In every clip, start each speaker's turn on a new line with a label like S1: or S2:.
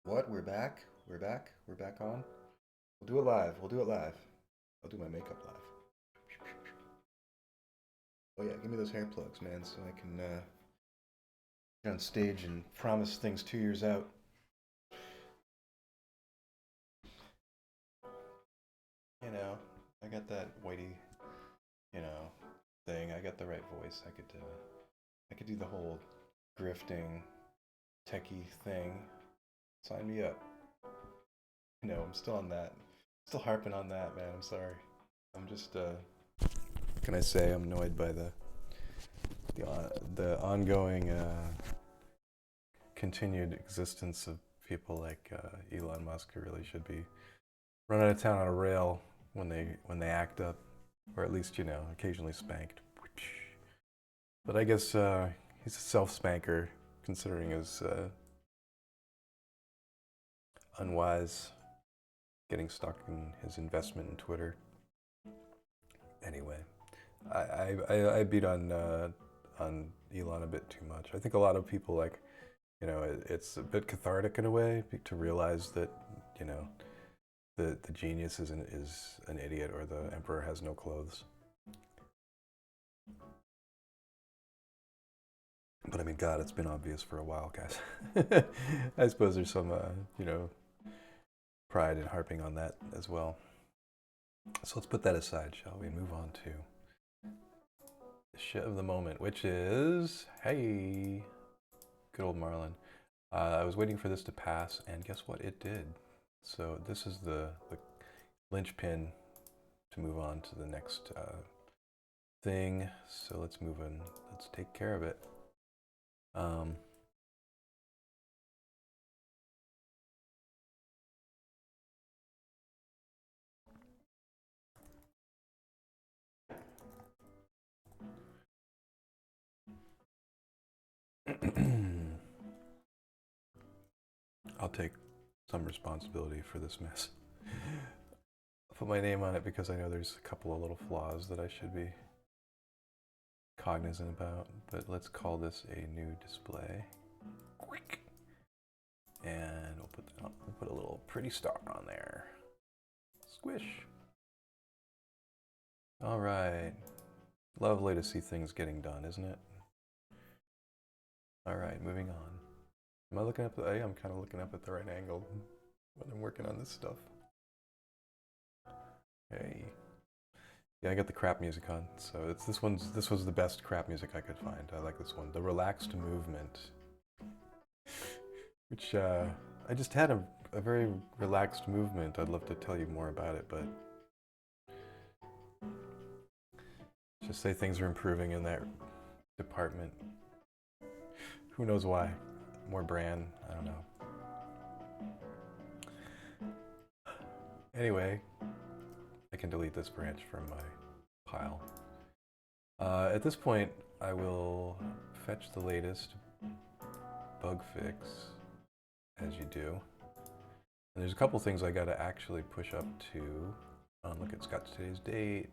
S1: What? We're back? We're back? We're back on? We'll do it live. We'll do it live. I'll do my makeup live. Oh yeah, give me those hair plugs, man, so I can get on stage and promise things 2 years out. You know, I got that whitey, you know, thing. I got the right voice. I could do the whole grifting, techie thing. Sign me up. No, I'm still on that. Still harping on that, man. I'm sorry. I'm just what can I say? I'm annoyed by the ongoing continued existence of people like Elon Musk, who really should be run out of town on a rail when they act up, or at least occasionally spanked. But I guess he's a self-spanker, considering his unwise getting stuck in his investment in Twitter. Anyway, I beat on Elon a bit too much. I think a lot of people it's a bit cathartic in a way to realize that you know the genius is an idiot, or the emperor has no clothes. But I mean, God, it's been obvious for a while, guys. I suppose there's some pride in harping on that as well. So let's put that aside, shall we? Move on to the shit of the moment, which is, hey, good old Marlin. I was waiting for this to pass, and guess what? It did. So this is the linchpin to move on to the next thing. So let's move in. Let's take care of it. Um, I'll take some responsibility for this mess. I'll put my name on it because I know there's a couple of little flaws that I should be cognizant about, but let's call this a new display. And we'll put a little pretty star on there. Squish. All right. Lovely to see things getting done, isn't it? All right, moving on. Am I looking up? I'm kind of looking up at the right angle when I'm working on this stuff. Hey. Yeah, I got the crap music on, so this was the best crap music I could find. I like this one, the relaxed movement, which I just had a very relaxed movement. I'd love to tell you more about it, but just say things are improving in that department. Who knows why? More brand, I don't know. Anyway, I can delete this branch from my pile. At this point, I will fetch the latest bug fix, as you do. And there's a couple things I gotta actually push up to. Look, it's got today's date.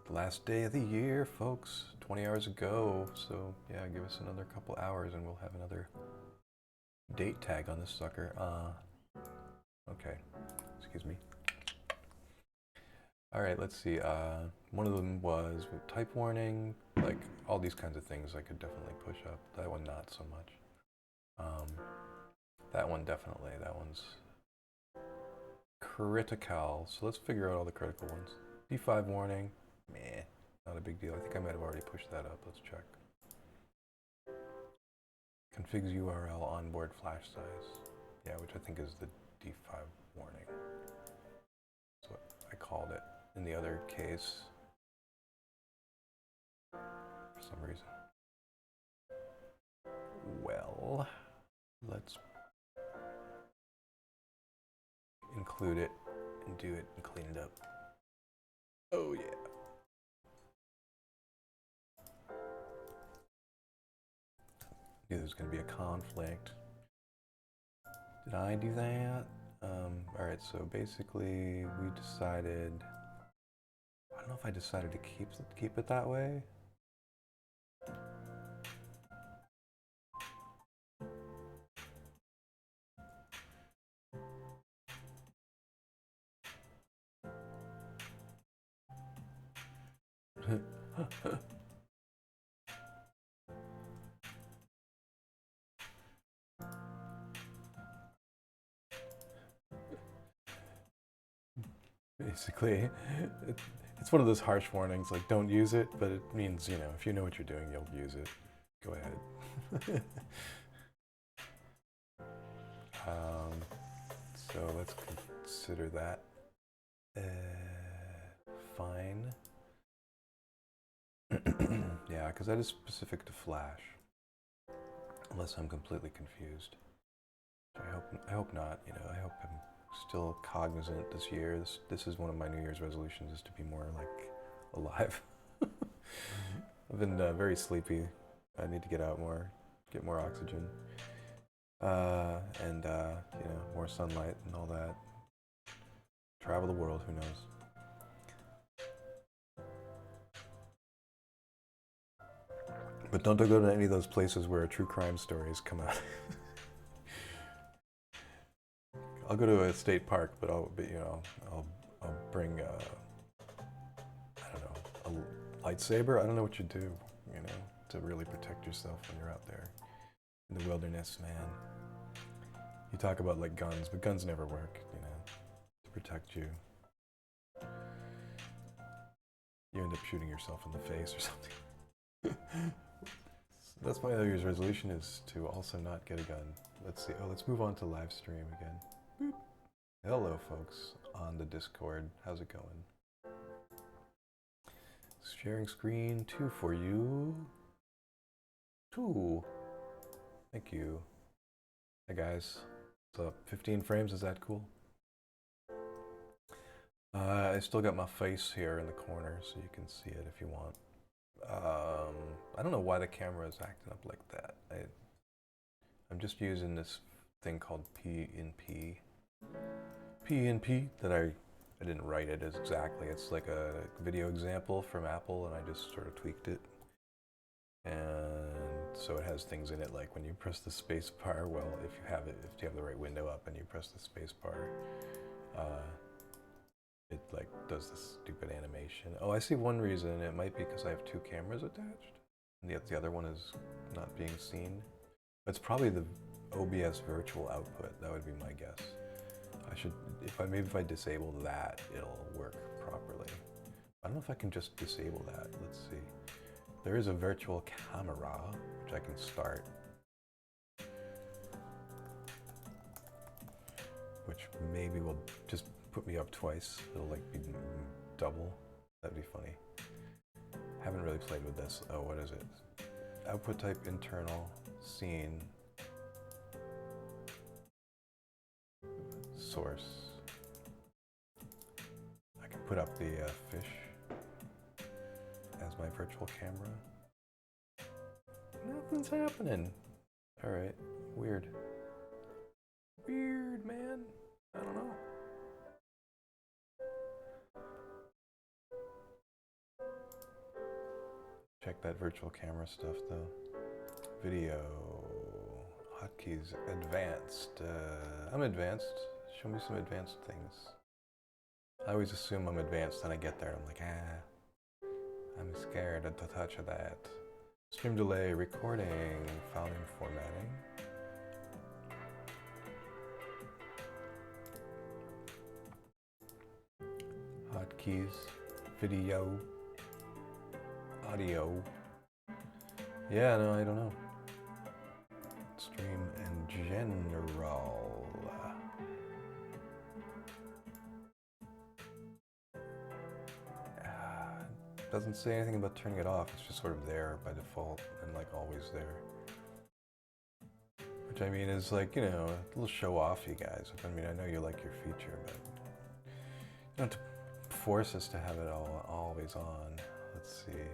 S1: The last day of the year, folks. 20 hours ago. So yeah, give us another couple hours and we'll have another date tag on this sucker. Okay. Excuse me. All right, let's see. One of them was type warning, like all these kinds of things I could definitely push up. That one not so much. That one definitely. That one's critical. So let's figure out all the critical ones. D5 warning, meh, not a big deal. I think I might have already pushed that up. Let's check. Configs URL onboard flash size. Yeah, which I think is the D5 warning. That's what I called it in the other case for some reason. Well, let's include it and do it and clean it up. Oh yeah. Knew there was going to be a conflict. Did I do that? All right, so basically we decided, I don't know if I decided to keep it that way. Basically, it's one of those harsh warnings, like don't use it, but it means, you know, if you know what you're doing, you'll use it. Go ahead. So let's consider that fine. Yeah, because that is specific to Flash, unless I'm completely confused. I hope not. You know, I hope I'm still cognizant this year. This is one of my New Year's resolutions, is to be more like alive. I've been very sleepy. I need to get out more, get more oxygen, and you know, more sunlight and all that. Travel the world. Who knows? But don't go to any of those places where true crime stories come out. I'll go to a state park, but I'll bring I don't know, a lightsaber. I don't know what you do, you know, to really protect yourself when you're out there in the wilderness, man. You talk about like guns, but guns never work, you know, to protect you. You end up shooting yourself in the face or something. That's my New Year's resolution, is to also not get a gun. Let's see. Oh, let's move on to live stream again. Boop. Hello, folks on the Discord. How's it going? Sharing screen 2 for you. 2. Thank you. Hey guys. What's up? 15 frames, is that cool? I still got my face here in the corner, so you can see it if you want. I don't know why the camera is acting up like that. I'm just using this thing called P&P. P&P that I didn't write it as exactly. It's like a video example from Apple, and I just sort of tweaked it. And so it has things in it like when you press the space bar, well, if you have the right window up and you press the space bar, it like does this stupid animation. Oh, I see one reason. It might be because I have 2 cameras attached, and yet the other one is not being seen. It's probably the OBS virtual output. That would be my guess. I should, maybe if I disable that, it'll work properly. I don't know if I can just disable that. Let's see. There is a virtual camera, which I can start, which maybe will just put me up twice. It'll like be double. That'd be funny. Haven't really played with this. Oh, what is it? Output type internal, scene, source. I can put up the fish as my virtual camera. Nothing's happening. All right, weird. Weird, man. I don't know. Check that virtual camera stuff though. Video, hotkeys, advanced. I'm advanced. Show me some advanced things. I always assume I'm advanced, and I get there and I'm like, I'm scared to touch that. Stream delay, recording, file name formatting. Hotkeys, video, audio. Yeah, no, I don't know. Stream in general. Doesn't say anything about turning it off. It's just sort of there by default and like always there. Which I mean is like, you know, a little show off, you guys. I mean, I know you like your feature, but you don't have to force us to have it all always on. Let's see.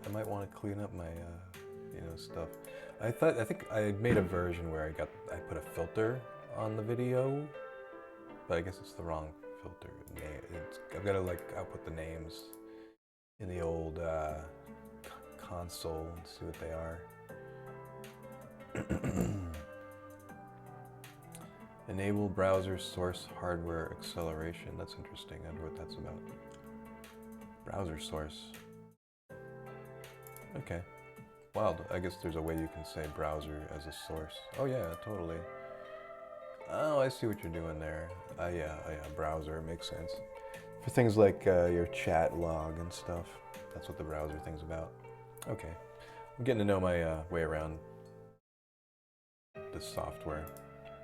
S1: I might want to clean up my, you know, stuff. I think I made a version where I put a filter on the video, but I guess it's the wrong filter. I've got to like output the names in the old console and see what they are. Enable browser source hardware acceleration. That's interesting. I wonder what that's about. Browser source. Okay. Wild. I guess there's a way you can say browser as a source. Oh yeah, totally. Oh, I see what you're doing there. Yeah, browser makes sense. For things like your chat log and stuff. That's what the browser thing's about. Okay. I'm getting to know my way around this software.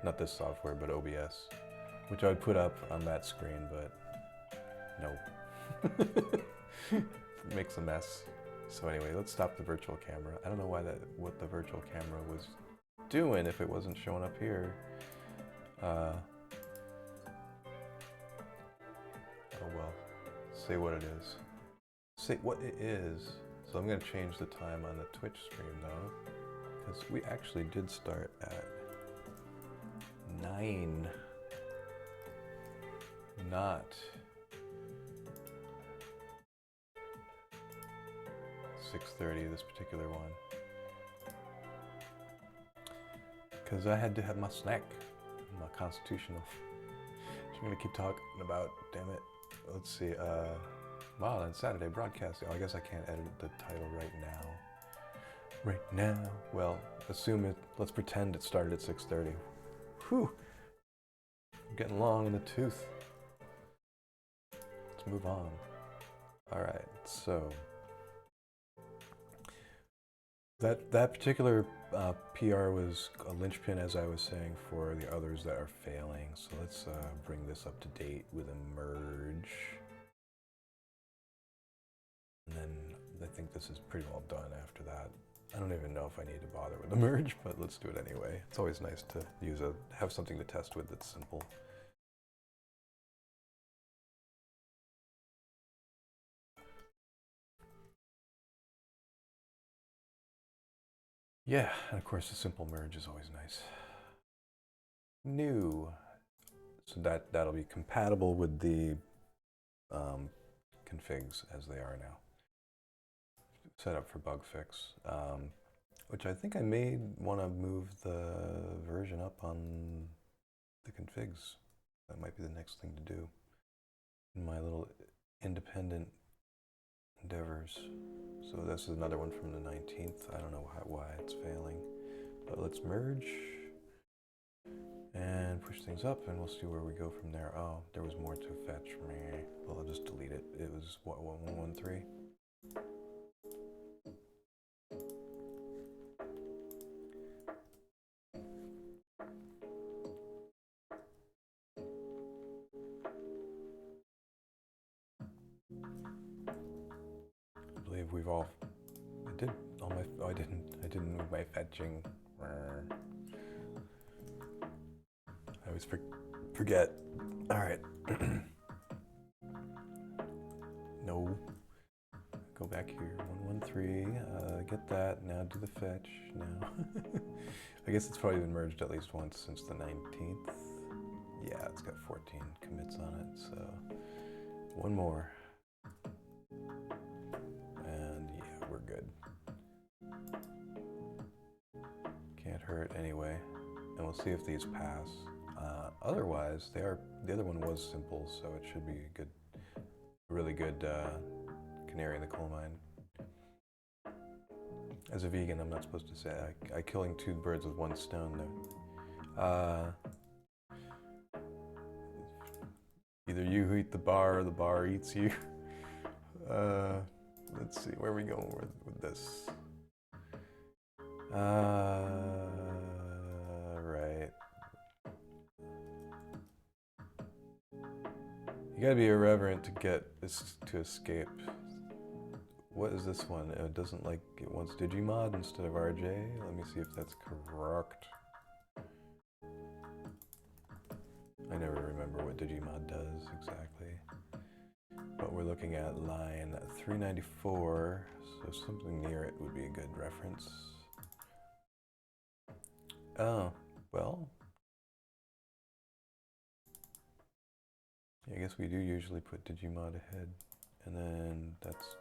S1: Not this software, but OBS. Which I would put up on that screen, but no. It makes a mess. So anyway, let's stop the virtual camera. I don't know what the virtual camera was doing if it wasn't showing up here. Oh well, say what it is. Say what it is. So I'm gonna change the time on the Twitch stream though, because we actually did start at 9, not 6:30 this particular one. Because I had to have my snack, my constitutional. I'm gonna keep talking about, damn it. Let's see, Marlin Saturday broadcasting. Oh, I guess I can't edit the title right now. Right now. Well, assume it, let's pretend it started at 6:30. Whew. I'm getting long in the tooth. Let's move on. All right, so. That particular PR was a linchpin, as I was saying, for the others that are failing. So let's bring this up to date with a merge. And then I think this is pretty well done after that. I don't even know if I need to bother with the merge, but let's do it anyway. It's always nice to have something to test with that's simple. Yeah, and of course a simple merge is always nice. New. So that'll be compatible with the configs as they are now. Set up for bug fix, which I think I may want to move the version up on the configs. That might be the next thing to do in my little independent endeavors. So this is another one from the 19th. I don't know why it's failing, but let's merge and push things up, and we'll see where we go from there. Oh, there was more to fetch. Well, I'll just delete it. It was what, 1113? I believe we've all. I did all my. Oh, I didn't move my fetching. I always forget. All right. No. Go back here. 113. Get that. Now do the fetch. Now. I guess it's probably been merged at least once since the 19th. Yeah, it's got 14 commits on it. So one more. And yeah, we're good. Can't hurt anyway. And we'll see if these pass. Otherwise, the other one was simple, so it should be a really good canary in the coal mine. As a vegan, I'm not supposed to say I killing 2 birds with 1 stone though. Either you eat the bar or the bar eats you. Let's see, where are we going with this? Right. You gotta be irreverent to get this to escape. What is this one? It doesn't like, it wants Digimod instead of RJ. Let me see if that's correct. I never remember what Digimod does exactly. But we're looking at line 394, so something near it would be a good reference. Oh, well. I guess we do usually put Digimod ahead, and then that's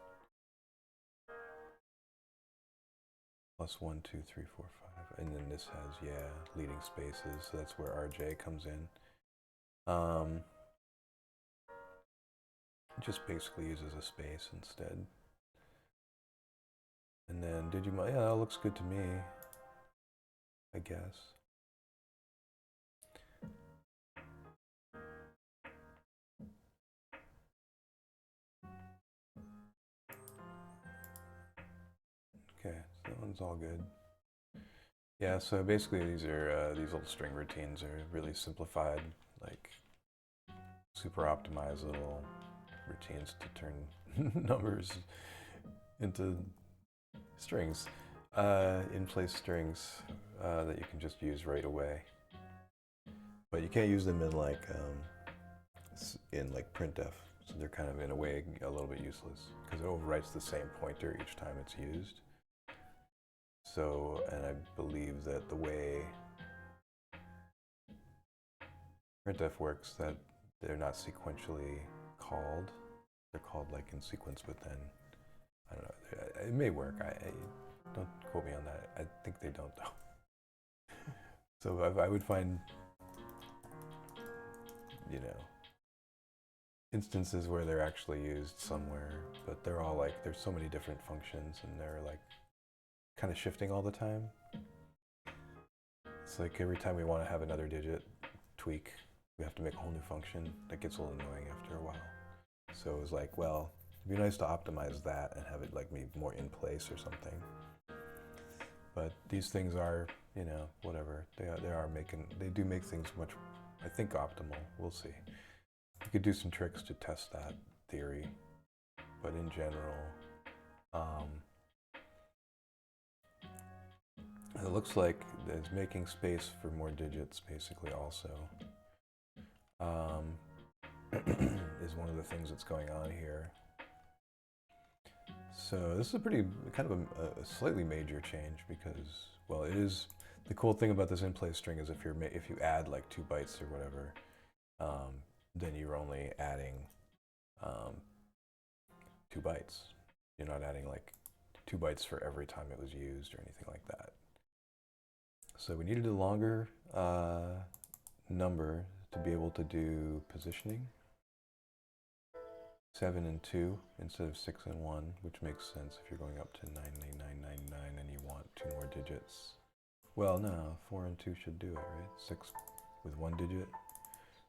S1: +1, 2, 3, 4, 5, and then this has, yeah, leading spaces, so that's where RJ comes in. It just basically uses a space instead. And then Digimon, yeah, that looks good to me, I guess. Okay, so that one's all good. Yeah, so basically these are these little string routines are really simplified, like super optimized little routines to turn numbers into strings, in-place strings that you can just use right away. But you can't use them in like printf, so they're kind of in a way a little bit useless because it overwrites the same pointer each time it's used. So, and I believe that the way printf works, that they're not sequentially called. They're called like in sequence, but then, I don't know, it may work. I don't quote me on that. I think they don't though. So I would find, you know, instances where they're actually used somewhere, but they're all like, there's so many different functions and they're like kind of shifting all the time. It's like every time we want to have another digit tweak, we have to make a whole new function. That gets a little annoying after a while. So it was like, well, it'd be nice to optimize that and have it like be more in place or something. But these things are, you know, whatever. They do make things much, I think, optimal. We'll see. You could do some tricks to test that theory, but in general, it looks like it's making space for more digits, basically, also. Is one of the things that's going on here. So this is a pretty, kind of a slightly major change because, well, it is, the cool thing about this in-place string is if you add like 2 bytes or whatever, then you're only adding 2 bytes. You're not adding like 2 bytes for every time it was used or anything like that. So we needed a longer number to be able to do positioning. 7 and 2 instead of 6 and 1, which makes sense if you're going up to 99999 and you want 2 more digits. Well, no, 4 and 2 should do it, right? 6 with 1 digit.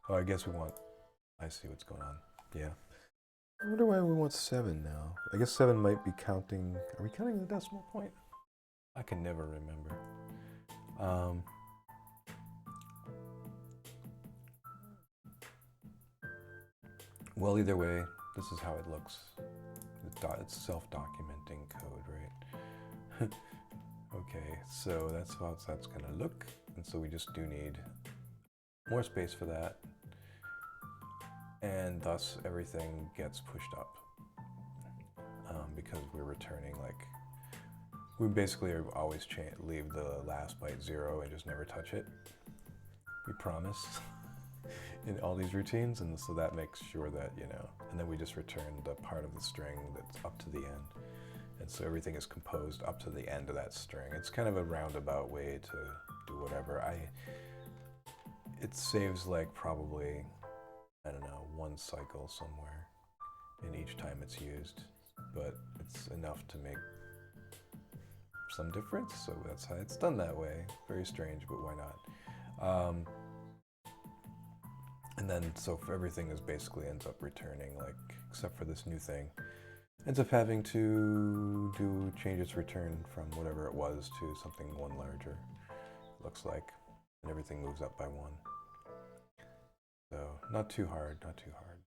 S1: Oh, I guess we want, I see what's going on. Yeah. I wonder why we want 7 now. I guess 7 might be counting, are we counting the decimal point? I can never remember. Well, either way, this is how it looks. It's self-documenting code, right? Okay, so that's how that's gonna look. And so we just do need more space for that. And thus everything gets pushed up. Because we're returning like, we basically always leave the last byte 0 and just never touch it. We promise. In all these routines, and so that makes sure that, you know, and then we just return the part of the string that's up to the end. And so everything is composed up to the end of that string. It's kind of a roundabout way to do whatever. It saves like probably, I don't know, 1 cycle somewhere in each time it's used, but it's enough to make some difference, so that's how it's done that way. Very strange, but why not? And then, so for everything is basically ends up returning, like, except for this new thing, ends up having to change its return from whatever it was to something 1 larger, looks like, and everything moves up by 1. So, not too hard, not too hard.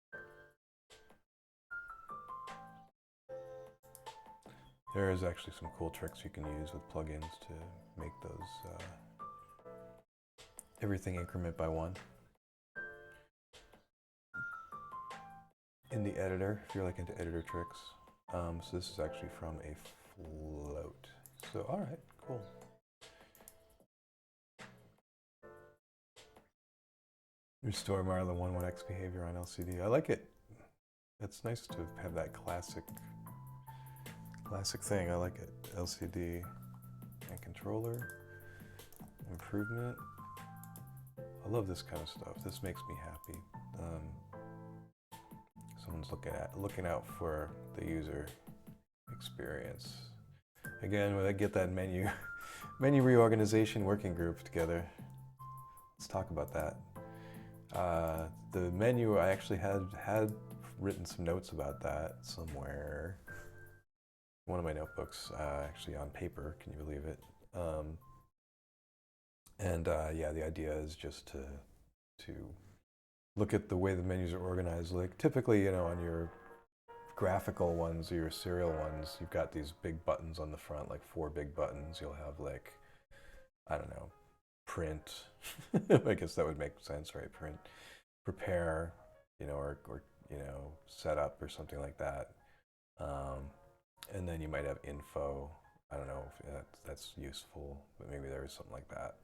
S1: There is actually some cool tricks you can use with plugins to make those, everything increment by 1. In the editor, if you're like into editor tricks. So this is actually from a float. So, all right, cool. Restore Marlin 1.1x behavior on LCD. I like it. It's nice to have that classic thing. I like it. LCD and controller improvement. I love this kind of stuff. This makes me happy. Someone's looking out for the user experience. Again, when I get that menu reorganization working group together, let's talk about that. The menu, I actually had written some notes about that somewhere. One of my notebooks, actually on paper, can you believe it? Yeah, the idea is just to look at the way the menus are organized. Like typically, on your graphical ones or your serial ones, you've got these big buttons on the front, like 4 big buttons. You'll have like, I don't know, print. I guess that would make sense, right? Print, prepare, or set up or something like that. And then you might have info. I don't know if that's useful, but maybe there is something like that.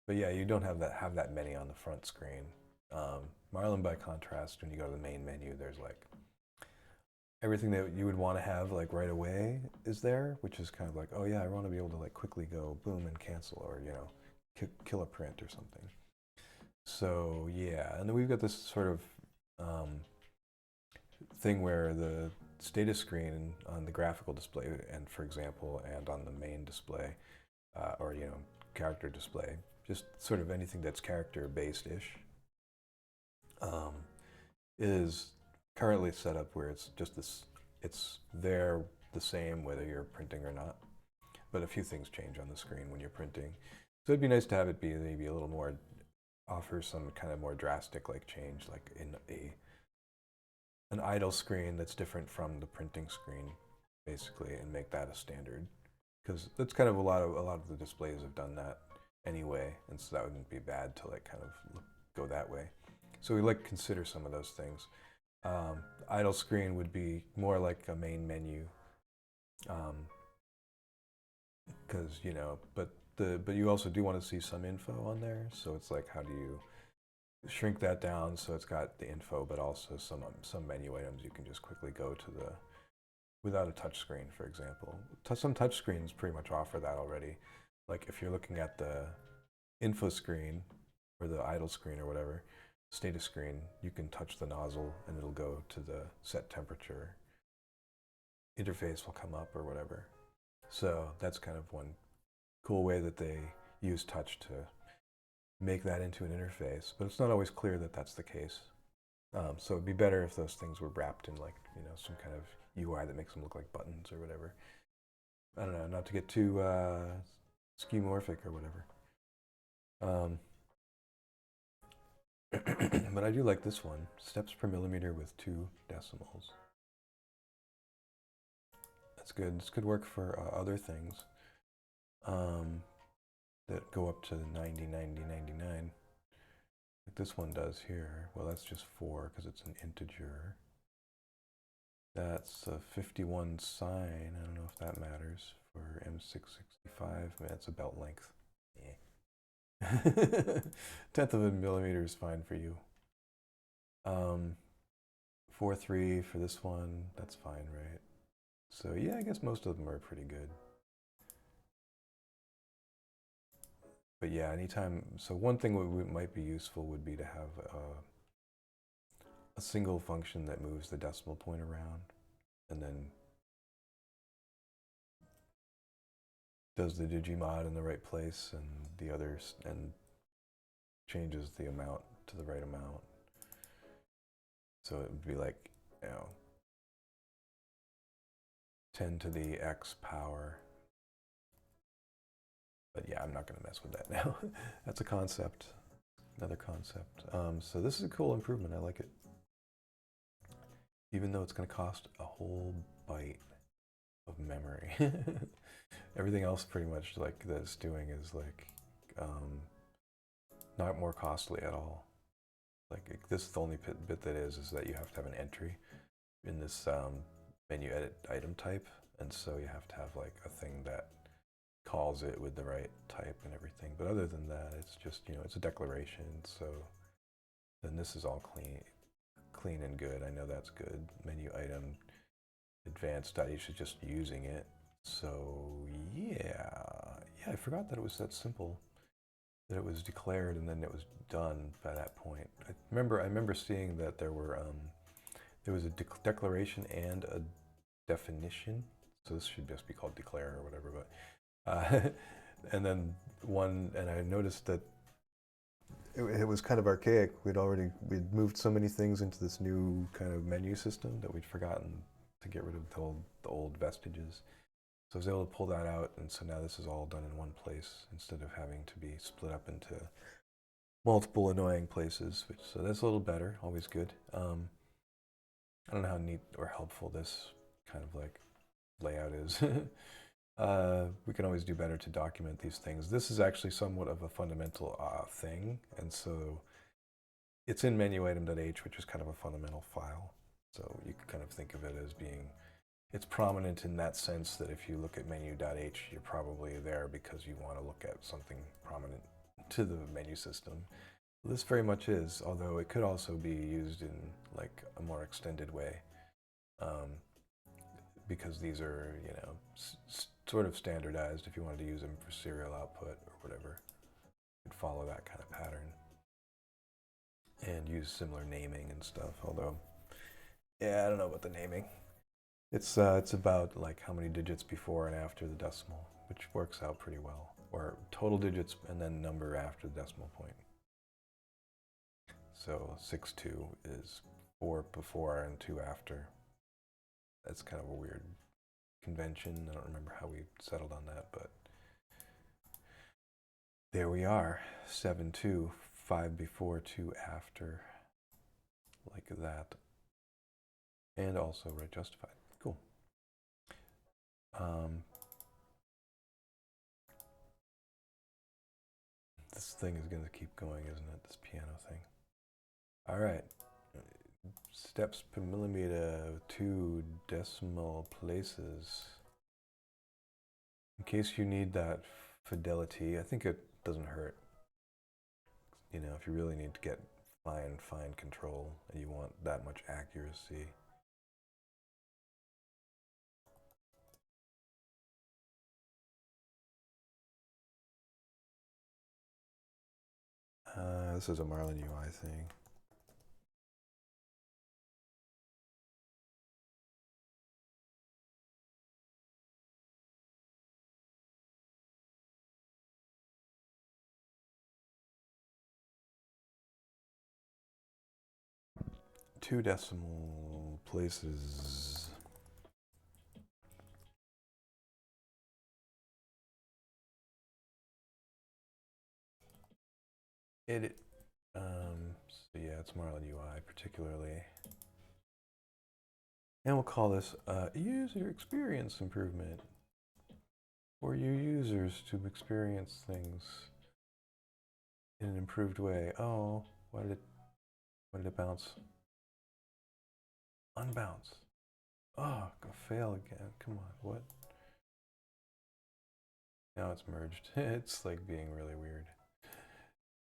S1: But yeah, you don't have that many on the front screen. Marlin, by contrast, when you go to the main menu, there's like everything that you would want to have like right away is there, which is kind of like, oh yeah, I want to be able to like quickly go boom and cancel, or kill a print or something. So yeah, and then we've got this sort of thing where the status screen on the graphical display, and for example, and on the main display, or character display, just sort of anything that's character based-ish, is currently set up where it's just this, it's there the same whether you're printing or not, but a few things change on the screen when you're printing. So it'd be nice to have it be maybe a little more, offer some kind of more drastic like change, like in an idle screen that's different from the printing screen, basically, and make that a standard. Because that's kind of a lot of the displays have done that anyway, and so that wouldn't be bad to like kind of go that way. So we like consider some of those things. Idle screen would be more like a main menu, because but you also do want to see some info on there. So it's like, how do you shrink that down so it's got the info, but also some menu items you can just quickly go to without a touch screen, for example. Some touch screens pretty much offer that already. Like if you're looking at the info screen or the idle screen or whatever, status screen, you can touch the nozzle and it'll go to the set temperature. Interface will come up or whatever. So that's kind of one cool way that they use touch to make that into an interface, but it's not always clear that that's the case. So it'd be better if those things were wrapped in like, some kind of UI that makes them look like buttons or whatever. I don't know, not to get too skeuomorphic or whatever. But I do like this one, steps per millimeter with 2 decimals. That's good. This could work for other things that go up to 90, 90, 99. Like this one does here. Well, that's just 4 because it's an integer. That's a 51 sine. I don't know if that matters for M665. I mean, that's a belt length. Yeah. 1/10 of a millimeter is fine for you. 4.3 for this one. That's fine, right? So yeah, I guess most of them are pretty good. But yeah, anytime. So one thing that might be useful would be to have a single function that moves the decimal point around, and then does the digimod in the right place, and the others, and changes the amount to the right amount. So it would be like, 10 to the x power. But yeah, I'm not going to mess with that now. That's a concept, another concept. So this is a cool improvement. I like it. Even though it's going to cost a whole byte of memory. Everything else pretty much like that it's doing is like not more costly at all. Like this is the only bit that is that you have to have an entry in this menu edit item type, and so you have to have like a thing that calls it with the right type and everything. But other than that, it's just, it's a declaration. So then this is all clean and good. I know that's good. Menu item advanced is just using it. So yeah, I forgot that it was that simple, that it was declared and then it was done by that point. I remember seeing that there was a declaration and a definition. So this should just be called declare or whatever, but and then and I noticed that it was kind of archaic. We'd moved so many things into this new kind of menu system that we'd forgotten to get rid of the old vestiges. So I was able to pull that out, and so now this is all done in one place instead of having to be split up into multiple annoying places. So that's a little better, always good. I don't know how neat or helpful this kind of like layout is. We can always do better to document these things. This is actually somewhat of a fundamental thing, and so it's in menuitem.h, which is kind of a fundamental file. So you can kind of think of it as being, it's prominent in that sense that if you look at menu.h, you're probably there because you want to look at something prominent to the menu system. This very much is, although it could also be used in like a more extended way, because these are, you know, sort of standardized. If you wanted to use them for serial output or whatever, you'd follow that kind of pattern and use similar naming and stuff. Although, yeah, I don't know about the naming. It's about like how many digits before and after the decimal, which works out pretty well. Or total digits and then number after the decimal point. So 6-2 is 4 before and 2 after. That's kind of a weird convention. I don't remember how we settled on that, but there we are. 7-2, 5 before, 2 after, like that. And also right justified. Cool. This thing is going to keep going, isn't it? This piano thing. All right. Steps per millimeter, 2 decimal places. In case you need that fidelity, I think it doesn't hurt. You know, if you really need to get fine control and you want that much accuracy. This is a Marlin UI thing. Two decimal places. So yeah, it's Marlin UI particularly. And we'll call this user experience improvement. For your users to experience things in an improved way. Oh, why did it bounce? Unbounce. Oh, go fail again. Come on, what? Now it's merged. It's like being really weird.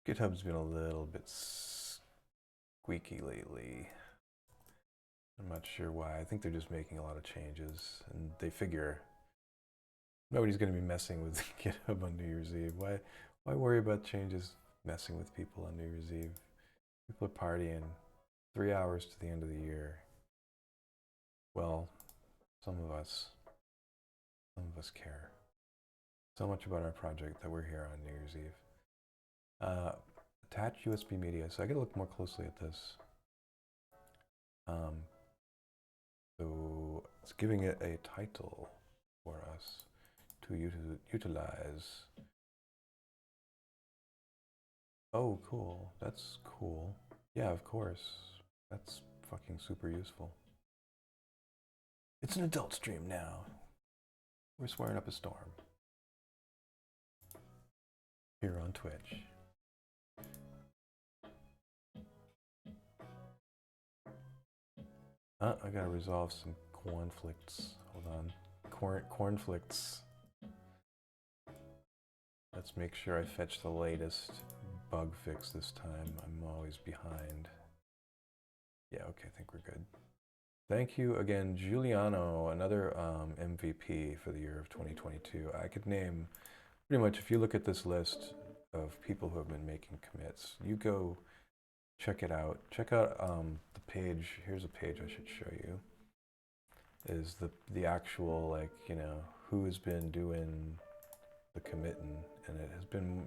S1: GitHub's been a little bit squeaky lately. I'm not sure why. I think they're just making a lot of changes, and they figure nobody's going to be messing with GitHub on New Year's Eve. Why worry about changes messing with people on New Year's Eve? People are partying 3 hours to the end of the year. Well, some of us care so much about our project that we're here on New Year's Eve. Attach USB media. So I got to look more closely at this. So it's giving it a title for us to utilize. Oh, cool. That's cool. Yeah, of course. That's fucking super useful. It's an adult stream now. We're swearing up a storm. Here on Twitch. I gotta resolve some conflicts. Hold on. Cornflicts. Let's make sure I fetch the latest bug fix this time. I'm always behind. Yeah, okay, I think we're good. Thank you again, Giuliano, another MVP for the year of 2022. I could name pretty much, if you look at this list of people who have been making commits, you go check it out. Check out the page. Here's a page I should show you. is the actual, like, you know, who has been doing the committing, and it has been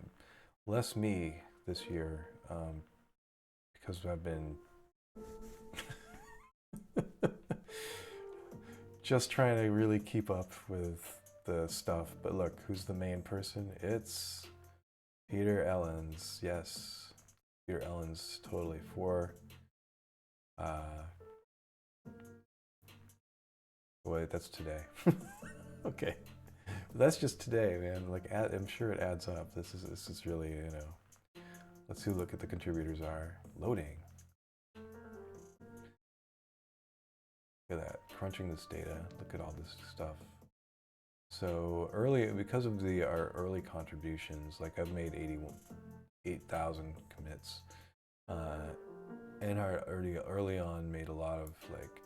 S1: less me this year, because I've been just trying to really keep up with the stuff. But look, who's the main person? It's Peter Ellens. Yes, Peter Ellens, totally. Wait, that's today. Okay, that's just today, man. Like, I'm sure it adds up. This is really, you know. Let's see. Look at the contributors are loading. Look at that, crunching this data. Look at all this stuff. So early, because of our early contributions, like I've made 8,000 commits, and I early on made a lot of, like,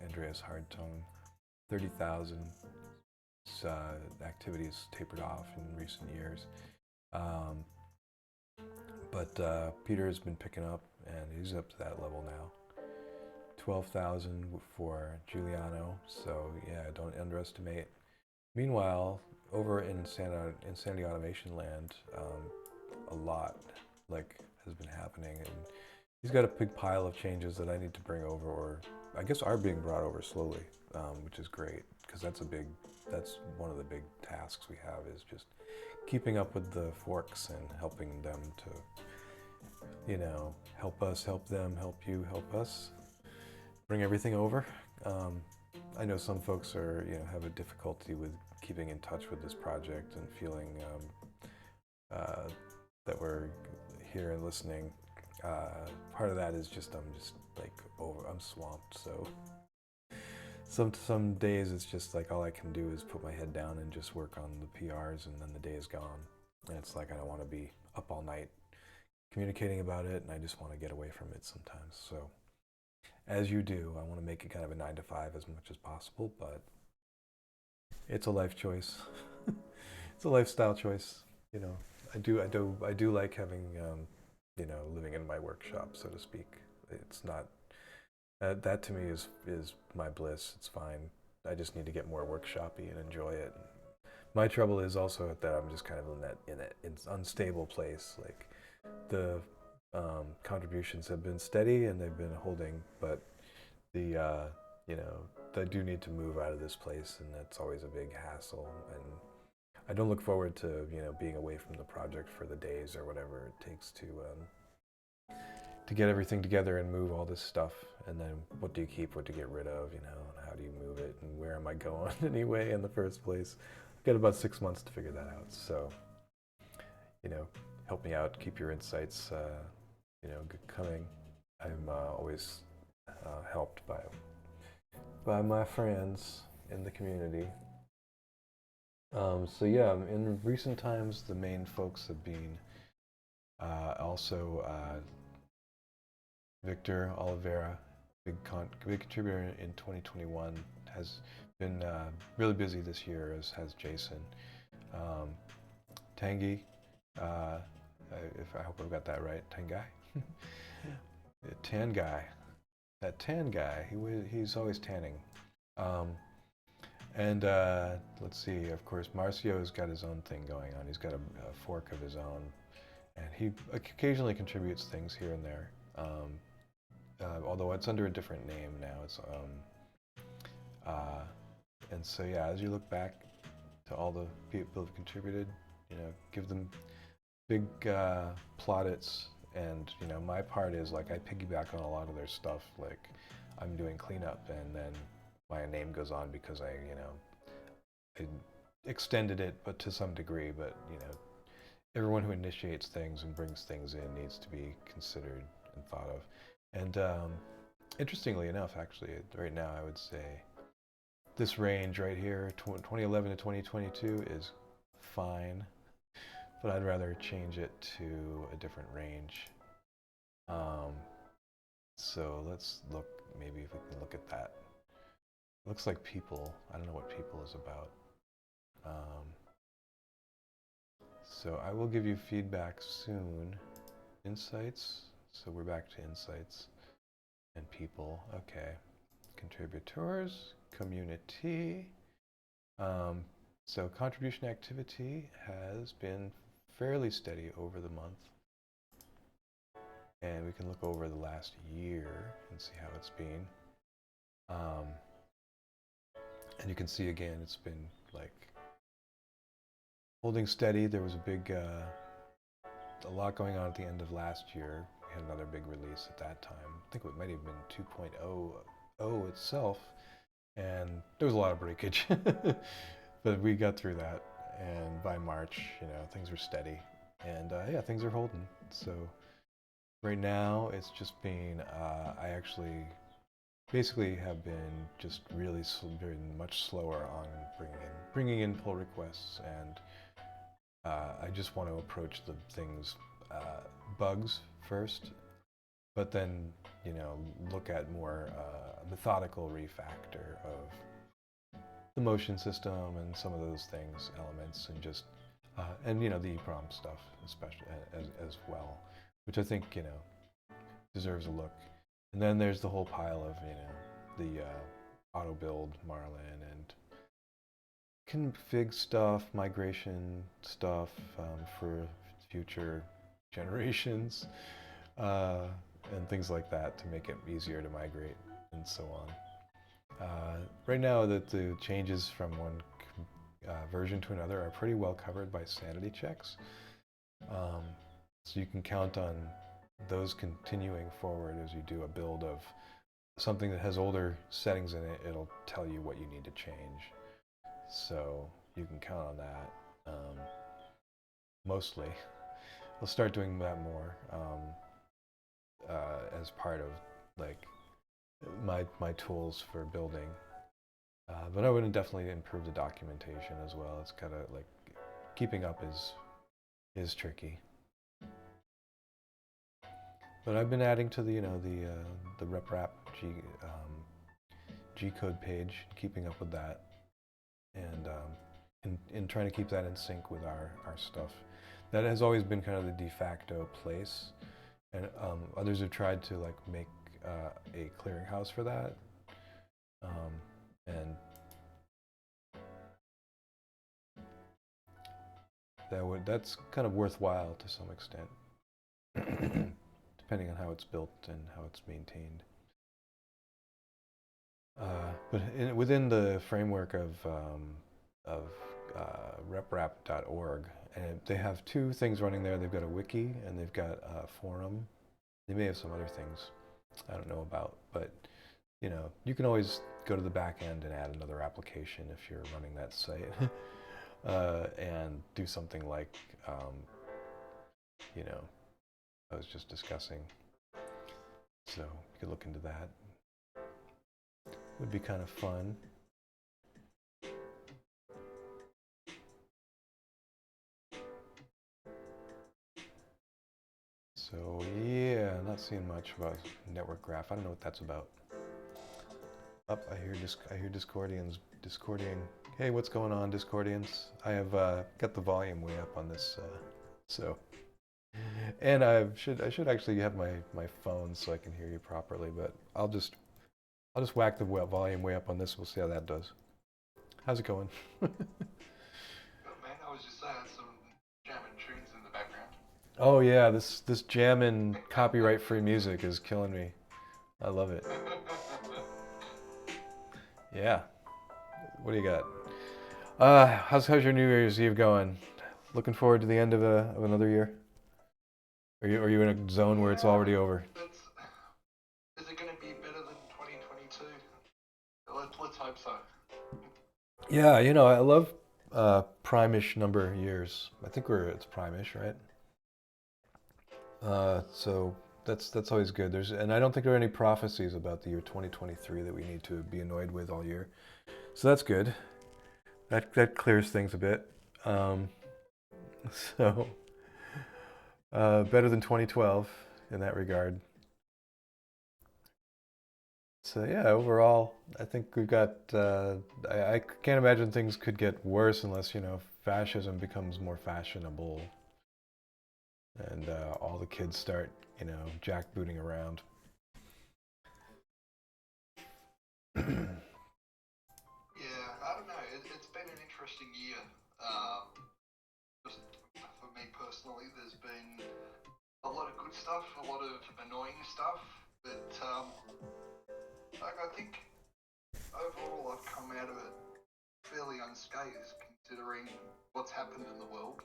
S1: Andreas Hardtongue, 30,000. Activities tapered off in recent years, but Peter has been picking up, and he's up to that level now. 12,000 for Giuliano, so yeah, don't underestimate. Meanwhile, over in Insanity Automation Land, a lot, like, has been happening, and he's got a big pile of changes that I need to bring over, or I guess are being brought over slowly, which is great, because that's one of the big tasks we have, is just keeping up with the forks and helping them to, you know, help us, help them, help you, help us, bring everything over. I know some folks are, you know, have a difficulty with keeping in touch with this project and feeling that we're here and listening. Part of that is just I'm just like I'm swamped. So some days it's just like all I can do is put my head down and just work on the PRs, and then the day is gone. And it's like I don't want to be up all night communicating about it, and I just want to get away from it sometimes. So as you do, I want to make it kind of a 9 to 5 as much as possible, but it's a life choice. It's a lifestyle choice. You know, I do like having, you know, living in my workshop, so to speak. It's not that to me is my bliss. It's fine. I just need to get more workshoppy and enjoy it. My trouble is also that I'm just kind of in an unstable place. Like, the contributions have been steady and they've been holding, but the you know, I do need to move out of this place, and that's always a big hassle. And I don't look forward to, you know, being away from the project for the days or whatever it takes to get everything together and move all this stuff. And then what do you keep, what do you get rid of, you know, and how do you move it, and where am I going anyway in the first place? I've got about 6 months to figure that out. So, you know, help me out, keep your insights, you know, coming. I'm always helped by my friends in the community. So yeah, in recent times, the main folks have been also Victor Oliveira, big contributor in 2021, has been really busy this year, as has Jason. Tanguy, if I hope I've got that right, Tanguy, tan guy, that tan guy. He's always tanning. And let's see, of course, Marcio's got his own thing going on. He's got a fork of his own, and he occasionally contributes things here and there. Although it's under a different name now. It's and so yeah, as you look back to all the people who've contributed, you know, give them big plaudits. And, you know, my part is, like, I piggyback on a lot of their stuff. Like, I'm doing cleanup, and then my name goes on because I, you know, I extended it, but to some degree. But, you know, everyone who initiates things and brings things in needs to be considered and thought of. And interestingly enough, actually, right now I would say this range right here, 2011 to 2022, is fine, but I'd rather change it to a different range. So let's look, maybe if we can look at that. It looks like people. I don't know what people is about. So I will give you feedback soon. Insights. So we're back to insights and people. Okay. contributors, community. So contribution activity has been fairly steady over the month. And we can look over the last year and see how it's been. And you can see again, it's been like holding steady. There was a lot going on at the end of last year. We had another big release at that time. I think it might have been 2.0 itself. And there was a lot of breakage. But we got through that. And by March, things were steady. And yeah, things are holding. So right now, it's just been, I actually basically have been just really very much slower on bringing in pull requests, and I just want to approach the things bugs first, but then look at more methodical refactor of the motion system and some of those things, elements, and just and the EEPROM stuff especially as well, which I think deserves a look. And then there's the whole pile of the auto build Marlin and config stuff, migration stuff for future generations, and things like that to make it easier to migrate and so on. Right now, the changes from one version to another are pretty well covered by sanity checks, so you can count on those continuing forward as you do a build of something that has older settings in it. It'll tell you what you need to change, so you can count on that. Mostly I'll start doing that more as part of like my tools for building, but I would definitely improve the documentation as well. It's kind of like keeping up is tricky. But I've been adding to the the reprap G code page, keeping up with that, and in trying to keep that in sync with our stuff. That has always been kind of the de facto place, and others have tried to like make a clearinghouse for that, and that's kind of worthwhile to some extent. Depending on how it's built and how it's maintained. But within the framework of reprap.org, and they have two things running there. They've got a wiki and they've got a forum. They may have some other things I don't know about, but you can always go to the back end and add another application if you're running that site, and do something like I was just discussing. So you could look into that. Would be kind of fun. So yeah, not seeing much about network graph. I don't know what that's about. Up, I hear Discordians discording. Hey, what's going on, Discordians? I have got the volume way up on this, so. And I should actually have my phone so I can hear you properly, but I'll just whack the volume way up on this. We'll see how that does. How's it going?
S2: Oh, man, I was just saying some jamming tunes in the background.
S1: Oh yeah, this jamming copyright-free music is killing me. I love it. Yeah. What do you got? How's your New Year's Eve going? Looking forward to the end of another year? Are you in a zone where it's already over?
S2: Is it going to be better than 2022? Let's hope so.
S1: Yeah, I love prime-ish number of years. I think it's prime-ish, right? So that's always good. And I don't think there are any prophecies about the year 2023 that we need to be annoyed with all year. So that's good. That clears things a bit. So better than 2012 in that regard. So yeah, overall, I think we've got. I can't imagine things could get worse unless fascism becomes more fashionable, and all the kids start jackbooting around.
S2: interesting year. Just for me personally, there's been a lot of good stuff, a lot of annoying stuff, but like I think overall I've come out of it fairly unscathed considering what's happened in the world,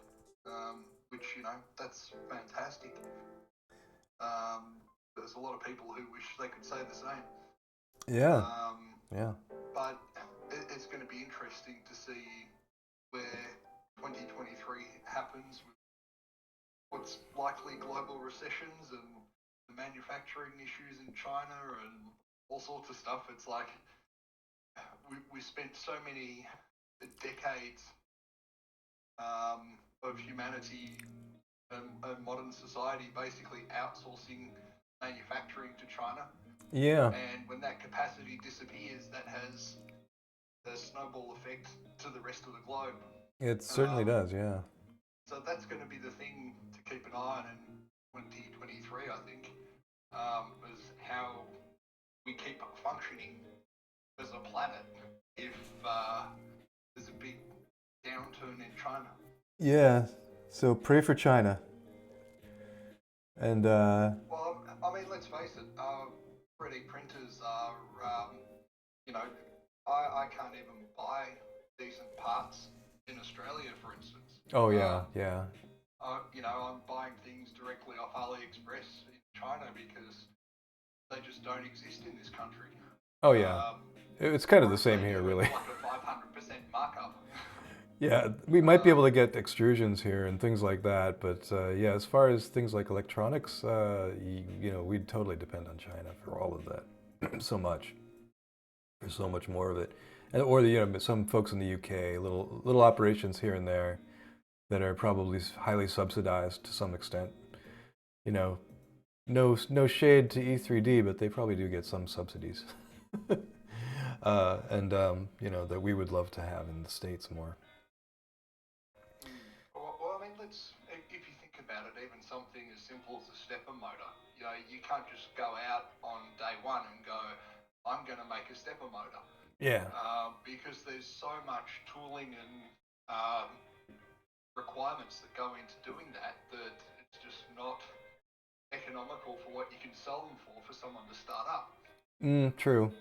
S2: which, you know, that's fantastic. There's a lot of people who wish they could say the same.
S1: Yeah. Yeah.
S2: But it's going to be interesting to see where 2023 happens with what's likely global recessions and the manufacturing issues in China and all sorts of stuff. It's like we spent so many decades of humanity and modern society basically outsourcing manufacturing to China.
S1: Yeah.
S2: And when that capacity disappears, that has a snowball effect to the rest of the globe.
S1: It certainly does, yeah.
S2: So that's going to be the thing to keep an eye on in 2023, I think, is how we keep functioning as a planet if there's a big downturn in China.
S1: Yeah. So pray for China. And
S2: Well, I mean, let's face it, 3D printers are, you know, I can't even buy decent parts in Australia, for instance.
S1: oh yeah, yeah.
S2: You know, I'm buying things directly off AliExpress in China because they just don't exist in this country.
S1: Oh yeah. It's kind of the same
S2: They
S1: here,
S2: do
S1: really.
S2: Like a 500% markup.
S1: Yeah, we might be able to get extrusions here and things like that, but yeah, as far as things like electronics, you know, we'd totally depend on China for all of that. So much. There's so much more of it, and, or the, you know, some folks in the UK, little operations here and there that are probably highly subsidized to some extent. You know, no shade to E3D, but they probably do get some subsidies, and you know, that we would love to have in the States more.
S2: Well, I mean, if you think about it, even something as simple as a stepper motor, you know, you can't just go out on day one and go, I'm going to make a stepper motor.
S1: Yeah.
S2: Because there's so much tooling and requirements that go into doing that it's just not economical for what you can sell them for someone to start up.
S1: True.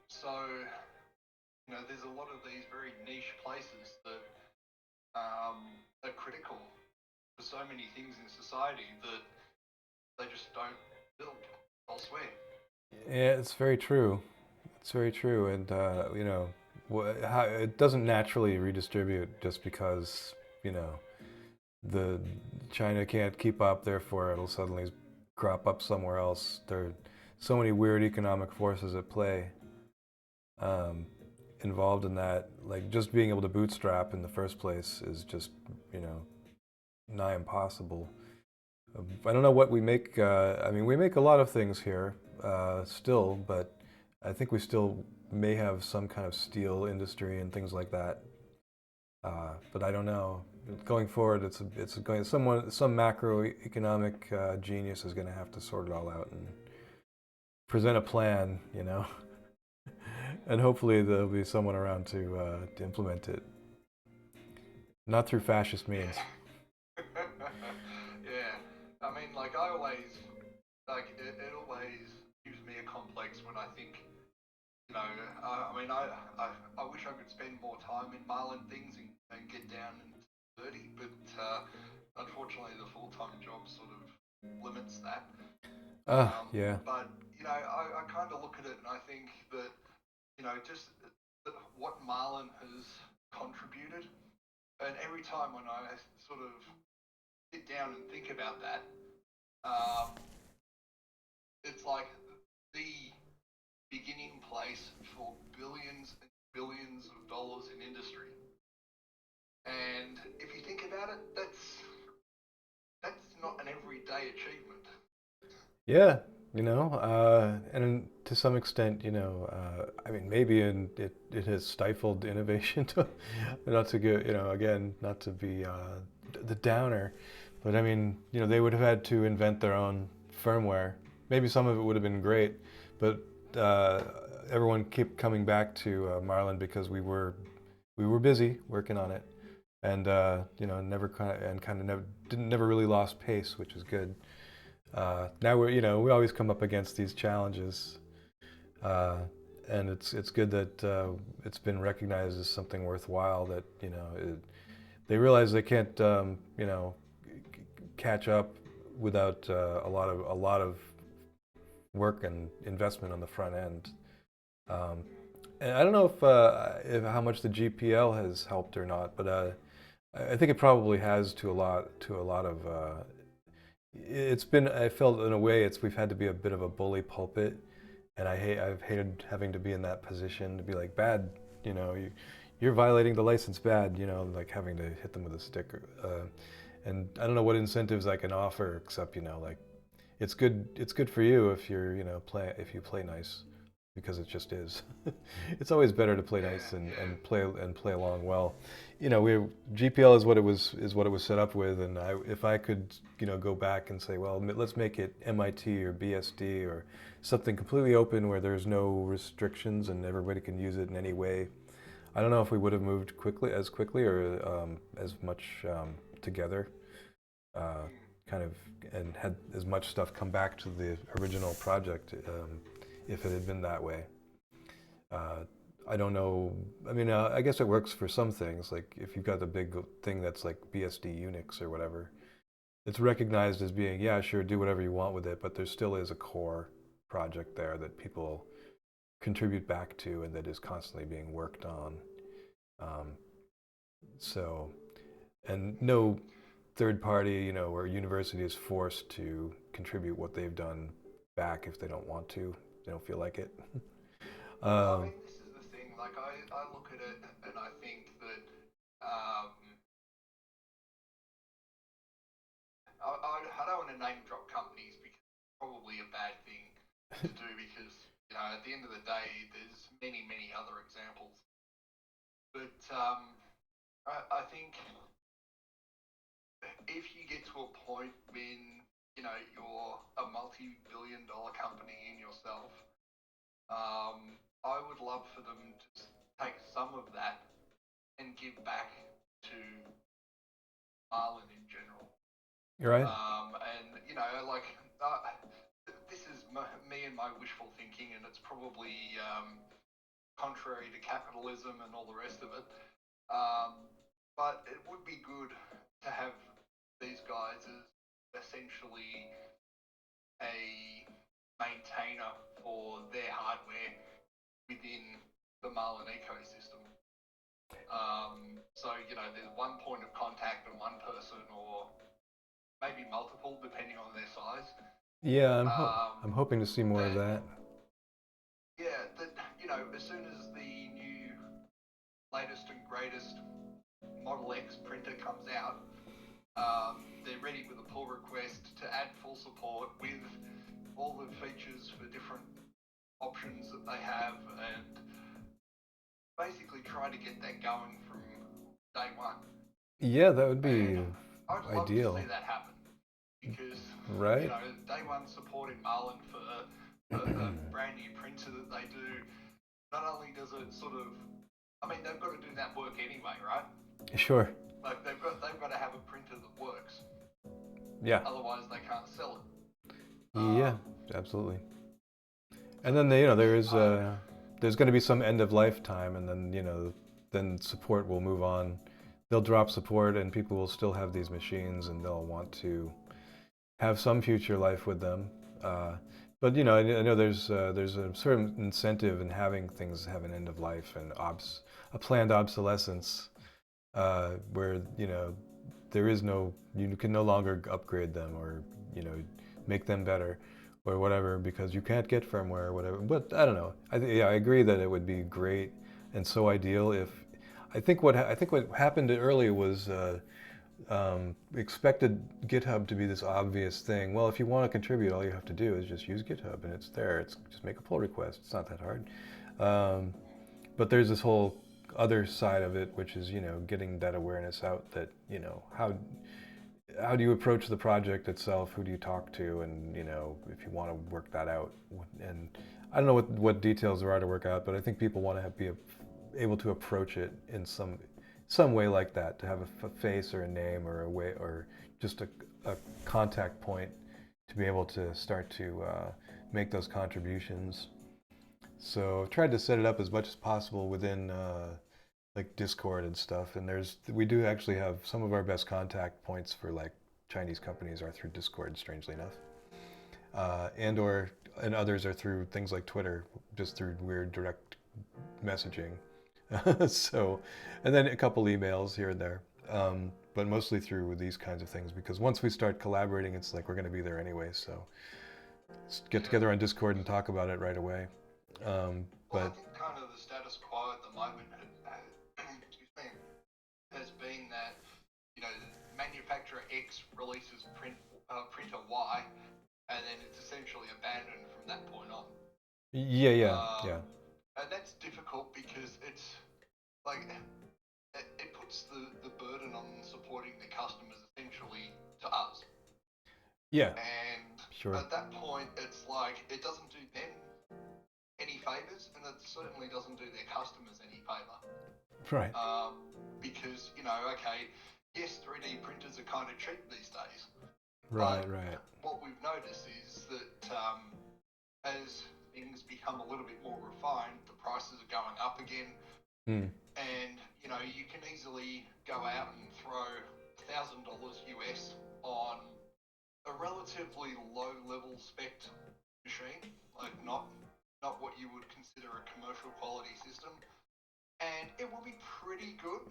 S2: So, you know, there's a lot of these very niche places that are critical for so many things in society that they just don't build elsewhere.
S1: Yeah, it's very true. It's very true, and you know, it doesn't naturally redistribute just because, you know, the China can't keep up. Therefore, it'll suddenly crop up somewhere else. There are so many weird economic forces at play involved in that. Like just being able to bootstrap in the first place is just, you know, nigh impossible. I don't know what we make. I mean, we make a lot of things here still, but I think we still may have some kind of steel industry and things like that. But I don't know. Going forward, it's going some macroeconomic genius is going to have to sort it all out and present a plan, you know, and hopefully there'll be someone around to implement it, not through fascist means.
S2: Yeah, I mean, like I always, like it always gives me a complex when I think, you know, I mean, I wish I could spend more time in Marlin things and get down and dirty, but unfortunately the full-time job sort of limits that.
S1: Yeah.
S2: But, you know, I kind of look at it and I think that, you know, just what Marlin has contributed, and every time when I sort of sit down and think about that, it's like the beginning place for billions and billions of dollars in industry. And if you think about it, that's not an everyday achievement.
S1: Yeah, you know, and to some extent, you know, I mean, maybe it has stifled innovation. Not to get, you know, again, not to be the downer, but I mean, you know, they would have had to invent their own firmware. Maybe some of it would have been great, but everyone kept coming back to Marlin because we were we were busy working on it, and never really lost pace, which is good. Now we always come up against these challenges, uh, and it's good that it's been recognized as something worthwhile. That they realize they can't catch up without a lot of work and investment on the front end. Um, and I don't know if how much the GPL has helped or not, but I think it probably has to a lot of. It's been, I felt in a way we've had to be a bit of a bully pulpit, and I've hated having to be in that position to be like, bad, you're violating the license, bad, like having to hit them with a stick. And I don't know what incentives I can offer except like it's good for you if you're if you play nice, because it just is. It's always better to play nice and play along well. GPL is what it was set up with, and if I could go back and say, well, let's make it MIT or BSD or something completely open where there's no restrictions and everybody can use it in any way. I don't know if we would have moved quickly or as much together, kind of, and had as much stuff come back to the original project if it had been that way. I don't know. I mean, I guess it works for some things. Like if you've got the big thing that's like BSD Unix or whatever, it's recognized as being, yeah, sure, do whatever you want with it, but there still is a core project there that people contribute back to and that is constantly being worked on. So, and no third party, or university is forced to contribute what they've done back if they don't want to, they don't feel like it.
S2: I
S1: um,
S2: mean, this is the thing. Like, I look at it and I think that um, I don't want to name drop companies because it's probably a bad thing to do because at the end of the day, there's many other examples. But I think if you get to a point when you're a multi-billion-dollar company in yourself, I would love for them to take some of that and give back to Marlin in general.
S1: you're right.
S2: And this is me and my wishful thinking, and it's probably contrary to capitalism and all the rest of it. But it would be good to have these guys as essentially a maintainer for their hardware within the Marlin ecosystem. So there's one point of contact and one person, or maybe multiple, depending on their size.
S1: Yeah, I'm
S2: Um,
S1: hoping to see more of
S2: that
S1: that.
S2: yeah, that as soon as the new latest and greatest Model X printer comes out, they're ready with a pull request to add full support with all the features for different options that they have, and basically try to get that going from day one.
S1: Yeah, that would
S2: And
S1: be
S2: I'd love to see
S1: ideal,
S2: that happen because
S1: right?
S2: day one supporting Marlin for a brand new printer that they do. Not only does it sort of, I mean, they've got to do that work anyway, right?
S1: Sure.
S2: Like they've got to have a printer that works.
S1: Yeah.
S2: Otherwise, they can't sell it.
S1: Yeah,
S2: Um,
S1: absolutely.
S2: so
S1: And then
S2: yeah,
S1: there's going to be some end of life time, and then then support will move on. They'll drop support, and people will still have these machines, and they'll want to have some future life with them. But I know there's a certain incentive in having things have an end of life and a planned obsolescence, where there is no, you can no longer upgrade them or make them better or whatever because you can't get firmware or whatever. But I don't know. I agree that it would be great and so ideal if I think what happened early was expected GitHub to be this obvious thing. Well, if you want to contribute, all you have to do is just use GitHub and it's there. It's just make a pull request. It's not that hard. Um, but there's this whole other side of it, which is getting that awareness out that how do you approach the project itself? Who do you talk to? And if you want to work that out, and I don't know what details there are to work out, but I think people want to able to approach it in some way like that, to have a face or a name or a way or just a contact point to be able to start to make those contributions. So I've tried to set it up as much as possible within like Discord and stuff. And we do actually have some of our best contact points for like Chinese companies are through Discord, strangely enough, and others are through things like Twitter, just through weird direct messaging. So, and then a couple emails here and there, but mostly through these kinds of things because once we start collaborating, it's like we're going to be there anyway. So, let's get together on Discord and talk about it right away.
S2: Well, I
S1: But
S2: think kind of the status quo at the moment excuse me, has been that manufacturer X releases printer Y, and then it's essentially abandoned from that point on.
S1: yeah, yeah,
S2: Um,
S1: yeah,
S2: and that's difficult because it's like it puts the burden on supporting the customers essentially to us.
S1: yeah,
S2: And
S1: sure,
S2: at that point, it's like it doesn't do them any favors, and it certainly doesn't do their customers any favor.
S1: right,
S2: Because okay, yes, 3D printers are kind of cheap these days,
S1: right,
S2: but
S1: right.
S2: what we've noticed is that as things become a little bit more refined, the prices are going up again,
S1: Mm.
S2: and you can easily go out and throw $1,000 US on a relatively low level spec machine, like not what you would consider a commercial quality system, and it will be pretty good,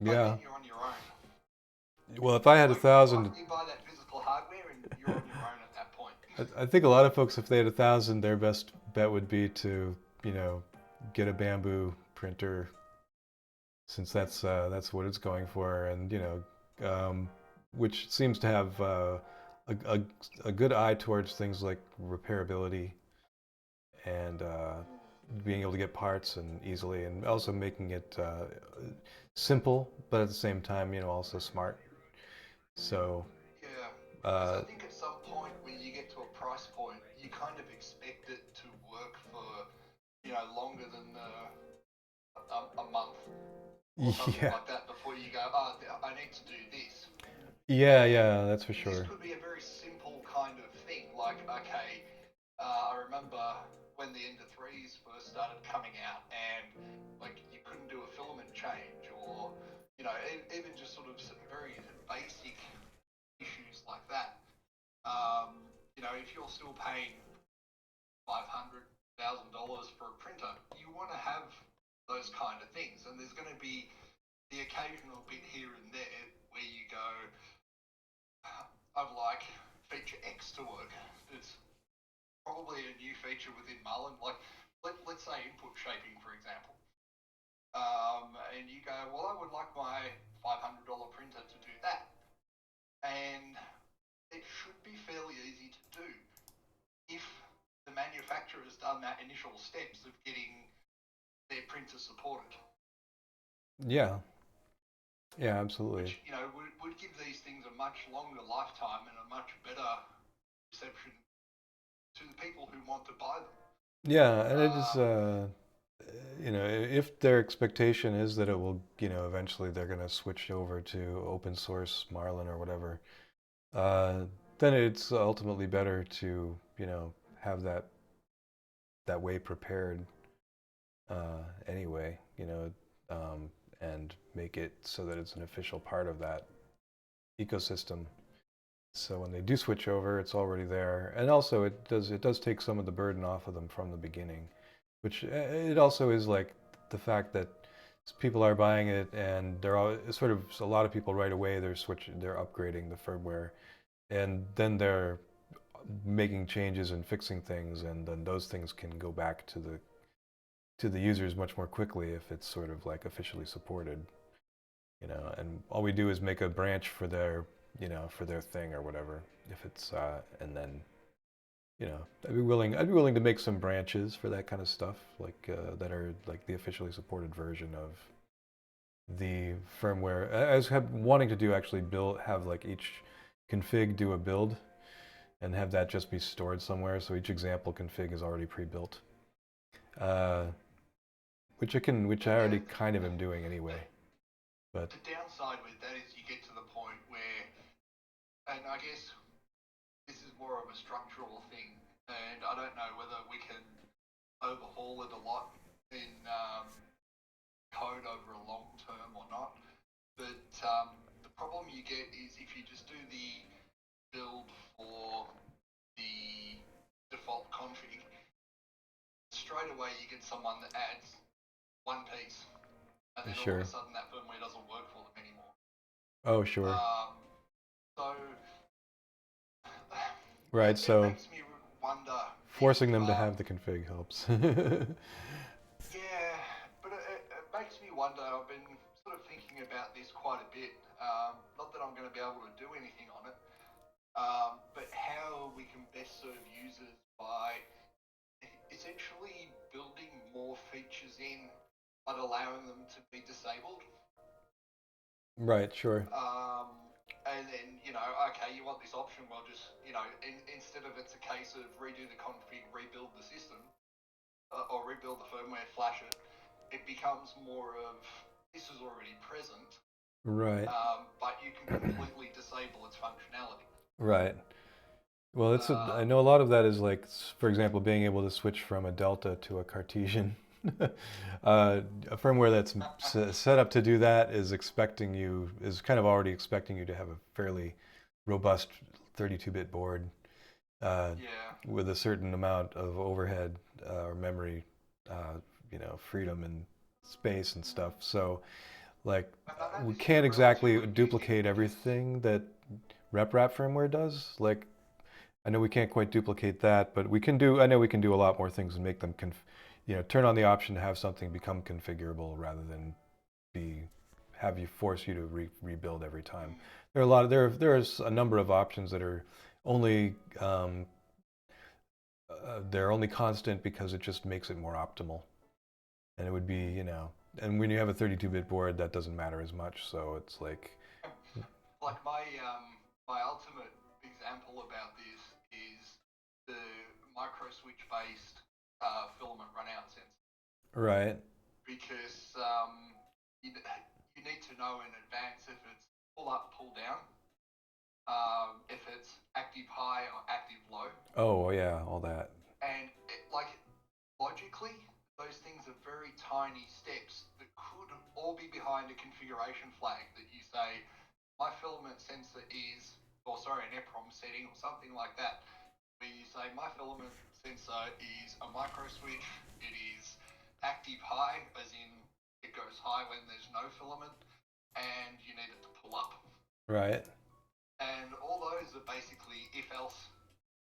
S2: but then
S1: Yeah.
S2: you're on your own.
S1: Well, if I had a
S2: Like
S1: thousand,
S2: you buy that physical hardware and you're on your own at that point.
S1: I think a lot of folks, if they had a thousand, their best bet would be to, you know, get a bamboo printer, since that's what it's going for, and which seems to have a, a, a good eye towards things like repairability and being able to get parts and easily, and also making it simple, but at the same time, also smart. So,
S2: Yeah, because I
S1: uh,
S2: think at some point when you get to a price point, you kind of expect it to work for longer than a month or something
S1: yeah,
S2: like that before you go, oh, I need to do this.
S1: yeah,
S2: And
S1: yeah, that's for
S2: this
S1: sure.
S2: could be a very simple kind of thing. Like, okay, I remember when the Ender 3s first started coming out, and like you couldn't do a filament change, or even just sort of some very basic issues like that. If you're still paying $500,000 for a printer, you want to have those kind of things, and there's going to be the occasional bit here and there where you go, I'd like feature X to work. It's probably a new feature within Marlin. Like, let's say input shaping, for example. And you go, well, I would like my $500 printer to do that. And it should be fairly easy to do if the manufacturer has done that initial steps of getting their printer supported.
S1: Yeah, yeah, absolutely.
S2: Which, would give these things a much longer lifetime and a much better reception to the people who want to buy them.
S1: Yeah, and it is,
S2: Um,
S1: if their expectation is that it will, eventually they're going to switch over to open source Marlin or whatever, uh, then it's ultimately better to, have that way prepared anyway, and make it so that it's an official part of that ecosystem. So when they do switch over, it's already there, and also it does take some of the burden off of them from the beginning, which it also is like the fact that people are buying it, and they're all it's sort of a lot of people right away they're upgrading the firmware, and then they're making changes and fixing things, and then those things can go back to the users much more quickly if it's sort of like officially supported, and all we do is make a branch for their thing or whatever. If it's and then I'd be willing to make some branches for that kind of stuff, like that are like the officially supported version of the firmware. I was wanting to do actually have like each config do a build and have that just be stored somewhere, so each example config is already pre-built. Uh, which I already kind of am doing anyway. But
S2: The downside with that is you get to the point where, and I guess this is more of a structural thing, and I don't know whether we can overhaul it a lot in code over a long term or not. But the problem you get is if you just do the build for the default config, straight away you get someone that adds one piece, and then all of
S1: sure.
S2: a sudden that firmware doesn't work for them anymore.
S1: Oh, sure.
S2: So
S1: Right.
S2: it
S1: So
S2: makes me wonder
S1: forcing
S2: if
S1: them to have the config helps.
S2: yeah, but it makes me wonder. I've been sort of thinking about this quite a bit. Not that I'm going to be able to do anything on it, but how we can best serve users by essentially building more features in, but allowing them to be disabled.
S1: Right. Sure.
S2: And then, okay, you want this option, well, just, instead of it's a case of redo the config, rebuild the system, or rebuild the firmware, flash it, it becomes more of this is already present,
S1: Right.
S2: but you can completely disable its functionality.
S1: Right. Well, I know a lot of that is like, for example, being able to switch from a delta to a Cartesian. A firmware that's set up to do that is kind of already expecting you to have a fairly robust 32-bit board
S2: Yeah.
S1: with a certain amount of overhead or memory, freedom and space and stuff. So, like,
S2: And I know
S1: we
S2: this is
S1: can't exactly
S2: relatively new thing
S1: duplicate
S2: because,
S1: everything that RepRap firmware does. Like, I know we can't quite duplicate that, but I know we can do a lot more things and make them, turn on the option to have something become configurable rather than have you force you to rebuild every time. There's a number of options that are only, they're only constant because it just makes it more optimal. And it would be, and when you have a 32-bit board, that doesn't matter as much. So it's like,
S2: like my ultimate example about this is the micro switch based filament runout sensor.
S1: right,
S2: Because you need to know in advance if it's pull up, pull down, if it's active high or active low.
S1: oh yeah, all that.
S2: And logically, those things are very tiny steps that could all be behind a configuration flag that you say, my filament sensor is, an EPROM setting or something like that, where you say my filament sensor is a micro switch, it is active high, as in it goes high when there's no filament, and you need it to pull up.
S1: Right.
S2: And all those are basically if-else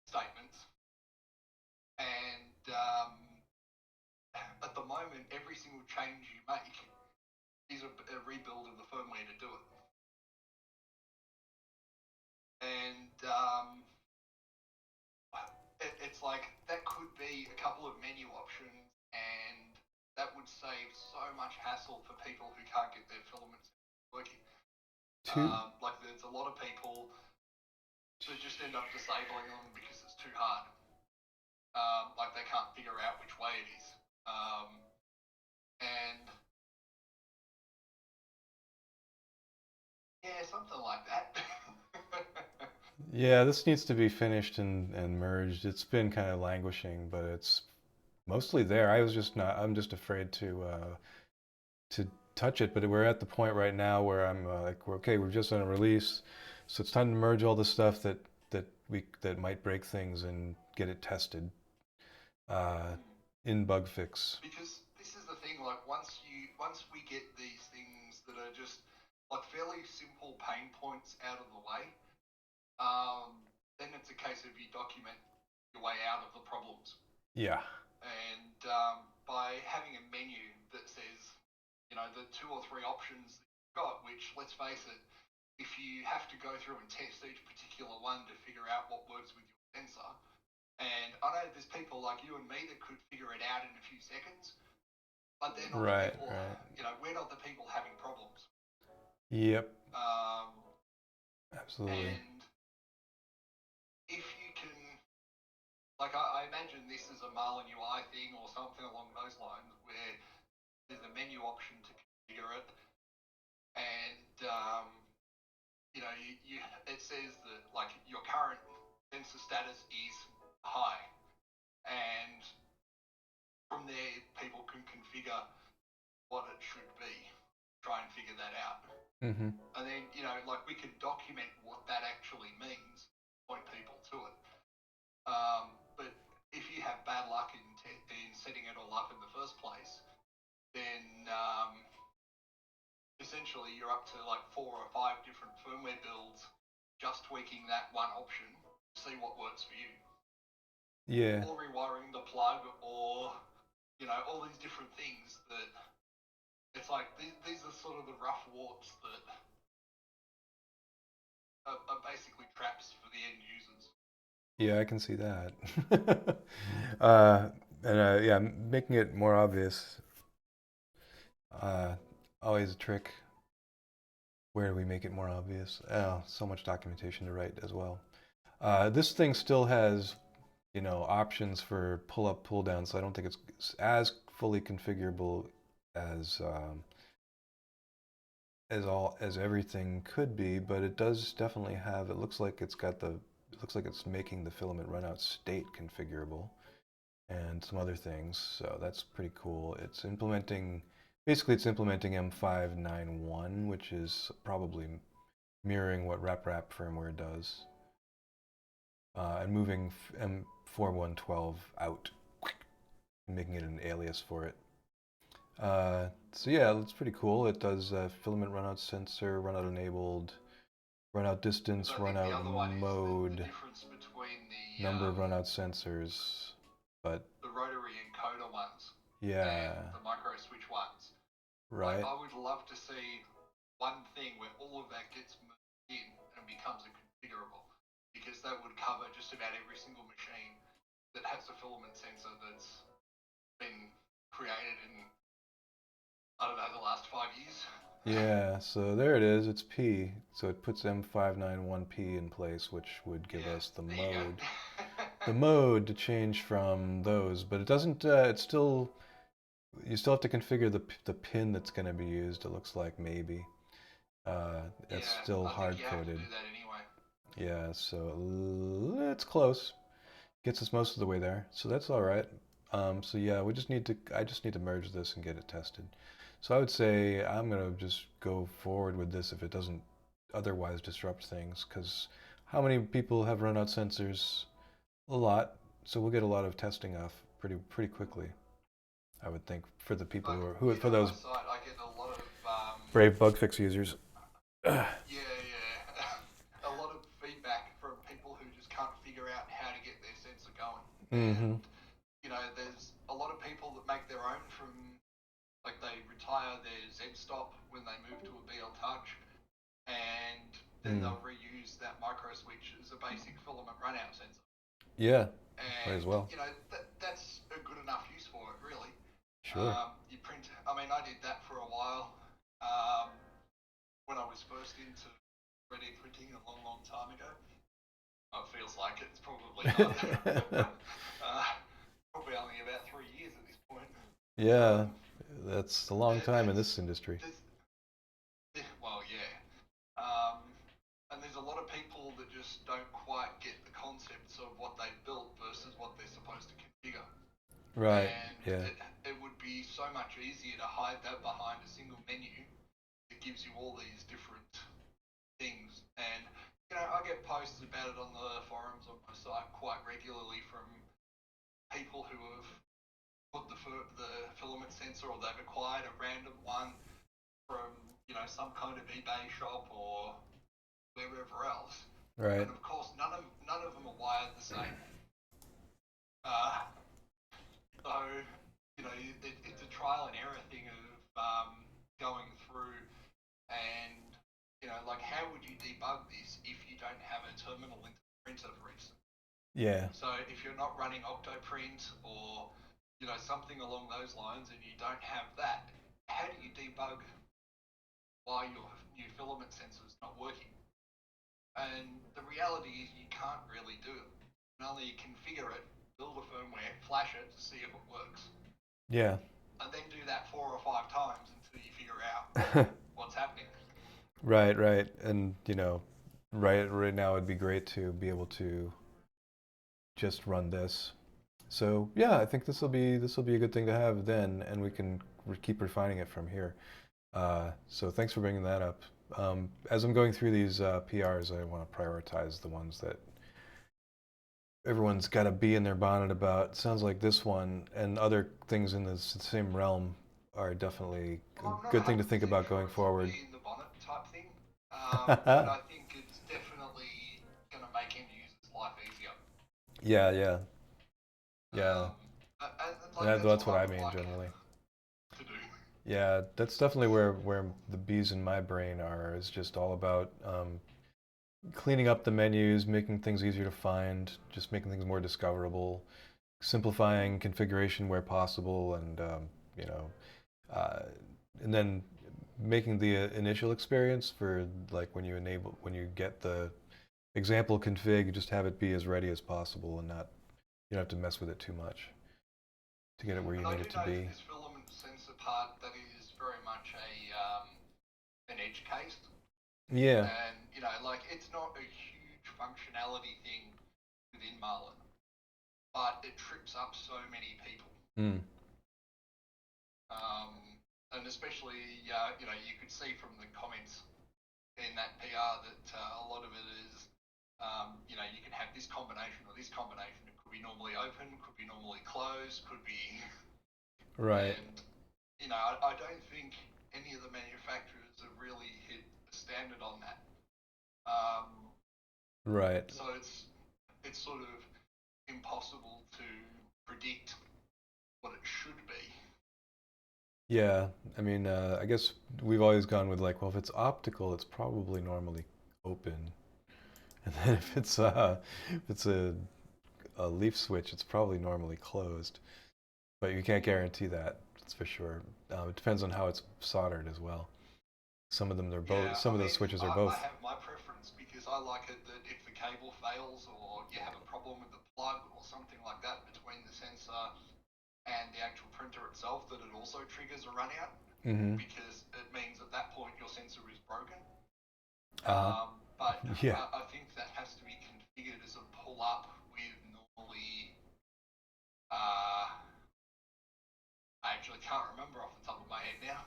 S2: statements. And at the moment, every single change you make is a rebuild of the firmware to do it. And it's like that could be a couple of menu options, and that would save so much hassle for people who can't get their filaments working. There's a lot of people who just end up disabling them because it's too hard. They can't figure out which way it is. And yeah, something like that.
S1: Yeah, this needs to be finished and merged. It's been kind of languishing, but it's mostly there. I'm just afraid to touch it, but we're at the point right now where I'm we're just on a release, so it's time to merge all the stuff that might break things and get it tested in bug fix.
S2: Because this is the thing, once we get these things that are just fairly simple pain points out of the way, then it's a case of you document your way out of the problems.
S1: Yeah.
S2: And by having a menu that says, the 2 or 3 options that you've got, which, let's face it, if you have to go through and test each particular one to figure out what works with your sensor, and I know there's people like you and me that could figure it out in a few seconds, but they're not
S1: Right,
S2: the people,
S1: right.
S2: we're not the people having problems.
S1: Yep. Absolutely.
S2: And if you can, I imagine this is a Marlin UI thing or something along those lines, where there's a menu option to configure it, and it says that like your current sensor status is high, and from there people can configure what it should be, try and figure that out.
S1: Mm-hmm.
S2: And then, like we could document what that actually means, point people to it. But if you have bad luck in setting it all up in the first place, then essentially you're up to like 4 or 5 different firmware builds just tweaking that one option to see what works for you.
S1: Yeah.
S2: Or rewiring the plug, or all these different things that it's like these are sort of the rough warts that are basically traps for the end users.
S1: Yeah, I can see that. Yeah, making it more obvious. Always a trick. Where do we make it more obvious? Oh, so much documentation to write as well. This thing still has, options for pull up, pull down, so I don't think it's as fully configurable as as everything could be, but it does definitely have. It looks like it's making the filament runout state configurable, and some other things. So that's pretty cool. Basically it's implementing M591, which is probably mirroring what RepRap firmware does, and moving M4112 out, and making it an alias for it. So yeah, it's pretty cool. It does filament runout sensor, runout enabled, runout distance, runout mode,
S2: the difference between the
S1: number of runout sensors, but
S2: the rotary encoder ones,
S1: yeah,
S2: and the micro switch ones.
S1: right.
S2: Like, I would love to see one thing where all of that gets moved in and becomes a configurable, because that would cover just about every single machine that has a filament sensor that's been created in, I don't know, the last 5 years.
S1: Yeah, so there it is. It's P. So it puts M591P in place, which would give us the mode. The mode to change from those, but it doesn't. You still have to configure the pin that's going to be used. It looks like maybe. It's still hard coded.
S2: You have to do that anyway.
S1: Yeah, so it's close. Gets us most of the way there, so that's all right. So yeah, I just need to merge this and get it tested. So I would say I'm gonna just go forward with this if it doesn't otherwise disrupt things, because how many people have runout sensors? A lot. So we'll get a lot of testing off pretty quickly, I would think, for the people for those
S2: on my site, I get a lot of
S1: brave bug fix users.
S2: a lot of feedback from people who just can't figure out how to get their sensor going.
S1: Mm-hmm.
S2: And there's a lot of people that make their own from, like, they retire their Z-stop when they move to a BL Touch, and then they'll reuse that micro switch as a basic filament runout sensor.
S1: Yeah,
S2: and
S1: might as well.
S2: That's a good enough use for it, really.
S1: Sure.
S2: You print. I mean, I did that for a while when I was first into 3D printing a long time ago. Oh, it feels like it's probably not. Probably only about 3 years at this point.
S1: Yeah, that's a long time in this industry.
S2: Well, yeah. And there's a lot of people that just don't quite get the concepts of what they built versus what they're supposed to configure.
S1: Right.
S2: And
S1: yeah.
S2: it would be so much easier to hide that behind a single menu that gives you all these different things. And I get posts about it on the forums on my site quite regularly from people who have put the filament sensor, or they've acquired a random one from some kind of eBay shop or wherever else.
S1: Right.
S2: And of course, none of them are wired the same. So it's a trial and error thing of going through and like, how would you debug this if you don't have a terminal into the printer, for instance?
S1: Yeah.
S2: So if you're not running Octoprint or something along those lines, and you don't have that, how do you debug why your new filament sensor is not working? And the reality is you can't really do it. You can only configure it, build a firmware, flash it to see if it works.
S1: Yeah.
S2: And then do that 4 or 5 what's happening.
S1: Right, right. And, right now it'd be great to be able to just run this. So, yeah, I think this will be a good thing to have then, and we can keep refining it from here. So thanks for bringing that up. As I'm going through these PRs, I want to prioritize the ones that everyone's got to be in their bonnet about. Sounds like this one and other things in this same realm are definitely a
S2: Well, I'm not
S1: good thing to think
S2: 100%
S1: about
S2: sure
S1: going
S2: it's a
S1: forward.
S2: bee in the bonnet type thing, but I think it's definitely going to make end users' life easier.
S1: Yeah, yeah, yeah.
S2: Um, and like that's
S1: That's
S2: what
S1: what
S2: I
S1: I
S2: would
S1: mean
S2: like
S1: generally.
S2: to do.
S1: Yeah, that's definitely where the bees in my brain are. Is just all about cleaning up the menus, making things easier to find, just making things more discoverable, simplifying configuration where possible, and you know, uh, and then making the initial experience for like when you get the example config, just have it be as ready as possible and not you don't have to mess with it too much to get it where you
S2: And I
S1: need
S2: do
S1: it to
S2: know for
S1: be.
S2: this filament sensor part that is very much an edge case,
S1: Yeah.
S2: and like it's not a huge functionality thing within Marlin, but it trips up so many people.
S1: Mm.
S2: Um, and especially, you could see from the comments in that PR that a lot of it is, you can have this combination or this combination. It could be normally open, could be normally closed, could be,
S1: Right.
S2: and I don't think any of the manufacturers have really hit a standard on that. Um,
S1: Right.
S2: so it's sort of impossible to predict what it should be.
S1: Yeah. I mean, I guess we've always gone with like, well, if it's optical, it's probably normally open, and then if it's a leaf switch, it's probably normally closed. But you can't guarantee that. That's for sure. It depends on how it's soldered as well. Some of them they're both.
S2: Yeah,
S1: Some
S2: I
S1: of those
S2: mean,
S1: switches are
S2: I
S1: both.
S2: have my preference because I like it that if the cable fails or you have a problem with the plug or something like that between the sensor and the actual printer itself, that it also triggers a run out
S1: Mm-hmm.
S2: because it means at that point your sensor is broken.
S1: Uh huh.
S2: But
S1: Yeah.
S2: I think that has to be configured as a pull up with normally. I actually can't remember off the top of my head now.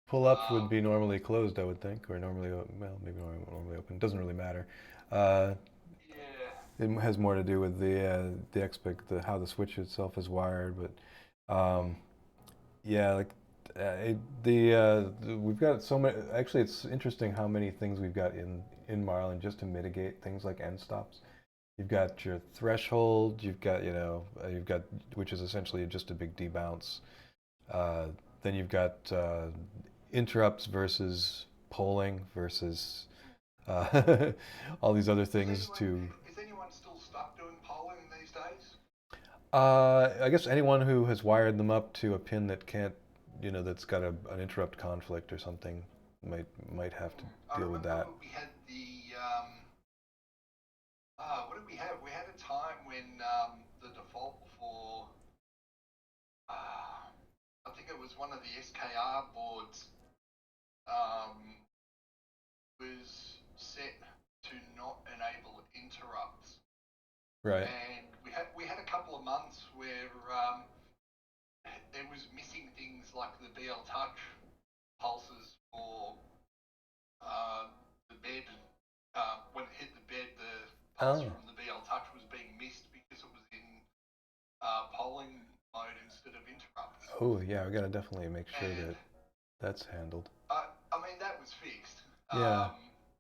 S1: Pull up would
S2: Um,
S1: be normally closed, I would think, or normally well, maybe normally open. Doesn't really matter. Uh,
S2: yeah,
S1: it has more to do with the expect the how the switch itself is wired, but yeah, like we've got so many. Actually, it's interesting how many things we've got in Marlin just to mitigate things like end stops. You've got your threshold. You've got which is essentially just a big debounce. Uh, then you've got interrupts versus polling versus all these other
S2: is
S1: things
S2: anyone
S1: to.
S2: is anyone still stuck doing polling these days?
S1: I guess anyone who has wired them up to a pin that can't, that's got an interrupt conflict or something might have to
S2: I
S1: deal with
S2: remember
S1: that.
S2: we had the what did we have? We had a time when the default for I think it was one of the SKR boards um, was set to not enable interrupts,
S1: Right.
S2: and we had a couple of months where it was missing things like the BL Touch pulses for uh, the bed. When it hit the bed, the pulse
S1: Oh.
S2: from the BL Touch was being missed because it was in polling mode instead of interrupts.
S1: Oh yeah, we gotta definitely make sure
S2: And
S1: that that's handled.
S2: I mean, that was fixed.
S1: Yeah.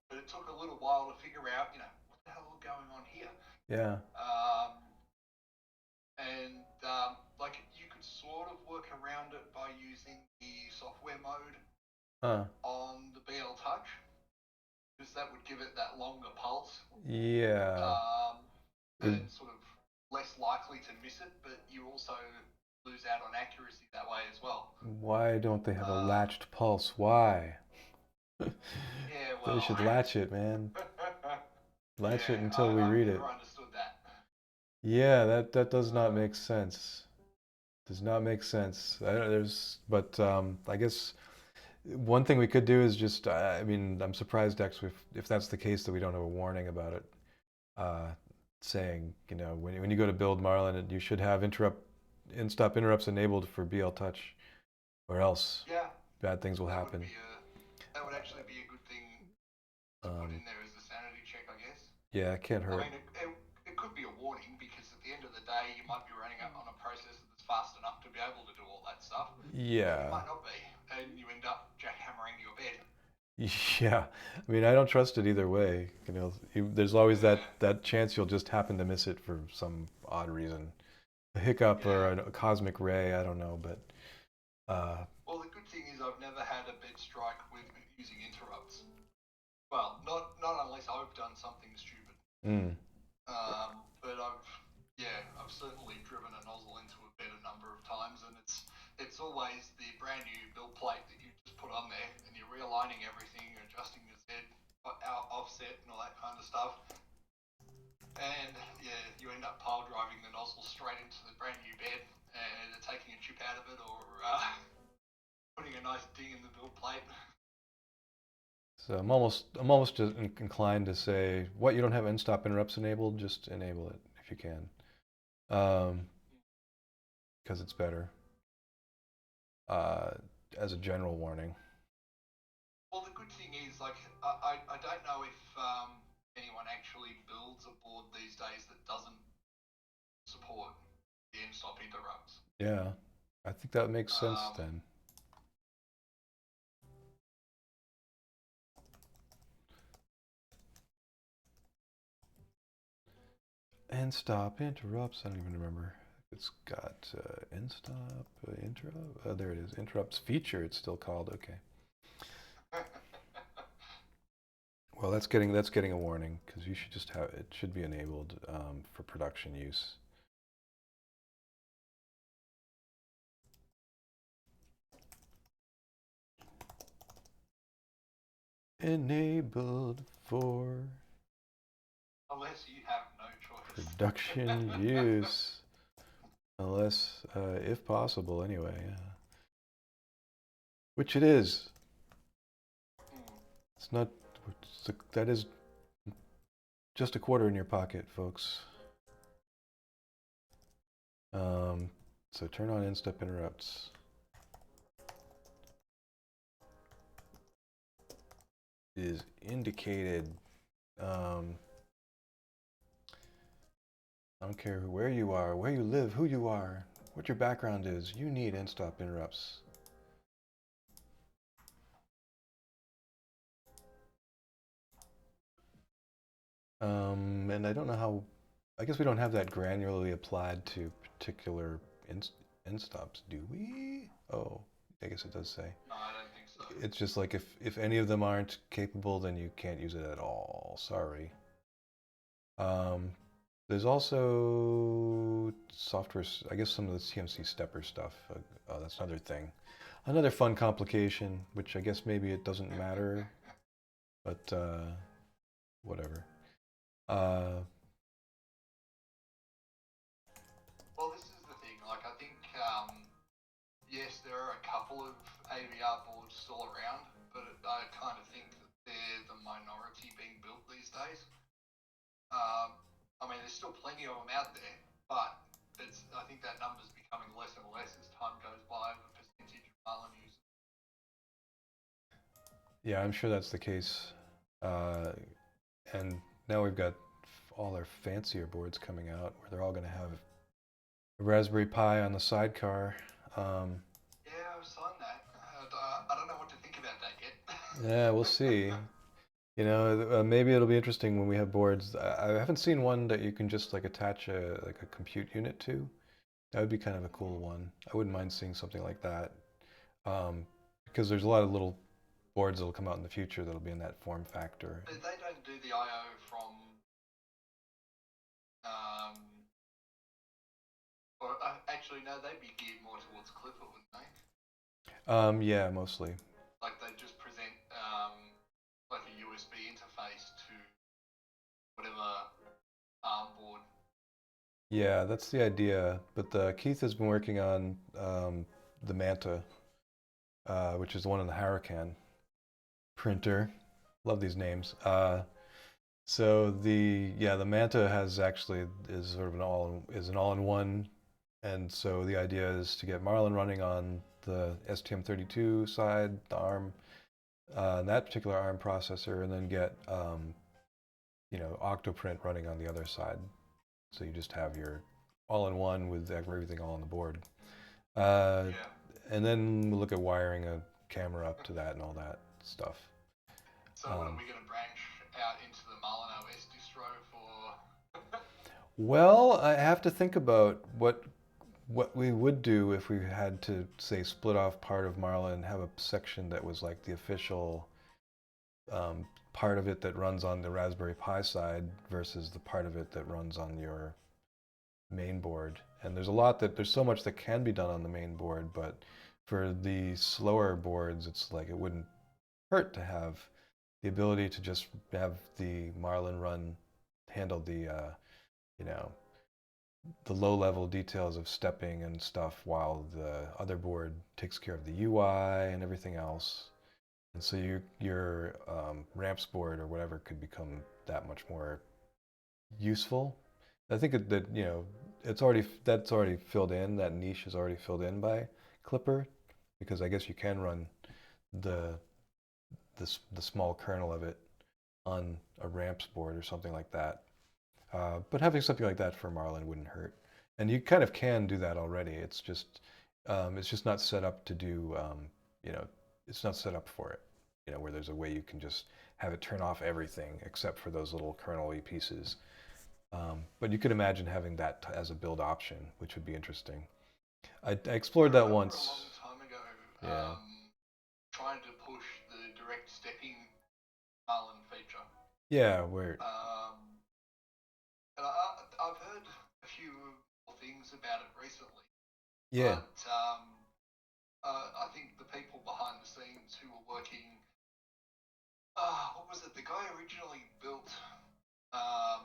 S2: But it took a little while to figure out, what the hell is going on here?
S1: Yeah.
S2: Um, and like you could sort of work around it by using the software mode
S1: Huh.
S2: on the BL Touch, because that would give it that longer pulse
S1: Yeah.
S2: um,
S1: It,
S2: and sort of less likely to miss it, but you also lose out on accuracy that way as well.
S1: why don't they have a
S2: Um,
S1: latched pulse? Why?
S2: yeah,
S1: They
S2: well,
S1: should latch it, man. Latch it
S2: yeah,
S1: until we
S2: I've
S1: read
S2: never
S1: it.
S2: understood that.
S1: Yeah, that does not
S2: Uh,
S1: make sense. Does not make sense. There's, but I guess One thing we could do is just, I mean, I'm surprised actually if that's the case that we don't have a warning about it, uh, saying, you know, when you go to build Marlin, you should have in-stop interrupts enabled for BL Touch, or else
S2: Yeah,
S1: bad things will
S2: that would
S1: happen.
S2: be a that would actually be a good thing to put
S1: Um,
S2: in there as a sanity check, I guess.
S1: yeah, it can't
S2: I
S1: hurt.
S2: mean, it could be a warning because at the end of the day, you might be running up on a processor that's fast enough to be able to do all that stuff, or you
S1: Yeah,
S2: might not be, and you end up jackhammering your bed.
S1: yeah. I mean, I don't trust it either way. You know, there's always
S2: Yeah,
S1: that chance you'll just happen to miss it for some odd reason, a hiccup or
S2: yeah.
S1: a cosmic ray. I don't know, but uh,
S2: Well, the good thing is I've never had a bed strike with using interrupts. Well, not unless I've done something stupid.
S1: mm,
S2: But I've certainly driven a nozzle into a bed a number of times, and it's always the brand new build plate that you just put on there, and you're realigning everything, adjusting your Z offset, and all that kind of stuff. And yeah, you end up pile driving the nozzle straight into the brand new bed, and either taking a chip out of it or putting a nice ding in the build plate.
S1: so I'm almost just inclined to say, what, you don't have in-stop interrupts enabled? Just enable it if you can, because it's better. Uh, as a general warning.
S2: Well, the good thing is, like, I don't know if anyone actually builds a board these days that doesn't support the end-stop interrupts.
S1: Yeah, I think that makes sense
S2: Um,
S1: then. And stop interrupts. I don't even remember. It's got end stop interrupt. There it is. Interrupts feature. It's still called. Okay. Well, that's getting a warning because you should just have it should be enabled for production use. Enabled for
S2: unless you have no choice.
S1: production use, unless if possible anyway. Which it is.
S2: Hmm.
S1: It's not. That is just a quarter in your pocket, folks. Um, so turn on in-step interrupts. Is indicated. Um, I don't care where you are, where you live, who you are, what your background is. You need in-stop interrupts. And I don't know how. I guess we don't have that granularly applied to particular in-stops, do we? Oh, I guess it does say.
S2: No, I don't think so.
S1: It's just like if any of them aren't capable, then you can't use it at all. Sorry. Um, there's also software. I guess some of the CMC stepper stuff. That's another thing. Another fun complication, which I guess maybe it doesn't matter, but whatever. Uh,
S2: Well, this is the thing. Like, I think yes, there are a couple of AVR boards still around, but I kind of think that they're the minority being built these days. I mean, there's still plenty of them out there, but I think that number's becoming less and less as time goes by. The percentage of Marlin users.
S1: yeah, I'm sure that's the case. Uh, and now we've got all our fancier boards coming out where they're all going to have a Raspberry Pi on the sidecar. Um,
S2: Yeah, I've signed that. I don't know what to think about that yet.
S1: yeah, we'll see. You know, maybe it'll be interesting when we have boards. I haven't seen one that you can just like attach a compute unit to. That would be kind of a cool one. I wouldn't mind seeing something like that. Because there's a lot of little boards that'll come out in the future that'll be in that form factor.
S2: They don't do the I/O from, um, or actually no, they'd be geared more towards Clipper, wouldn't they?
S1: Yeah, mostly.
S2: Like they just present like a USB interface to whatever ARM board.
S1: Yeah, that's the idea. But Keith has been working on the Manta, which is the one in the Huracan printer. Love these names. So the Manta has actually is sort of an all-in-one, and so the idea is to get Marlin running on the STM32 side, the ARM, that particular ARM processor, and then get Octoprint running on the other side. So you just have your all-in-one with everything all on the board.
S2: Yeah.
S1: And then we'll look at wiring a camera up to that and all that stuff.
S2: So when are we going to branch out into the Marlin OS distro for?
S1: Well, I have to think about what we would do if we had to, say, split off part of Marlin and have a section that was like the official part of it that runs on the Raspberry Pi side versus the part of it that runs on your main board. And there's so much that can be done on the main board, but for the slower boards, it's like it wouldn't hurt to have the ability to just have the Marlin run handle the low-level details of stepping and stuff while the other board takes care of the UI and everything else. And so your ramps board or whatever could become that much more useful. I think that's already filled in. That niche is already filled in by Clipper, because I guess you can run the the small kernel of it on a ramps board or something like that. But having something like that for Marlin wouldn't hurt. And you kind of can do that already. It's just not set up to do, it's not set up for it, where there's a way you can just have it turn off everything except for those little kernel-y pieces. But you could imagine having that as a build option, which would be interesting. I explored that once.
S2: A long time ago,
S1: Yeah.
S2: trying to push the direct stepping Marlin feature.
S1: Yeah, where
S2: And I've heard a few things about it recently.
S1: yeah.
S2: But I think the people behind the scenes who were working, what was it? The guy originally built a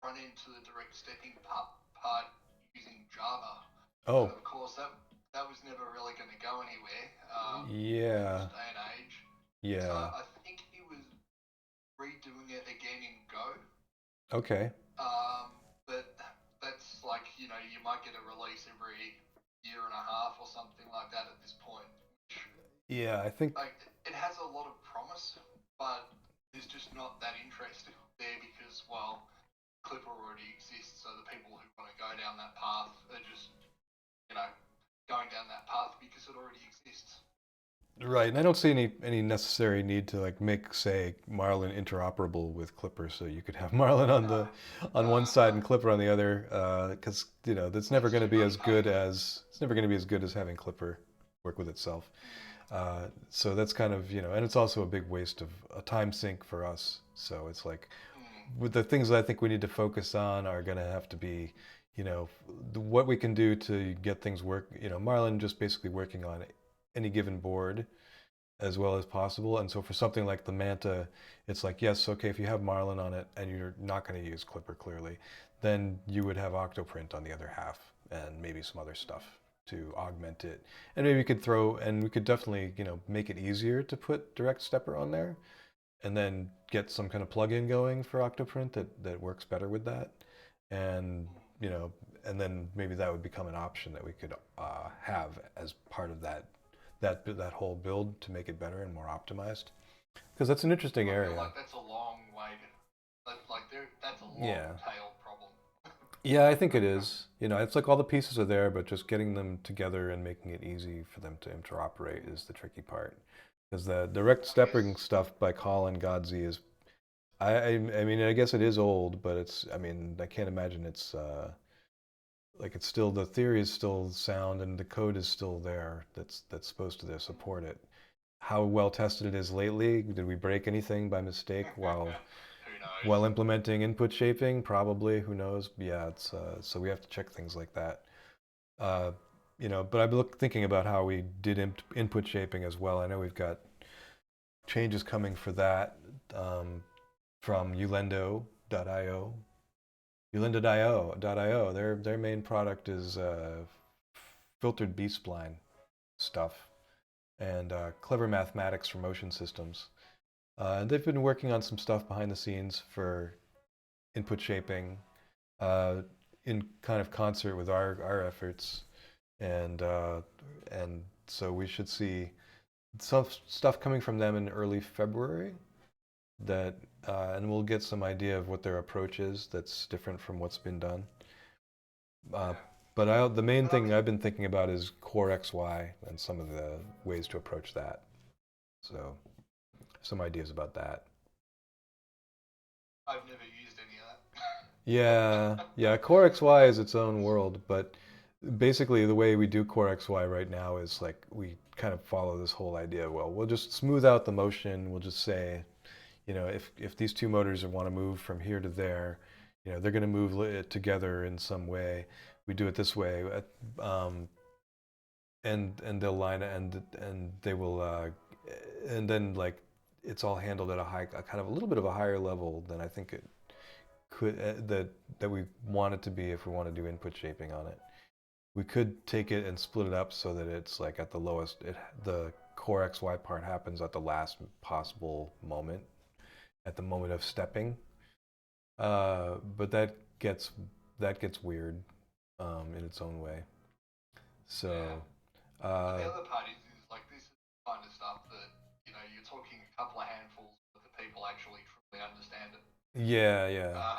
S2: front end to the direct stepping part using Java.
S1: Oh,
S2: And of course, that was never really going to go anywhere
S1: yeah.
S2: in this day and age. So
S1: Yeah.
S2: I think he was redoing it again in Go.
S1: Okay.
S2: But that's like, you might get a release every year and a half or something like that at this point.
S1: Yeah, I think
S2: Like, it has a lot of promise, but there's just not that interest there because, well, Clipper already exists, so the people who want to go down that path are just, going down that path because it already exists.
S1: right. And I don't see any necessary need to like make, say, Marlin interoperable with Clipper, so you could have Marlin on one side and Clipper on the other, because that's never going to be as good as having Clipper work with itself. So that's kind of and it's also a big waste of a time sink for us. So it's like with the things that I think we need to focus on are going to have to be, what we can do to get things work. Marlin just basically working on any given board as well as possible. And so for something like the Manta, it's like, yes, okay, if you have Marlin on it and you're not going to use Clipper clearly, then you would have Octoprint on the other half and maybe some other stuff to augment it. And maybe we could definitely, make it easier to put Direct Stepper on there and then get some kind of plugin going for Octoprint that works better with that. And, and then maybe that would become an option that we could have as part of that whole build to make it better and more optimized. Because that's an interesting
S2: I
S1: area.
S2: feel like that's a long way that's a long tail problem.
S1: Yeah, I think it is. It's like all the pieces are there, but just getting them together and making it easy for them to interoperate is the tricky part. Because the direct stepping stuff by Colin Godsey is, I mean, I guess it is old, but I can't imagine it's like it's still, the theory is still sound and the code is still there that's supposed to support it. How well tested it is lately? Did we break anything by mistake while
S2: Who knows?
S1: implementing input shaping? Probably. Who knows? Yeah, it's so we have to check things like that. But I'm thinking about how we did input shaping as well. I know we've got changes coming for that from Ulendo.io. Ulendo.io. Their main product is filtered B-spline, stuff and clever mathematics for motion systems. And they've been working on some stuff behind the scenes for input shaping in kind of concert with our efforts. And so we should see some stuff coming from them in early February that and we'll get some idea of what their approach is that's different from what's been done. Uh,
S2: Yeah.
S1: but the main
S2: But I
S1: thing
S2: mean,
S1: I've been thinking about is Core XY and some of the ways to approach that. So some ideas about that.
S2: I've never used any
S1: Yeah,
S2: of that.
S1: yeah. Core XY is its own world, but basically the way we do Core XY right now is like we kind of follow this whole idea. Well, we'll just smooth out the motion. We'll just say, if these two motors want to move from here to there, they're going to move it together in some way. We do it this way, um, and they'll line it, and they will, and then like it's all handled at a kind of a little bit of a higher level than I think it could that we want it to be if we want to do input shaping on it. We could take it and split it up so that it's like at the lowest. The core XY part happens at the last possible moment, at the moment of stepping. But that gets weird in its own way.
S2: Yeah.
S1: So
S2: But the
S1: uh,
S2: other part is like this is the kind of stuff that you're talking a couple of handfuls, but the people actually truly understand it.
S1: yeah, yeah,
S2: Uh,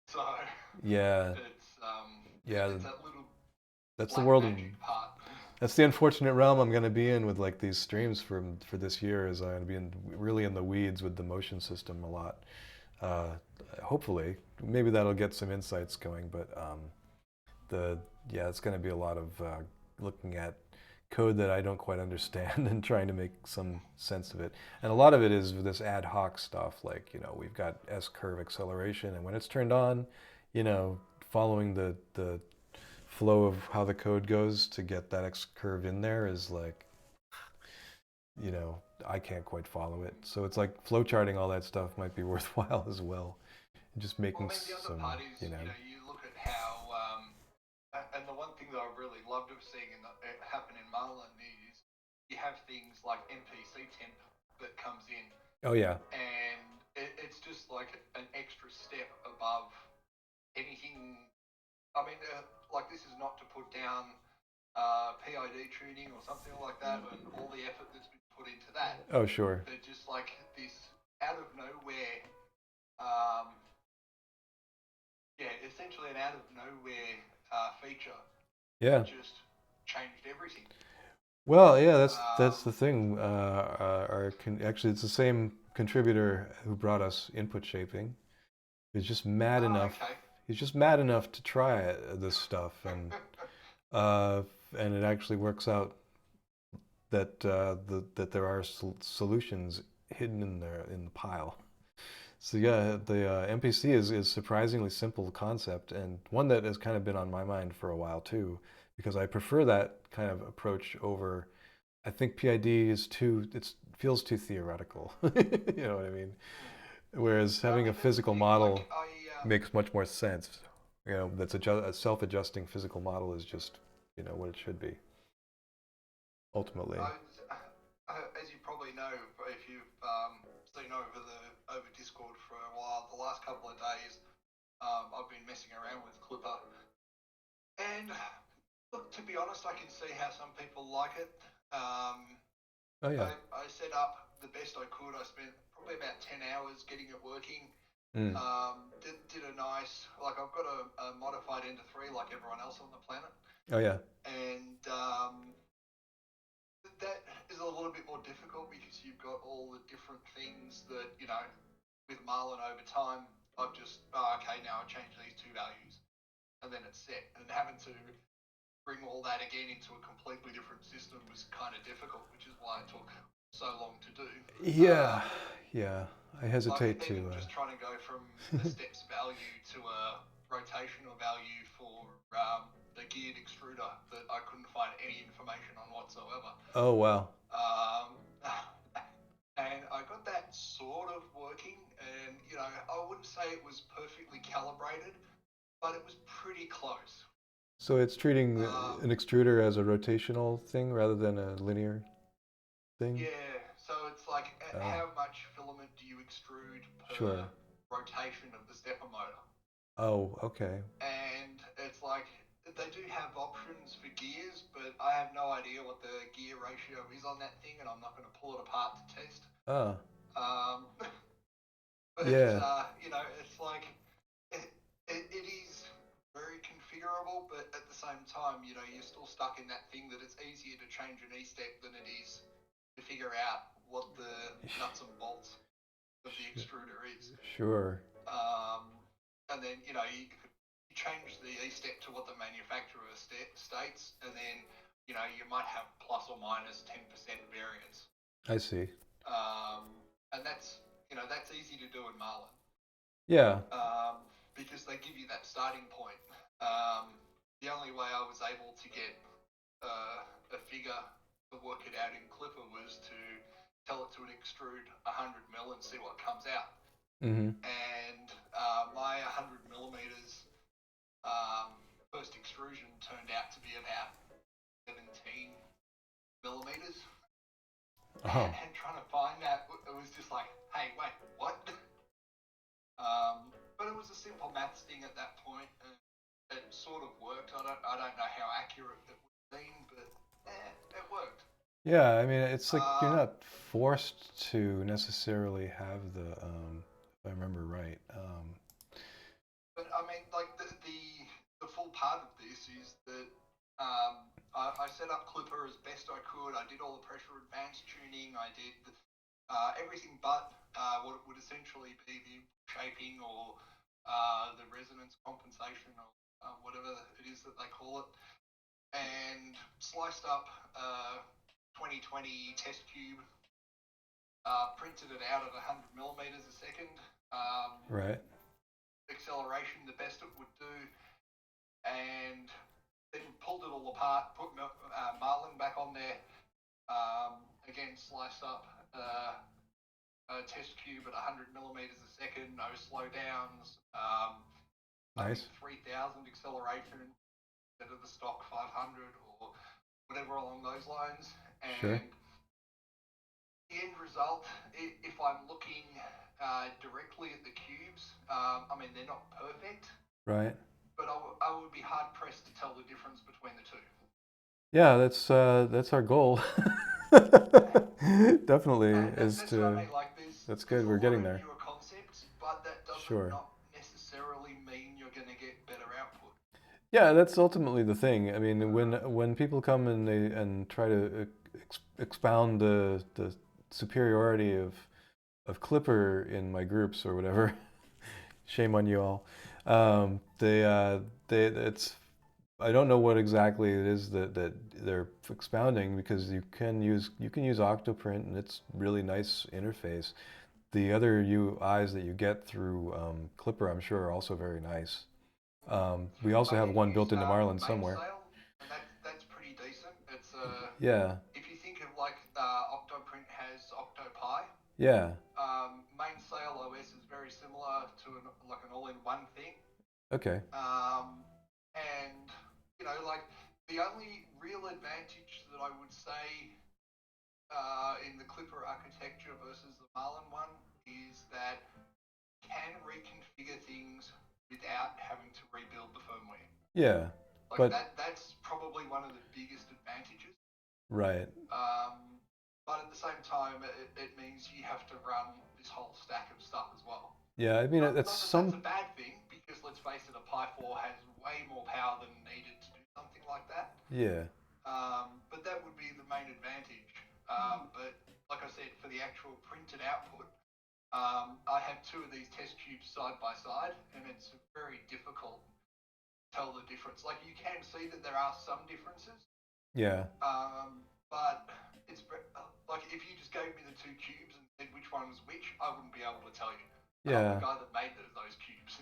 S2: so
S1: yeah, yeah.
S2: it's that little
S1: That's the
S2: black
S1: world.
S2: magic part.
S1: That's the unfortunate realm I'm going to be in with like these streams for this year. Is I'm going to be really in the weeds with the motion system a lot. Uh, Hopefully, maybe that'll get some insights going. But the yeah, it's going to be a lot of looking at code that I don't quite understand and trying to make some sense of it. And a lot of it is this ad hoc stuff. Like we've got S curve acceleration, and when it's turned on, following the flow of how the code goes to get that X curve in there is like, I can't quite follow it. So it's like flowcharting all that stuff might be worthwhile as well. Just
S2: Well,
S1: making
S2: I mean, the other
S1: some,
S2: part is, you look at how, and the one thing that I really loved of seeing it happen in Marlin is you have things like NPC temp that comes in,
S1: oh yeah,
S2: and it's just like an extra step above anything. I mean, like this is not to put down PID tuning or something like that, and all the effort that's been put into that,
S1: oh sure,
S2: but just like this out of nowhere, um, yeah, essentially an out of nowhere feature that
S1: yeah.
S2: just changed everything.
S1: Well, yeah, that's
S2: Um,
S1: the thing. Actually, it's the same contributor who brought us input shaping. He's just mad
S2: oh,
S1: enough.
S2: okay.
S1: He's just mad enough to try this stuff, uh, and it actually works out that there are solutions hidden in the pile. So yeah, the MPC is surprisingly simple concept and one that has kind of been on my mind for a while too, because I prefer that kind of approach over. I think PID is it feels too theoretical. You know what I mean? Whereas
S2: I
S1: having a
S2: mean, that's the
S1: physical
S2: thing. Like
S1: model
S2: um,
S1: makes much more sense. That's a self-adjusting physical model is just what it should be ultimately.
S2: I, as you probably know, if you've seen over Discord for a while, the last couple of days, I've been messing around with Clipper, and look, to be honest, I can see how some people like it. Um,
S1: Oh yeah.
S2: I set up the best I could. I spent probably about 10 hours getting it working.
S1: Mm.
S2: Did a nice, like I've got a modified Ender 3 like everyone else on the planet.
S1: Oh yeah.
S2: And that is a little bit more difficult because you've got all the different things that, with Marlin over time, I've just, okay, now I change these two values and then it's set. And having to bring all that again into a completely different system was kind of difficult, which is why it took so long to do.
S1: Yeah. Yeah. I
S2: Like
S1: hesitate
S2: even
S1: to.
S2: just trying to go from a steps value to a rotational value for the geared extruder that I couldn't find any information on whatsoever.
S1: Oh wow.
S2: Um, and I got that sort of working, and I wouldn't say it was perfectly calibrated, but it was pretty close.
S1: So it's treating
S2: Um,
S1: an extruder as a rotational thing rather than a linear thing?
S2: yeah, so it's like
S1: Oh,
S2: how much filament do you extrude per
S1: sure.
S2: rotation of the stepper motor?
S1: Oh, okay.
S2: And it's like they do have options for gears, but I have no idea what the gear ratio is on that thing, and I'm not going to pull it apart to test.
S1: Ah,
S2: Um, but
S1: yeah,
S2: it's like it, it is very configurable, but at the same time, you're still stuck in that thing that it's easier to change an E-step than it is to figure out what the nuts and bolts of the
S1: sh-
S2: extruder is.
S1: sure.
S2: And then, you could change the E-step to what the manufacturer states, and then, you might have plus or minus 10% variance.
S1: I see.
S2: And that's easy to do in Marlin.
S1: Yeah.
S2: Because they give you that starting point. Um, the only way I was able to get a figure to work it out in Clipper was to tell it to extrude 100 mil and see what comes out.
S1: Mm-hmm.
S2: And my 100 millimeters first extrusion turned out to be about 17 millimeters.
S1: Oh,
S2: And trying to find that, it was just like, hey, wait, what? But it was a simple maths thing at that point, and it sort of worked. I don't know how accurate it would have been, but it worked.
S1: yeah. I mean, it's like you're
S2: Uh,
S1: not forced to necessarily have if I remember right.
S2: but I mean, like the full part of this is that I set up Clipper as best I could. I did all the pressure advance tuning. I did everything but what it would essentially be the shaping or the resonance compensation or whatever it is that they call it, and sliced up 2020 test cube, printed it out at 100 millimeters a second,
S1: Right.
S2: acceleration the best it would do, and then pulled it all apart, put Marlin back on there, again sliced up test cube at 100 millimeters a second, no slowdowns. I think
S1: Nice.
S2: 3,000 acceleration instead of the stock 500 or whatever along those lines.
S1: Sure.
S2: And the end result, if I'm looking directly at the cubes, I mean, they're not perfect,
S1: Right.
S2: but I would be hard pressed to tell the difference between the two.
S1: Yeah, that's our goal. Definitely
S2: And
S1: is
S2: that's what I
S1: to.
S2: mean. Like, there's
S1: That's
S2: there's
S1: good.
S2: a
S1: We're
S2: lot
S1: getting
S2: of
S1: there.
S2: newer concepts, but that doesn't
S1: Sure.
S2: not necessarily mean you're going to get better output.
S1: Yeah, that's ultimately the thing. I mean, when people come and they and try to expound the superiority of Clipper in my groups or whatever, shame on you all. They it's I don't know what exactly it is that they're expounding because you can use Octoprint and it's really nice interface. The other UIs that you get through Clipper, I'm sure, are also very nice. We also
S2: I
S1: have
S2: did
S1: one
S2: use
S1: built into Marlin somewhere.
S2: Mainsail, and that's pretty decent. It's
S1: Yeah,
S2: if you think of like Octoprint has OctoPi,
S1: yeah.
S2: Mainsail OS is very similar to like an all-in-one thing.
S1: Okay.
S2: And like the only real advantage that I would say in the Clipper architecture versus the Marlin one is that you can reconfigure things without having to rebuild the firmware.
S1: Yeah,
S2: Like
S1: but
S2: that's probably one of the biggest advantages.
S1: right.
S2: But at the same time, it means you have to run this whole stack of stuff as well.
S1: Yeah, I mean that's
S2: Not that that's
S1: some.
S2: a bad thing, because let's face it, a Pi 4 has way more power than needed to do something like that.
S1: Yeah,
S2: But that would be the main advantage. But like I said, for the actual printed output, I have two of these test tubes side by side, and it's very difficult to tell the difference. Like you can see that there are some differences,
S1: yeah,
S2: but it's like if you just gave me the two cubes and said which one was which, I wouldn't be able to tell you. And I'm the
S1: yeah.
S2: guy that made those cubes.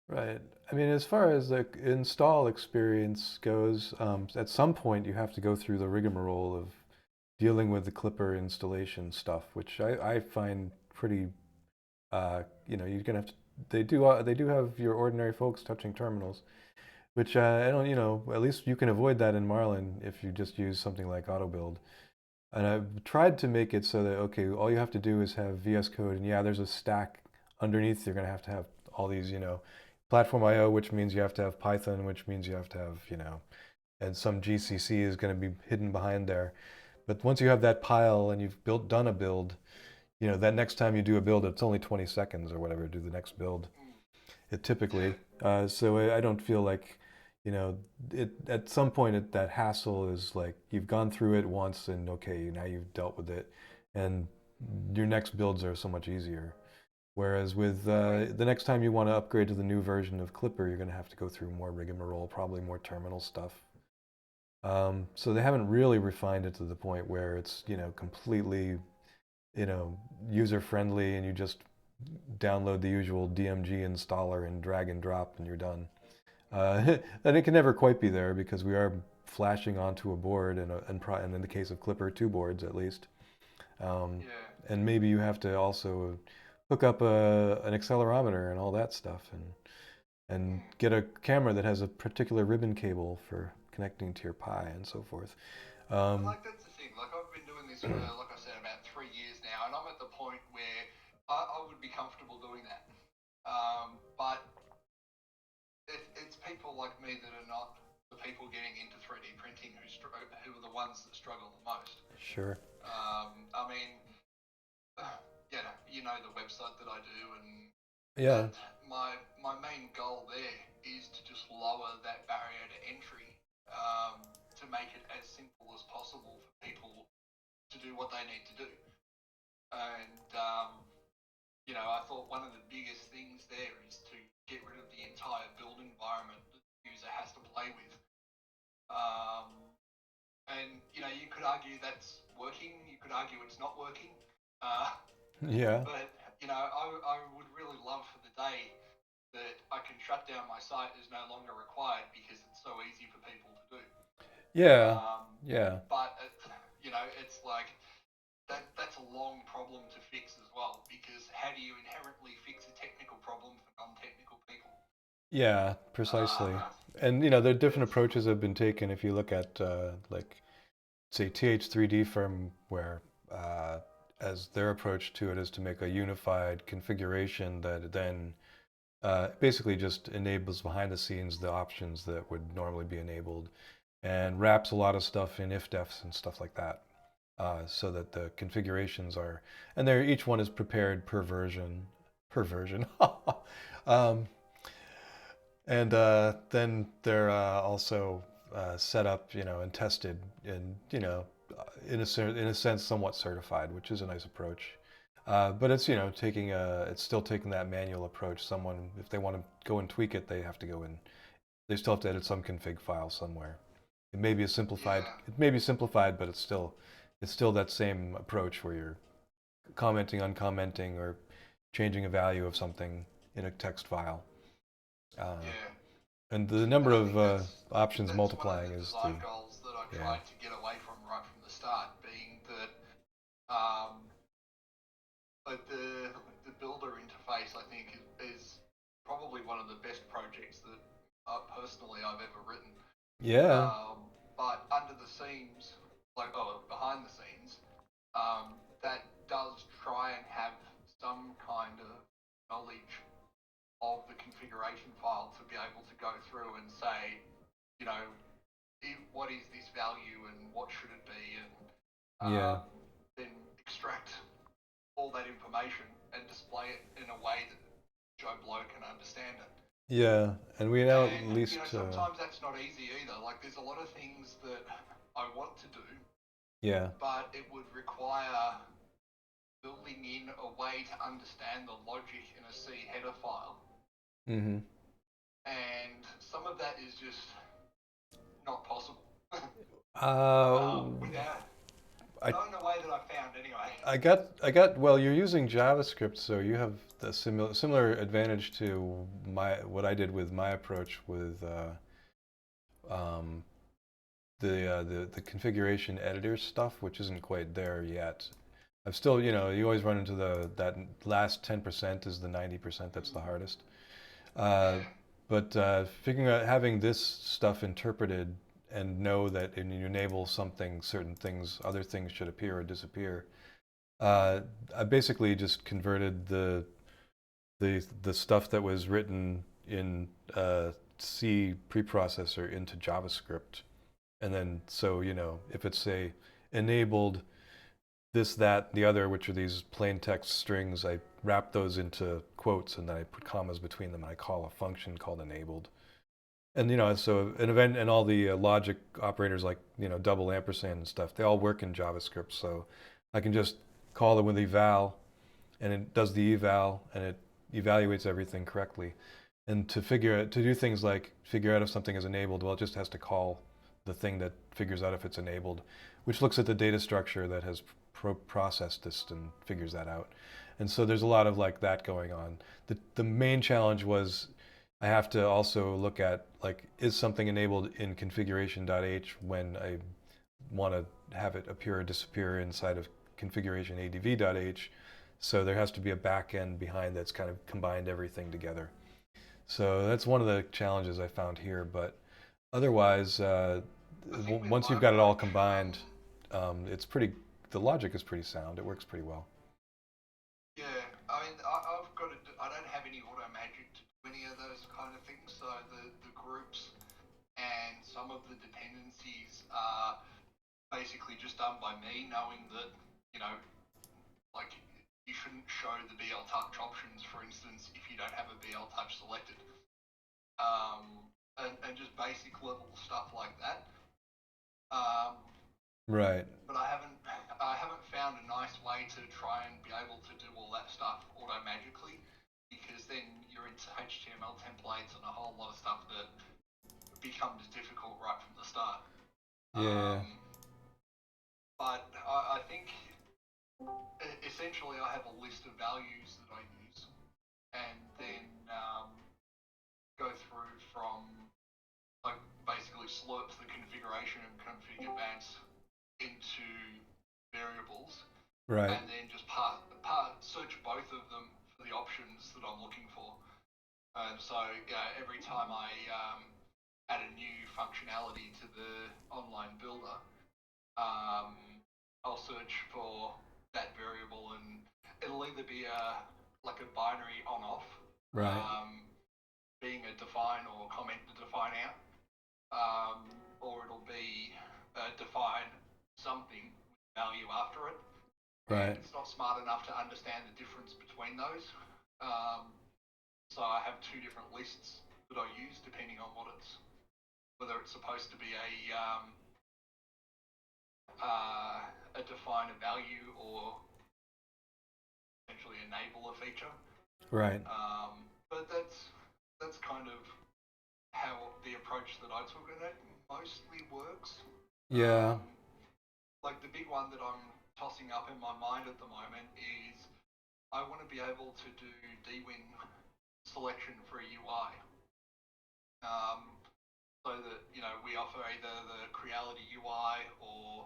S1: Right. I mean, as far as the install experience goes, at some point you have to go through the rigmarole of dealing with the Clipper installation stuff, which I find pretty. You're gonna have to. They do have your ordinary folks touching terminals, which I don't, at least you can avoid that in Marlin if you just use something like auto build. And I've tried to make it so that, okay, all you have to do is have VS Code, and yeah, there's a stack underneath. You're going to have all these, platform IO, which means you have to have Python, which means you have to have, and some GCC is going to be hidden behind there. But once you have that pile and you've done a build, that next time you do a build, it's only 20 seconds or whatever, do the next build. It
S2: Yeah.
S1: typically. So I don't feel like, at some point that hassle is like you've gone through it once and okay, now you've dealt with it, and your next builds are so much easier. Whereas with
S2: Right.
S1: the next time you want to upgrade to the new version of Clipper, you're going to have to go through more rigmarole, probably more terminal stuff. So they haven't really refined it to the point where it's, completely, user friendly and you just download the usual DMG installer and drag and drop and you're done. And it can never quite be there because we are flashing onto a board and in the case of Clipper, two boards at least. Um,
S2: Yeah.
S1: and maybe you have to also hook up an accelerometer and all that stuff and
S2: Mm.
S1: get a camera that has a particular ribbon cable for connecting to your Pi and so forth.
S2: But
S1: Um,
S2: like that's the thing. Like I've been doing this for, like I said, about 3 years now, and I'm at the point where I would be comfortable doing that. But it's people like me that are not the people getting into 3D printing who are the ones that struggle the most.
S1: sure.
S2: I mean, you know the website that I do, and
S1: Yeah.
S2: that my main goal there is to just lower that barrier to entry, to make it as simple as possible for people to do what they need to do. And I thought one of the biggest things there is to get rid of the entire build environment that the user has to play with. Um, and you could argue that's working. You could argue it's not working. Uh,
S1: Yeah.
S2: but I would really love for the day that I can shut down my site is no longer required because it's so easy for people to do.
S1: Yeah.
S2: Um,
S1: Yeah.
S2: but it's like that's a long problem to fix as well, because how do you inherently fix a technical problem for non-technical people?
S1: Yeah, precisely.
S2: Uh,
S1: And there are different
S2: it's
S1: approaches that have been taken. If you look at like say TH3D firmware, as their approach to it is to make a unified configuration that then basically just enables behind the scenes the options that would normally be enabled, and wraps a lot of stuff in if-defs and stuff like that, so that the configurations are, and each one is prepared per version. um, and then they're also set up, and tested, and in a sense, somewhat certified, which is a nice approach. But it's it's still taking that manual approach. Someone, if they want to go and tweak it, they have to go in. They still have to edit some config file somewhere. It may be a simplified.
S2: yeah,
S1: It may be simplified, but it's still that same approach where you're commenting, uncommenting, or changing a value of something in a text file. Uh,
S2: yeah.
S1: and the
S2: And
S1: number
S2: I
S1: of
S2: think
S1: options
S2: that's one of
S1: multiplying
S2: the
S1: is
S2: design
S1: the
S2: goals that I
S1: yeah.
S2: tried to get away from right from the start, being that um, like the builder interface, I think, is probably one of the best projects that personally I've ever written.
S1: Yeah.
S2: But under the scenes, behind the scenes, that does try and have some kind of knowledge of the configuration file to be able to go through and say, you know, what is this value and what should it be, and
S1: Yeah.
S2: then extract all that information and display it in a way that Joe Blow can understand it.
S1: Yeah. And we now at
S2: And
S1: least
S2: sometimes that's not easy either. Like there's a lot of things that I want to do,
S1: yeah.
S2: but it would require building in a way to understand the logic in a C header file.
S1: Mm-hmm.
S2: And some of that is just not possible.
S1: Uh,
S2: Without
S1: I
S2: not in a way that I found anyway.
S1: I got well, you're using JavaScript, so you have the similar advantage to what I did with my approach with um, the configuration editor stuff, which isn't quite there yet. I've still, you always run into that last 10% is the 90% that's the hardest. Uh,
S2: Yeah.
S1: But figuring out having this stuff interpreted and know that when you enable something, certain things, other things should appear or disappear. I basically just converted the stuff that was written in C preprocessor into JavaScript, and then so if it's say enabled this, that, the other, which are these plain text strings, I wrap those into quotes and then I put commas between them and I call a function called enabled. And so an event and all the logic operators like double ampersand and stuff, they all work in JavaScript. So I can just call them with eval, and it does the eval and it evaluates everything correctly. And to do things like figure out if something is enabled, well, it just has to call the thing that figures out if it's enabled, which looks at the data structure that has processed this and figures that out. And so there's a lot of like that going on. The main challenge was I have to also look at like, is something enabled in configuration.h when I want to have it appear or disappear inside of configuration adv.h. So there has to be a backend behind that's kind of combined everything together. So that's one of the challenges I found here. But otherwise,
S2: The thing with
S1: once
S2: my
S1: you've got it all
S2: approach,
S1: combined, it's pretty. The logic is pretty sound. It works pretty well.
S2: yeah, I mean, I've got to. I don't have any auto magic to do any of those kind of things. So the groups and some of the dependencies are basically just done by me, knowing that like you shouldn't show the BL touch options, for instance, if you don't have a BL touch selected, and just basic level stuff like that. Um,
S1: Right.
S2: but I haven't found a nice way to try and be able to do all that stuff auto magically, because then you're into HTML templates and a whole lot of stuff that becomes difficult right from the start.
S1: Yeah.
S2: But I think essentially I have a list of values that I use, and then go through from like basically slurp the configuration and config advance into variables,
S1: Right.
S2: and then just search both of them for the options that I'm looking for. And so every time I add a new functionality to the online builder, um, I'll search for that variable, and it'll either be like a binary on-off,
S1: Right.
S2: being a define or comment to define out, or it'll be define something with value after it, and
S1: Right.
S2: it's not smart enough to understand the difference between those. So I have two different lists that I use depending on whether it's supposed to be a define a value or essentially enable a feature.
S1: Right.
S2: But that's kind of how the approach that I took, and it mostly works.
S1: Yeah.
S2: Like the big one that I'm tossing up in my mind at the moment is I want to be able to do DWin selection for a UI, so that we offer either the Creality UI or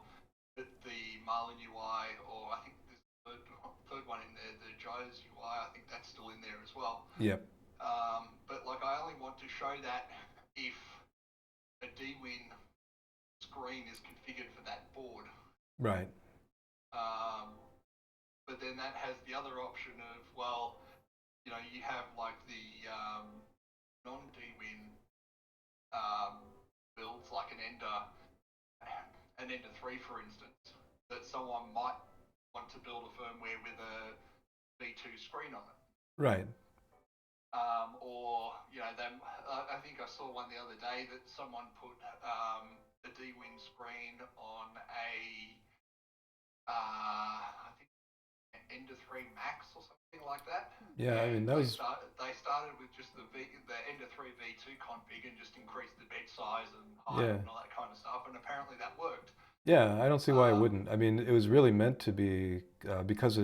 S2: the Marlin UI, or I think there's a third one in there, the Joe's UI. I think that's still in there as well.
S1: Yep.
S2: But like I only want to show that if a DWin screen is configured for that board.
S1: Right.
S2: But then that has the other option of, well, you have like the non-DWin builds, like an Ender 3, for instance, that someone might want to build a firmware with a V2 screen on it.
S1: Right.
S2: Or I think I saw one the other day that someone put a DWin screen on I think Ender 3 Max or something like that.
S1: Yeah. I mean,
S2: And
S1: that was.
S2: they started with just the Ender 3 V2 config and just increased the bed size and height
S1: Yeah.
S2: and all that kind of stuff, and apparently that worked.
S1: Yeah, I don't see why it wouldn't. I mean, it was really meant to be because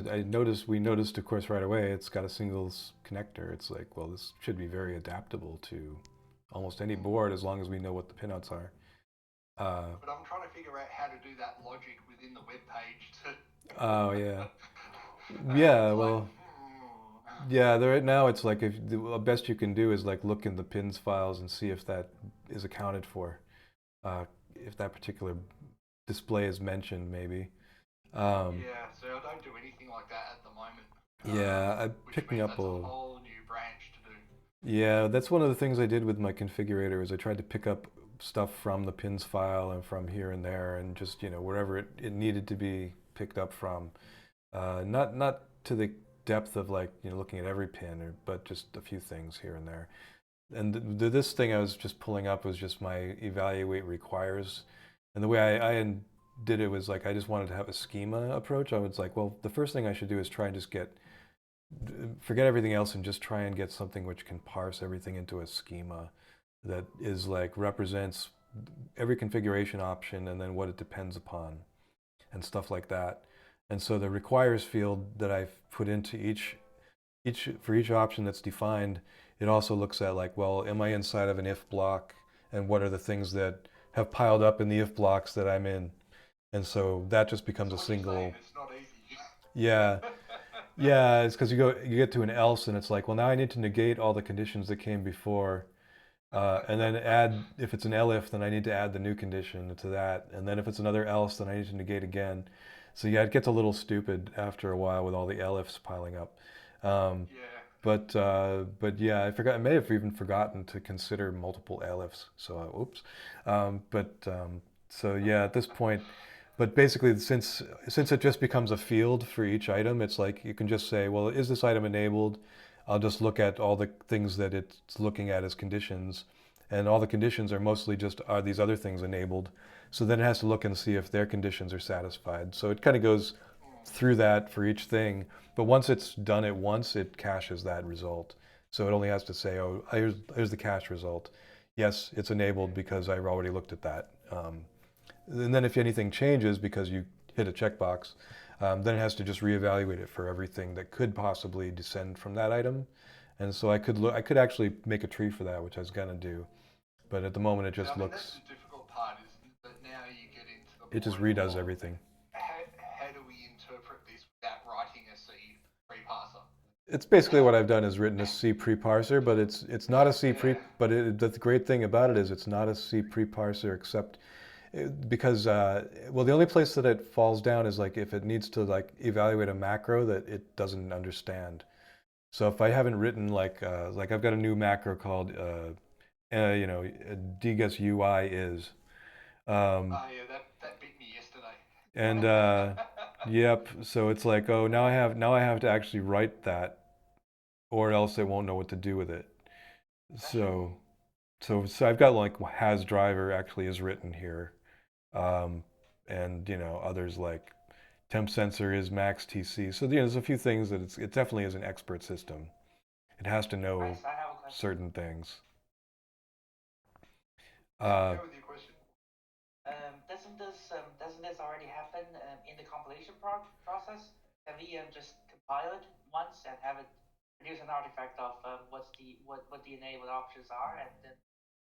S1: we noticed, of course, right away. It's got a singles connector. It's like, well, this should be very adaptable to almost any board as long as we know what the pinouts are.
S2: But I'm trying to figure out how to do that logic within the web page to.
S1: Oh yeah,
S2: And
S1: yeah.
S2: it's like,
S1: Well, Yeah, right now it's like if the best you can do is like look in the pins files and see if that is accounted for, if that particular display is mentioned, maybe. Um,
S2: Yeah, so I don't do anything like that at the moment,
S1: yeah, I'm
S2: which
S1: picking
S2: means
S1: up
S2: that's a
S1: a.
S2: whole new branch to do.
S1: Yeah, that's one of the things I did with my configurator is I tried to pick up stuff from the pins file and from here and there and just, wherever it needed to be picked up from. Not to the depth of like, looking at every pin, but just a few things here and there. And this thing I was just pulling up was just my evaluate requires. And the way I did it was like I just wanted to have a schema approach. I was like, well, the first thing I should do is try and just forget everything else and just try and get something which can parse everything into a schema that is like represents every configuration option and then what it depends upon and stuff like that. And so the requires field that I've put into each option that's defined, it also looks at like, well, am I inside of an if block and what are the things that have piled up in the if blocks that I'm in? And so that just becomes
S2: So
S1: a
S2: what you're saying,
S1: single,
S2: it's not easy.
S1: yeah, yeah, it's because you get to an else and it's like, well, now I need to negate all the conditions that came before. And then add, if it's an elif, then I need to add the new condition to that. And then if it's another else, then I need to negate again. So yeah, it gets a little stupid after a while with all the elifs piling up. Um,
S2: Yeah.
S1: but yeah, I forgot. I may have even forgotten to consider multiple elifs. So oops. So yeah, at this point, but basically, since it just becomes a field for each item, it's like you can just say, well, is this item enabled? I'll just look at all the things that it's looking at as conditions, and all the conditions are mostly just are these other things enabled. So then it has to look and see if their conditions are satisfied. So it kind of goes
S2: Mm.
S1: through that for each thing, but once it's done it once, it caches that result. So it only has to say, oh, here's the cache result. Yes, it's enabled because I've already looked at that. And then if anything changes because you hit a checkbox, then it has to just reevaluate it for everything that could possibly descend from that item. And so I could actually make a tree for that, which I was gonna do, but at the moment it
S2: See,
S1: just
S2: I think that's
S1: looks,
S2: the difficult part, is that now you get into the
S1: it just
S2: point
S1: redoes
S2: of
S1: everything.
S2: how do we interpret this without writing a C pre-parser?
S1: It's basically what
S2: Um,
S1: I've done is written a C preparser, but it's not a C pre.
S2: yeah.
S1: But the great thing about it is it's not a C preparser, except because well, the only place that it falls down is like if it needs to like evaluate a macro that it doesn't understand. So if I haven't written like I've got a new macro called dguess UI is, um,
S2: Oh yeah, that bit me yesterday.
S1: and yep. So it's like, oh, now I have to actually write that, or else it won't know what to do with it.
S2: That's right.
S1: So so I've got like has driver actually is written here, um, and others like temp sensor is max TC. So there's a few things that it definitely is an expert system. It has to know
S3: Chris, I have a question.
S1: certain things.
S2: Yeah,
S1: Uh,
S2: go with your question.
S3: Doesn't this already happen in the compilation process? Can we just compile it once and have it produce an artifact of what the enabled options are, and then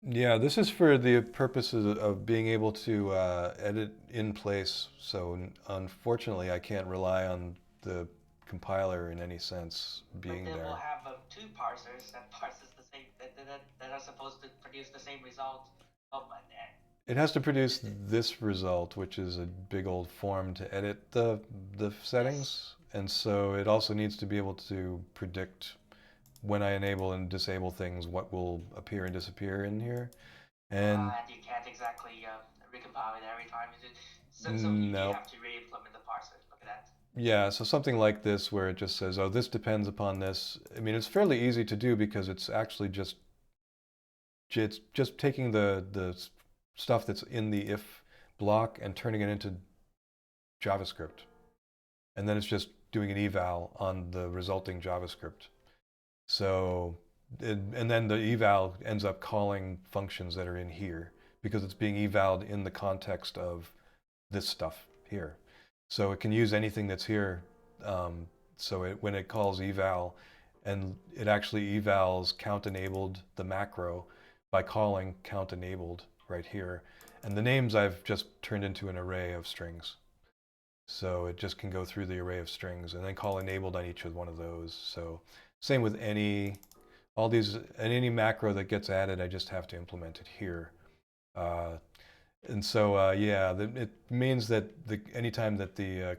S1: yeah, this is for the purposes of being able to edit in place. So unfortunately, I can't rely on the compiler in any sense
S3: but
S1: being
S3: then we'll
S1: there.
S3: have two parsers that parses the same that are supposed to produce the same result. Oh my god!
S1: It has to produce this result, which is a big old form to edit the
S3: Yes.
S1: settings. And so it also needs to be able to predict when I enable and disable things, what will appear and disappear in here. And
S3: And you can't exactly recompile it every time. So you
S1: no,
S3: have to re-implement the parser. Look at that.
S1: yeah, so something like this where it just says, oh, this depends upon this. I mean, it's fairly easy to do because it's actually just taking the stuff that's in the if block and turning it into JavaScript. And then it's just doing an eval on the resulting JavaScript. So, and then the eval ends up calling functions that are in here because it's being evaled in the context of this stuff here. So it can use anything that's here. So when it calls eval, and it actually evals count enabled the macro by calling count enabled right here. And the names I've just turned into an array of strings. So it just can go through the array of strings and then call enabled on each of one of those. So same with all these, and any macro that gets added, I just have to implement it here. And so, yeah, it means that anytime that the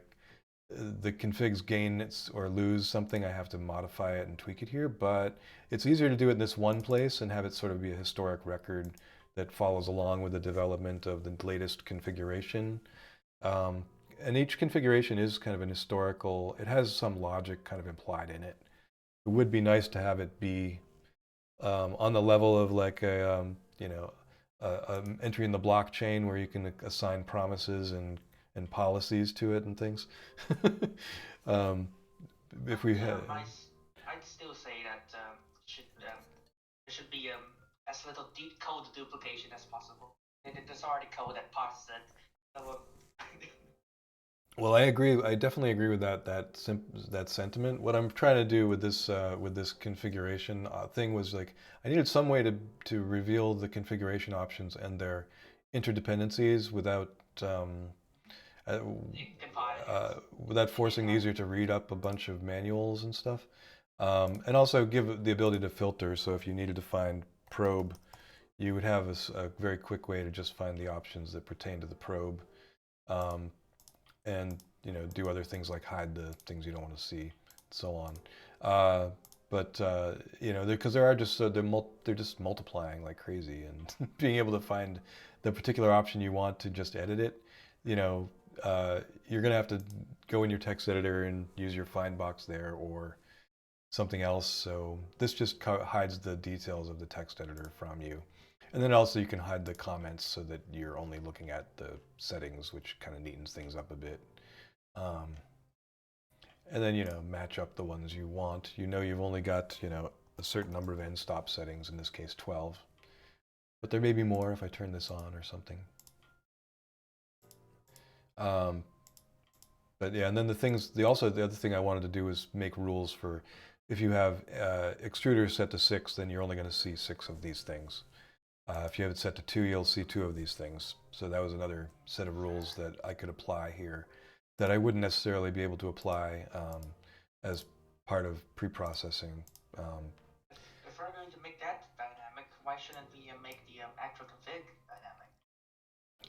S1: configs gain or lose something, I have to modify it and tweak it here. But it's easier to do it in this one place and have it sort of be a historic record that follows along with the development of the latest configuration. And each configuration is kind of an historical, it has some logic kind of implied in it. It would be nice to have it be on the level of like a, entry in the blockchain where you can assign promises and policies to it and things. If we had,
S3: I'd still say that there should be as little deep code duplication as possible. There's already code that passes it. So,
S1: well, I agree. I definitely agree with that sentiment. What I'm trying to do with this configuration thing was like I needed some way to reveal the configuration options and their interdependencies without uh, without forcing the user to read up a bunch of manuals and stuff, and also give the ability to filter. So if you needed to find probe, you would have a very quick way to just find the options that pertain to the probe. And do other things like hide the things you don't want to see, and so on. But because there are just they're just multiplying like crazy, and being able to find the particular option you want to just edit it, you're gonna have to go in your text editor and use your find box there or something else. So this just hides the details of the text editor from you. And then also you can hide the comments so that you're only looking at the settings, which kind of neatens things up a bit. And then, match up the ones you want. You've only got, a certain number of end stop settings, in this case 12. But there may be more if I turn this on or something. But yeah, and then the other thing I wanted to do was make rules for if you have extruder set to 6, then you're only going to see 6 of these things. If you have it set to 2, you'll see 2 of these things. So that was another set of rules that I could apply here that I wouldn't necessarily be able to apply as part of pre-processing.
S3: if we're going to make that dynamic, why shouldn't we make the actual config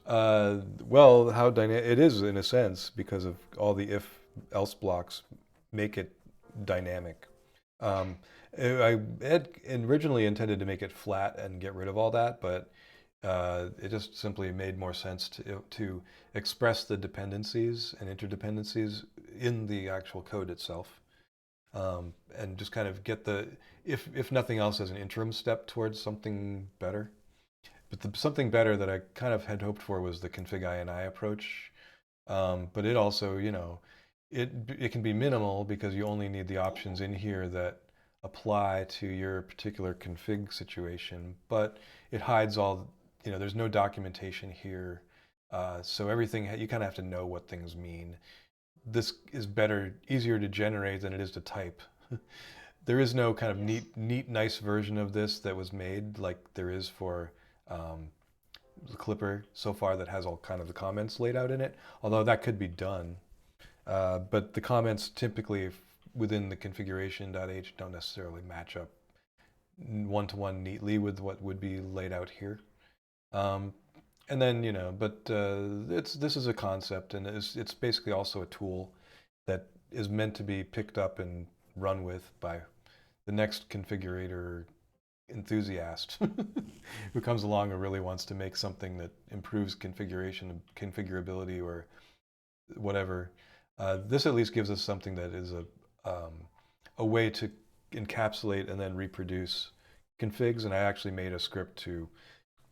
S3: dynamic?
S1: Well, how dynamic it is in a sense because of all the if-else blocks make it dynamic. I had originally intended to make it flat and get rid of all that, but it just simply made more sense to express the dependencies and interdependencies in the actual code itself, and just kind of get if nothing else, as an interim step towards something better. But something better that I kind of had hoped for was the config ini approach. But it also, it can be minimal because you only need the options in here that apply to your particular config situation, but it hides all, there's no documentation here. So everything, you kind of have to know what things mean. This is easier to generate than it is to type. There is no kind of neat, nice version of this that was made like there is for the Clipper so far that has all kind of the comments laid out in it, although that could be done. But the comments typically within the configuration.h don't necessarily match up one-to-one neatly with what would be laid out here. And then, but this is a concept, and it's basically also a tool that is meant to be picked up and run with by the next configurator enthusiast who comes along and really wants to make something that improves configuration, configurability, or whatever. This at least gives us something that is a way to encapsulate and then reproduce configs. And I actually made a script to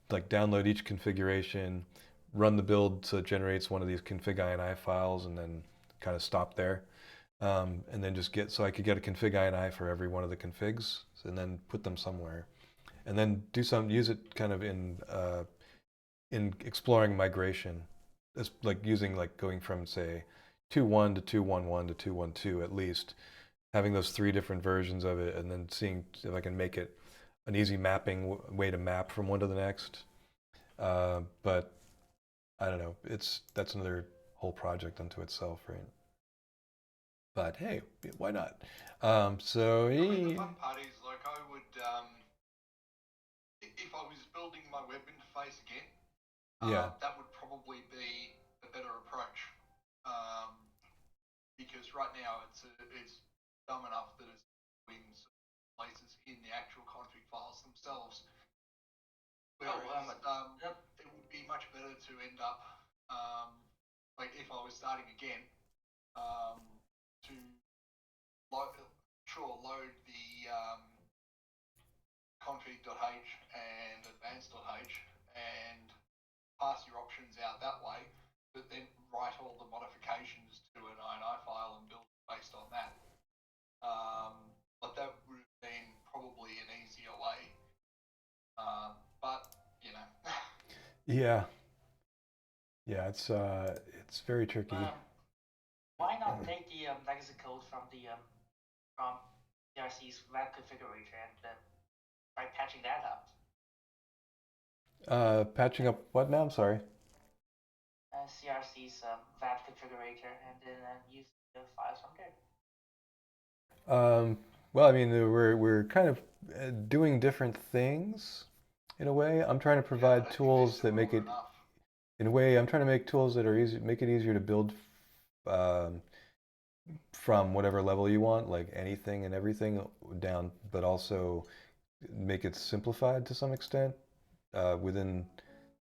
S1: like download each configuration, run the build so it generates one of these config ini files, and then kind of stop there. And then just so I could get a config ini for every one of the configs, and then put them somewhere, and then use it kind of in exploring migration. It's like going from say 2.1 to 2.11 to 2.12 at least, having those 3 different versions of it, and then seeing if I can make it an easy mapping way to map from one to the next. But I don't know. That's another whole project unto itself, right? But hey, why not? So
S2: I mean, the
S1: he,
S2: fun part is, like, I would, if I was building my web interface again,
S1: yeah,
S2: that would probably be a better approach. Um, because right now it's dumb enough that it's in places in the actual config files themselves. Whereas
S3: yep.
S2: it would be much better to end up, um, like if I was starting again, to load, load the config.h and advanced.h and pass your options out that way, but then write all the modifications to an INI file and build based on that. But that would have been probably an easier way. But you know,
S1: yeah, yeah. It's very tricky.
S3: Why not take the legacy code from CRC's web configurator and try patching that up?
S1: Patching up what now? I'm sorry.
S3: CRC's web configurator and then use the files from there.
S1: Um, well, I mean, we're kind of doing different things in a way. I'm trying to
S2: yeah, I
S1: provide
S2: don't think they're
S1: tools that make
S2: similar
S1: it,
S2: enough.
S1: in a way, I'm trying to make tools that are easy, make it easier to build um, from whatever level you want, like anything and everything down, but also make it simplified to some extent within,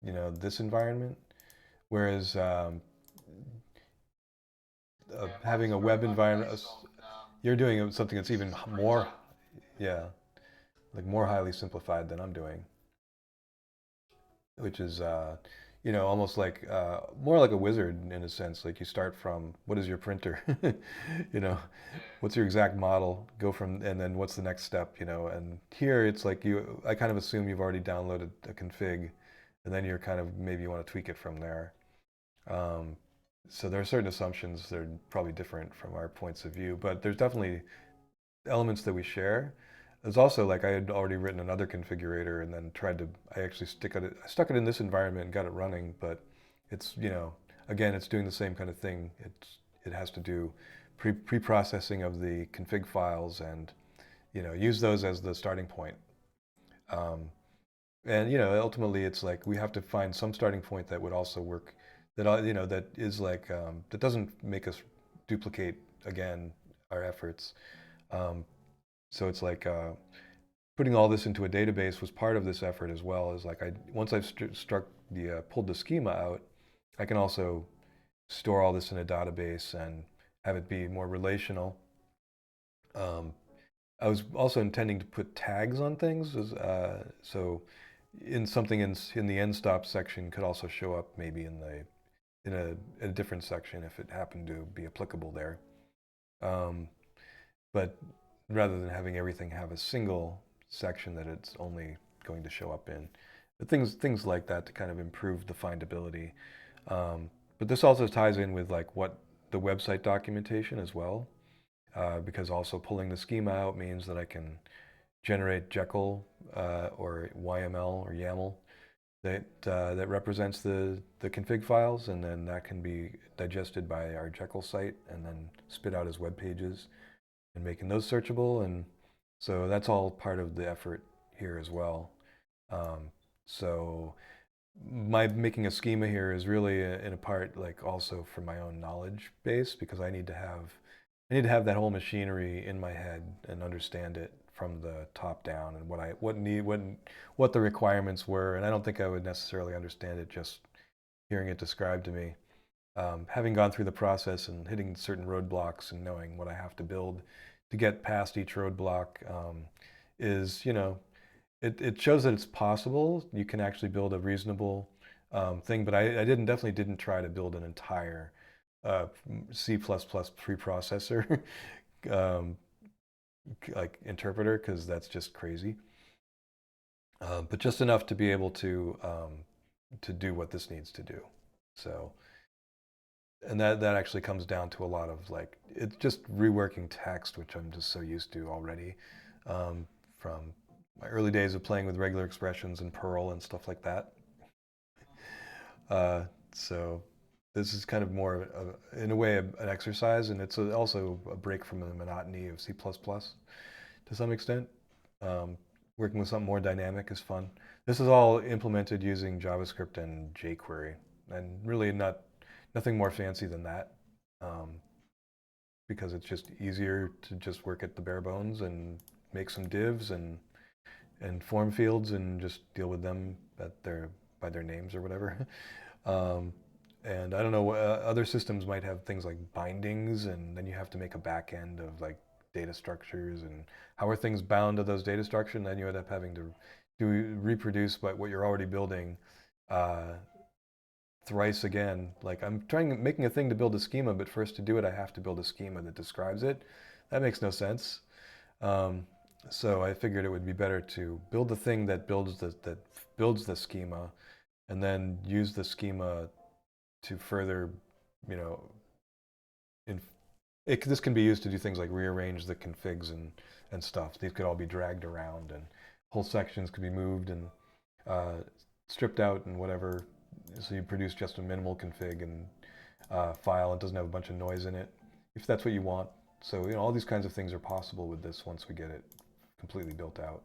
S1: this environment. Whereas
S2: Yeah,
S1: having
S2: mine's
S1: a
S2: very
S1: web
S2: much
S1: environment,
S2: based on
S1: you're doing something that's even
S2: system
S1: more,
S2: preset.
S1: yeah, like more highly simplified than I'm doing, which is, almost like more like a wizard in a sense. Like you start from what is your printer, you know,
S2: Yeah,
S1: what's your exact model, go from, and then what's the next step, and here it's like I kind of assume you've already downloaded a config, and then you're kind of, maybe you want to tweak it from there. Um, so there are certain assumptions that are probably different from our points of view, but there's definitely elements that we share. There's also, like, I had already written another configurator and then I actually I stuck it in this environment and got it running, but it's, again, it's doing the same kind of thing. It has to do pre-processing of the config files and, use those as the starting point. Um, and, ultimately it's like we have to find some starting point that would also work, that is like, that doesn't make us duplicate again our efforts. Um, so it's like putting all this into a database was part of this effort as well. Is like once I've pulled the schema out, I can also store all this in a database and have it be more relational. Um, I was also intending to put tags on things, so in something in the end stop section could also show up maybe in a different section if it happened to be applicable there. Um, but rather than having everything have a single section that it's only going to show up in. But things like that to kind of improve the findability. But this also ties in with like what the website documentation as well, because also pulling the schema out means that I can generate Jekyll or YML or YAML that represents the config files, and then that can be digested by our Jekyll site and then spit out as web pages and making those searchable. And so that's all part of the effort here as well. Um, so my making a schema here is really in a part like also for my own knowledge base, because I need to have that whole machinery in my head and understand it from the top down, and what the requirements were. And I don't think I would necessarily understand it just hearing it described to me. Having gone through the process and hitting certain roadblocks and knowing what I have to build to get past each roadblock, is, it shows that it's possible. You can actually build a reasonable thing, but I definitely didn't try to build an entire C++ preprocessor um, like interpreter, because that's just crazy. But just enough to be able to do what this needs to do. So, and that actually comes down to a lot of like, it's just reworking text, which I'm just so used to already from my early days of playing with regular expressions and Perl and stuff like that. Uh, so this is kind of more, in a way, an exercise, and it's also a break from the monotony of C++ to some extent. Working with something more dynamic is fun. This is all implemented using JavaScript and jQuery, and really nothing more fancy than that, because it's just easier to just work at the bare bones and make some divs and form fields and just deal with them by their names or whatever. And I don't know, other systems might have things like bindings, and then you have to make a back end of like data structures, and how are things bound to those data structures, and then you end up having to reproduce what you're already building thrice again. Like I'm making a thing to build a schema, but first to do it I have to build a schema that describes it. That makes no sense. So I figured it would be better to build the thing that builds the schema, and then use the schema to further, you know, this can be used to do things like rearrange the configs and stuff. These could all be dragged around, and whole sections could be moved and stripped out and whatever. So you produce just a minimal config and file. It doesn't have a bunch of noise in it, if that's what you want. So all these kinds of things are possible with this once we get it completely built out.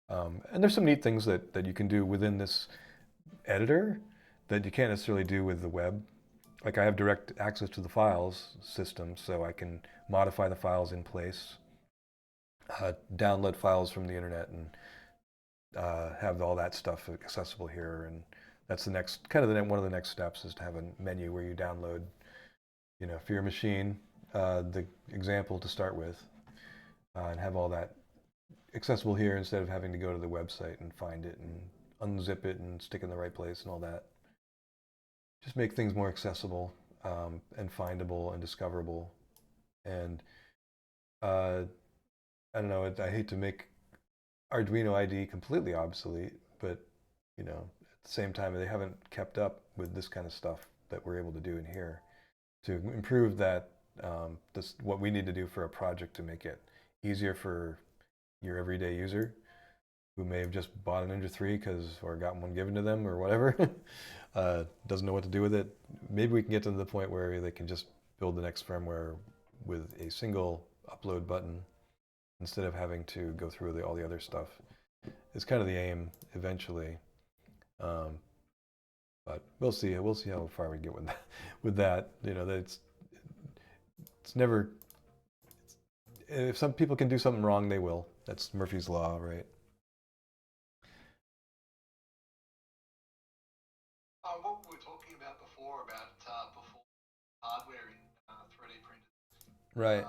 S1: And there's some neat things that you can do within this editor that you can't necessarily do with the web. Like I have direct access to the files system, so I can modify the files in place, download files from the internet, and have all that stuff accessible here. And that's one of the next steps, is to have a menu where you download, for your machine, the example to start with, and have all that accessible here instead of having to go to the website and find it and unzip it and stick it in the right place and all that. Just make things more accessible and findable and discoverable. And I don't know, I hate to make Arduino IDE completely obsolete, but at the same time, they haven't kept up with this kind of stuff that we're able to do in here to improve that, what we need to do for a project to make it easier for your everyday user who may have just bought a Ninja 3 or got one given to them or whatever, doesn't know what to do with it. Maybe we can get to the point where they can just build the next firmware with a single upload button instead of having to go through all the other stuff. It's kind of the aim eventually, but we'll see. We'll see how far we get with that. It's never. If some people can do something wrong, they will. That's Murphy's Law, right?
S2: What we were talking about before about hardware in 3D printers.
S1: Right.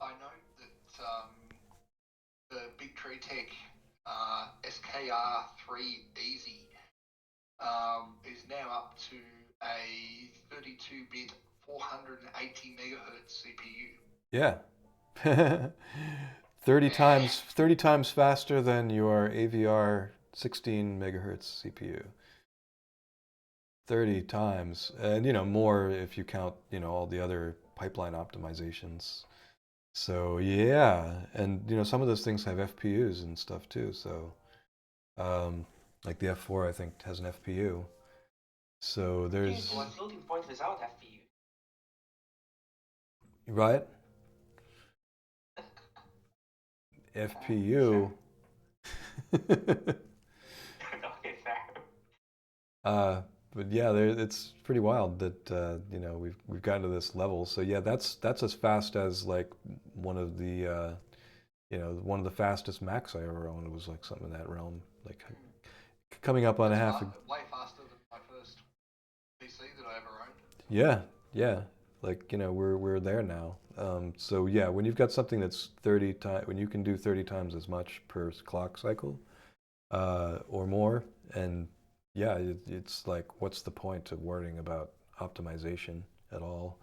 S2: I know that the Big Tree Tech SKR3 Easy is now up to a 32-bit 480 megahertz CPU.
S1: Yeah. 30 times faster than your AVR 16 megahertz CPU. 30 times, and more if you count all the other pipeline optimizations. So yeah, and some of those things have FPUs and stuff too. So like the F4 I think has an FPU. So there's
S3: one floating point without FPU.
S1: Right? FPU.
S3: Okay, fair.
S1: But yeah, it's pretty wild that we've gotten to this level. So yeah, that's as fast as like one of the fastest Macs I ever owned was like something in that realm, like coming up on
S2: Way faster than my first PC that I ever owned.
S1: Yeah, like we're there now. So yeah, when you've got something that's 30 times, when you can do 30 times as much per clock cycle, or more, and yeah, it's like, what's the point of worrying about optimization at all?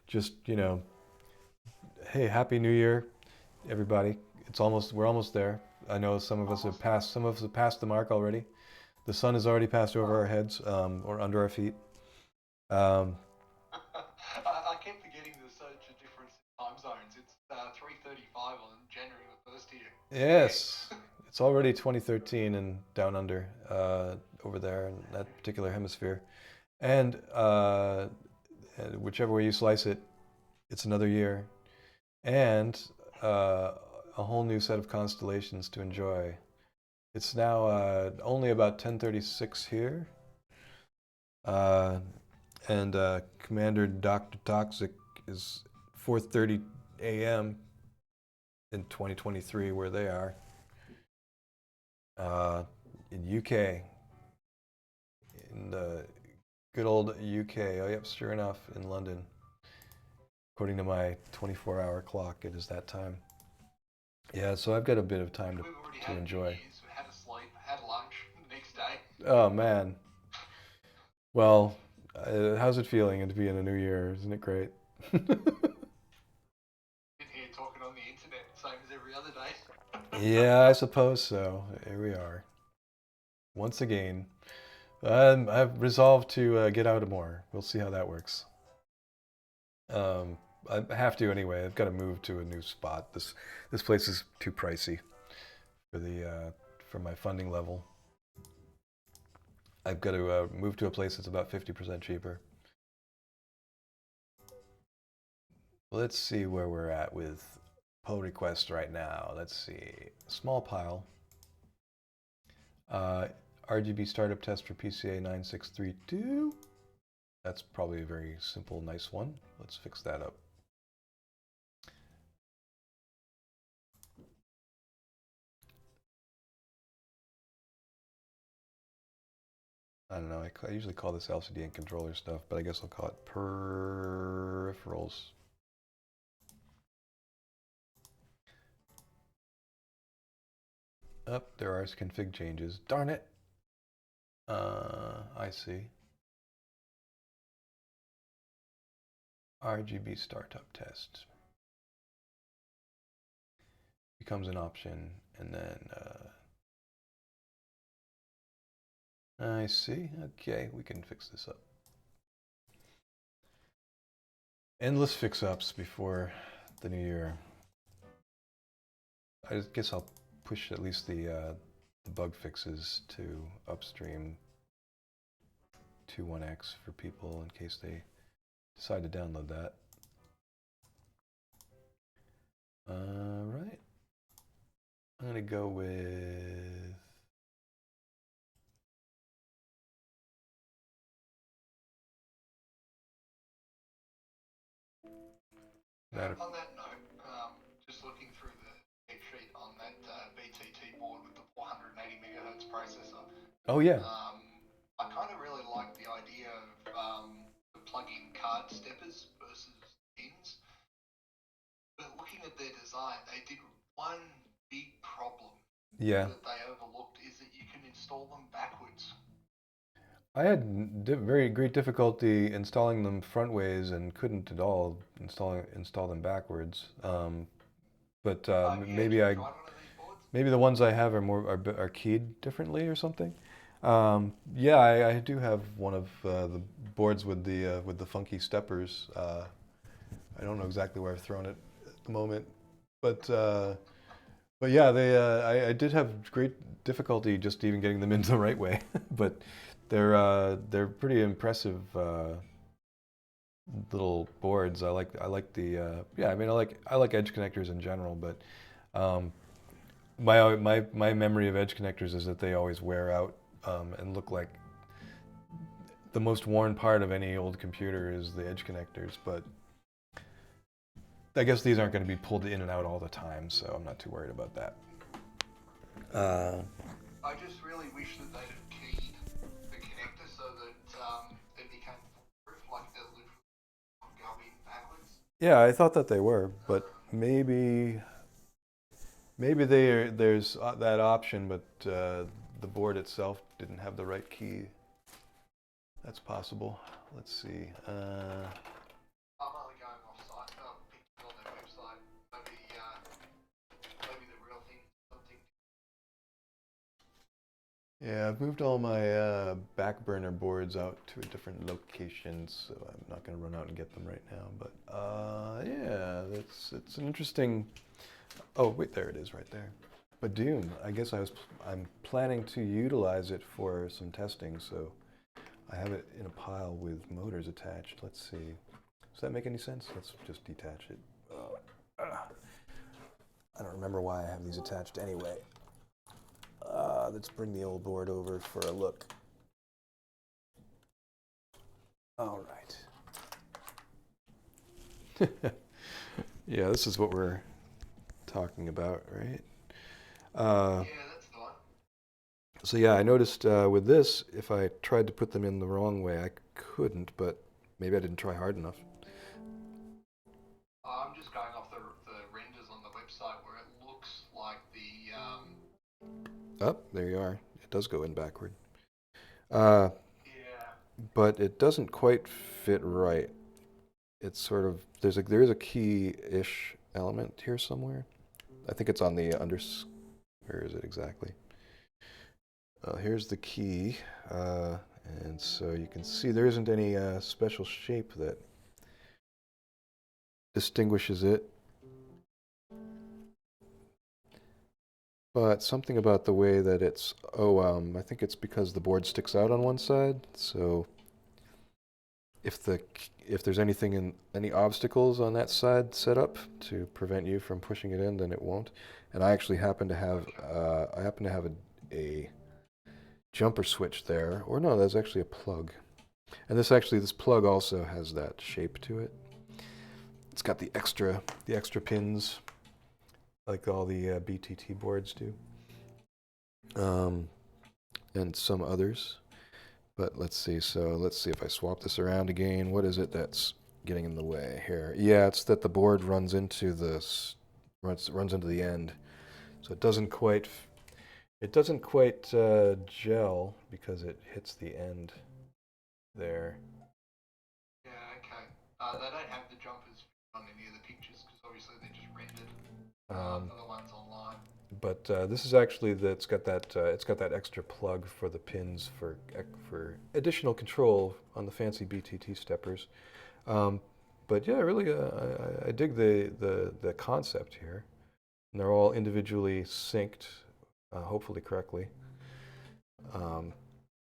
S1: Just hey, Happy New Year, everybody! We're almost there. I know some of us have passed the mark already. The sun has already passed over our heads, or under our feet.
S2: I kept forgetting there's such a difference in time zones. It's 3:35 on January the 1st here.
S1: Yes, it's already 2013 and down under, over there in that particular hemisphere. And whichever way you slice it, it's another year. And a whole new set of constellations to enjoy. It's now only about 10:36 here. And Commander Dr. Toxic is 4:30 a.m. in 2023 where they are. In UK. In the good old UK. Oh, yep, sure enough, in London. According to my 24-hour clock, it is that time. Yeah, so I've got a bit of time to enjoy.
S2: We had a sleep, had lunch the next day.
S1: Oh, man. Well, how's it feeling to be in a new year? Isn't it great?
S2: In here talking on the internet, same as every other day.
S1: Yeah, I suppose so. Here we are. Once again. I've resolved to get out more. We'll see how that works. I have to anyway. I've got to move to a new spot. This place is too pricey for my funding level. I've got to move to a place that's about 50% cheaper. Let's see where we're at with pull requests right now. Let's see. Small pile. RGB startup test for PCA 9632. That's probably a very simple, nice one. Let's fix that up. I don't know, I usually call this LCD and controller stuff, but I guess I'll call it peripherals. Oh, there are config changes. Darn it! I see. RGB startup test becomes an option, and then I see. Okay, we can fix this up. Endless fix-ups before the new year. I guess I'll push at least the bug fixes to upstream to 1x for people in case they decide to download that. Right. I'm gonna go with
S2: On that note, just looking through the spec sheet on that BTT board with the 480 megahertz processor.
S1: Oh yeah.
S2: I kind of really like the idea of the plug-in card steppers versus pins. But looking at their design, they did one big problem that they overlooked is that you can install them backwards.
S1: I had very great difficulty installing them front ways and couldn't at all install them backwards. But maybe maybe the ones I have are keyed differently or something. Yeah, I do have one of the boards with the funky steppers. I don't know exactly where I've thrown it at the moment, but yeah, I did have great difficulty just even getting them into the right way. But they're pretty impressive little boards. I like the yeah. I mean, I like edge connectors in general, but my memory of edge connectors is that they always wear out and look like the most worn part of any old computer is the edge connectors. But I guess these aren't going to be pulled in and out all the time, so I'm not too worried about that.
S2: I just really wish that they'd have keyed the connector so that it became foolproof, like it literally go in backwards.
S1: Yeah, I thought that they were, but maybe there's that option, but the board itself didn't have the right key. That's possible. Let's see.
S2: I'm only going off site, pictures on their website. Maybe the real thing, something.
S1: Yeah, I've moved all my back burner boards out to a different location, so I'm not going to run out and get them right now. But yeah, it's an interesting. Oh wait, there it is, right there. But Dune, I guess I'm planning to utilize it for some testing, so I have it in a pile with motors attached. Let's see. Does that make any sense? Let's just detach it. I don't remember why I have these attached anyway. Let's bring the old board over for a look. All right. Yeah, this is what we're talking about, right?
S2: Yeah, that's the one.
S1: So yeah, I noticed with this, if I tried to put them in the wrong way, I couldn't, but maybe I didn't try hard enough.
S2: I'm just going off the renders on the website where it looks like the
S1: Oh, there you are. It does go in backward.
S2: yeah.
S1: But it doesn't quite fit right. It's sort of, there is a key-ish element here somewhere. I think it's on the where is it exactly? Here's the key, and so you can see there isn't any special shape that distinguishes it. But something about the way that it's, I think it's because the board sticks out on one side, so if there's any obstacles on that side set up to prevent you from pushing it in, then it won't. And I actually happen to have a jumper switch there, or no, that's actually a plug. And this plug also has that shape to it. It's got the extra pins, like all the BTT boards do, and some others. But let's see. So let's see if I swap this around again. What is it that's getting in the way here? Yeah, it's that the board runs into runs into the end, so it doesn't quite gel because it hits the end there.
S2: Yeah, okay. They don't have the jumpers on any of the pictures because obviously they're just rendered for the ones online.
S1: But this is actually it's got that extra plug for the pins for additional control on the fancy BTT steppers. But yeah, really, I dig the concept here. And they're all individually synced, hopefully correctly,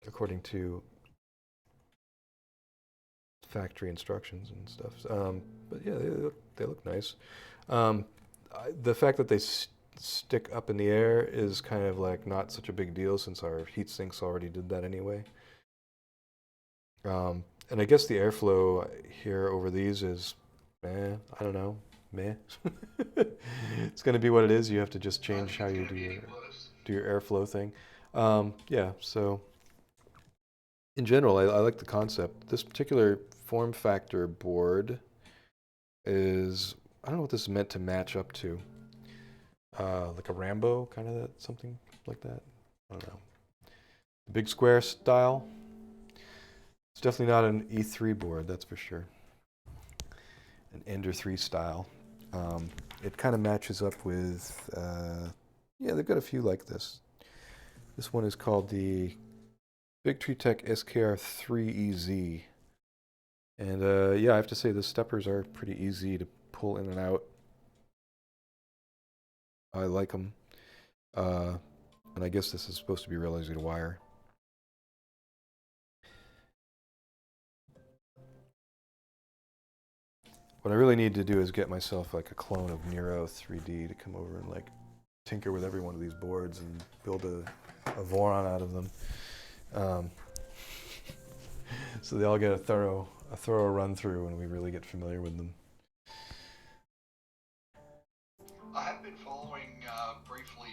S1: according to factory instructions and stuff. But yeah, they look nice. The fact that they stick up in the air is kind of like not such a big deal since our heat sinks already did that anyway. And I guess the airflow here over these is, I don't know, meh. It's going to be what it is. You have to just change how you do your airflow thing. Yeah, so in general, I like the concept. This particular form factor board is, I don't know what this is meant to match up to. Like a Rambo kind of something like that. I don't know. The big square style. It's definitely not an E3 board, that's for sure. An Ender 3 style. It kind of matches up with, yeah, they've got a few like this. This one is called the Big Tree Tech SKR3EZ. And yeah, I have to say the steppers are pretty easy to pull in and out. I like them. And I guess this is supposed to be real easy to wire. What I really need to do is get myself like a clone of Nero 3D to come over and like tinker with every one of these boards and build a Voron out of them. So they all get a thorough run through and we really get familiar with them.
S2: I have been following briefly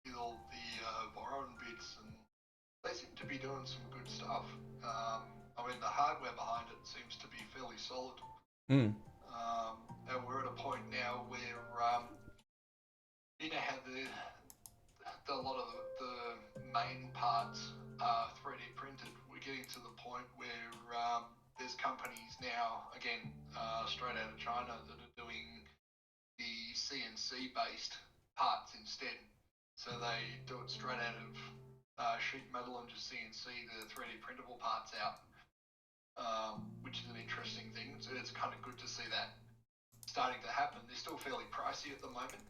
S2: with all the Voron bits, and they seem to be doing some good stuff. I mean, the hardware behind it seems to be fairly solid. And we're at a point now where you know how a lot of the main parts are 3D printed. We're getting to the point where there's companies now, again, straight out of China, that are doing the CNC based parts instead. So they do it straight out of sheet metal and just CNC the 3D printable parts out, which is an interesting thing. So it's kind of good to see that starting to happen. They're still fairly pricey at the moment,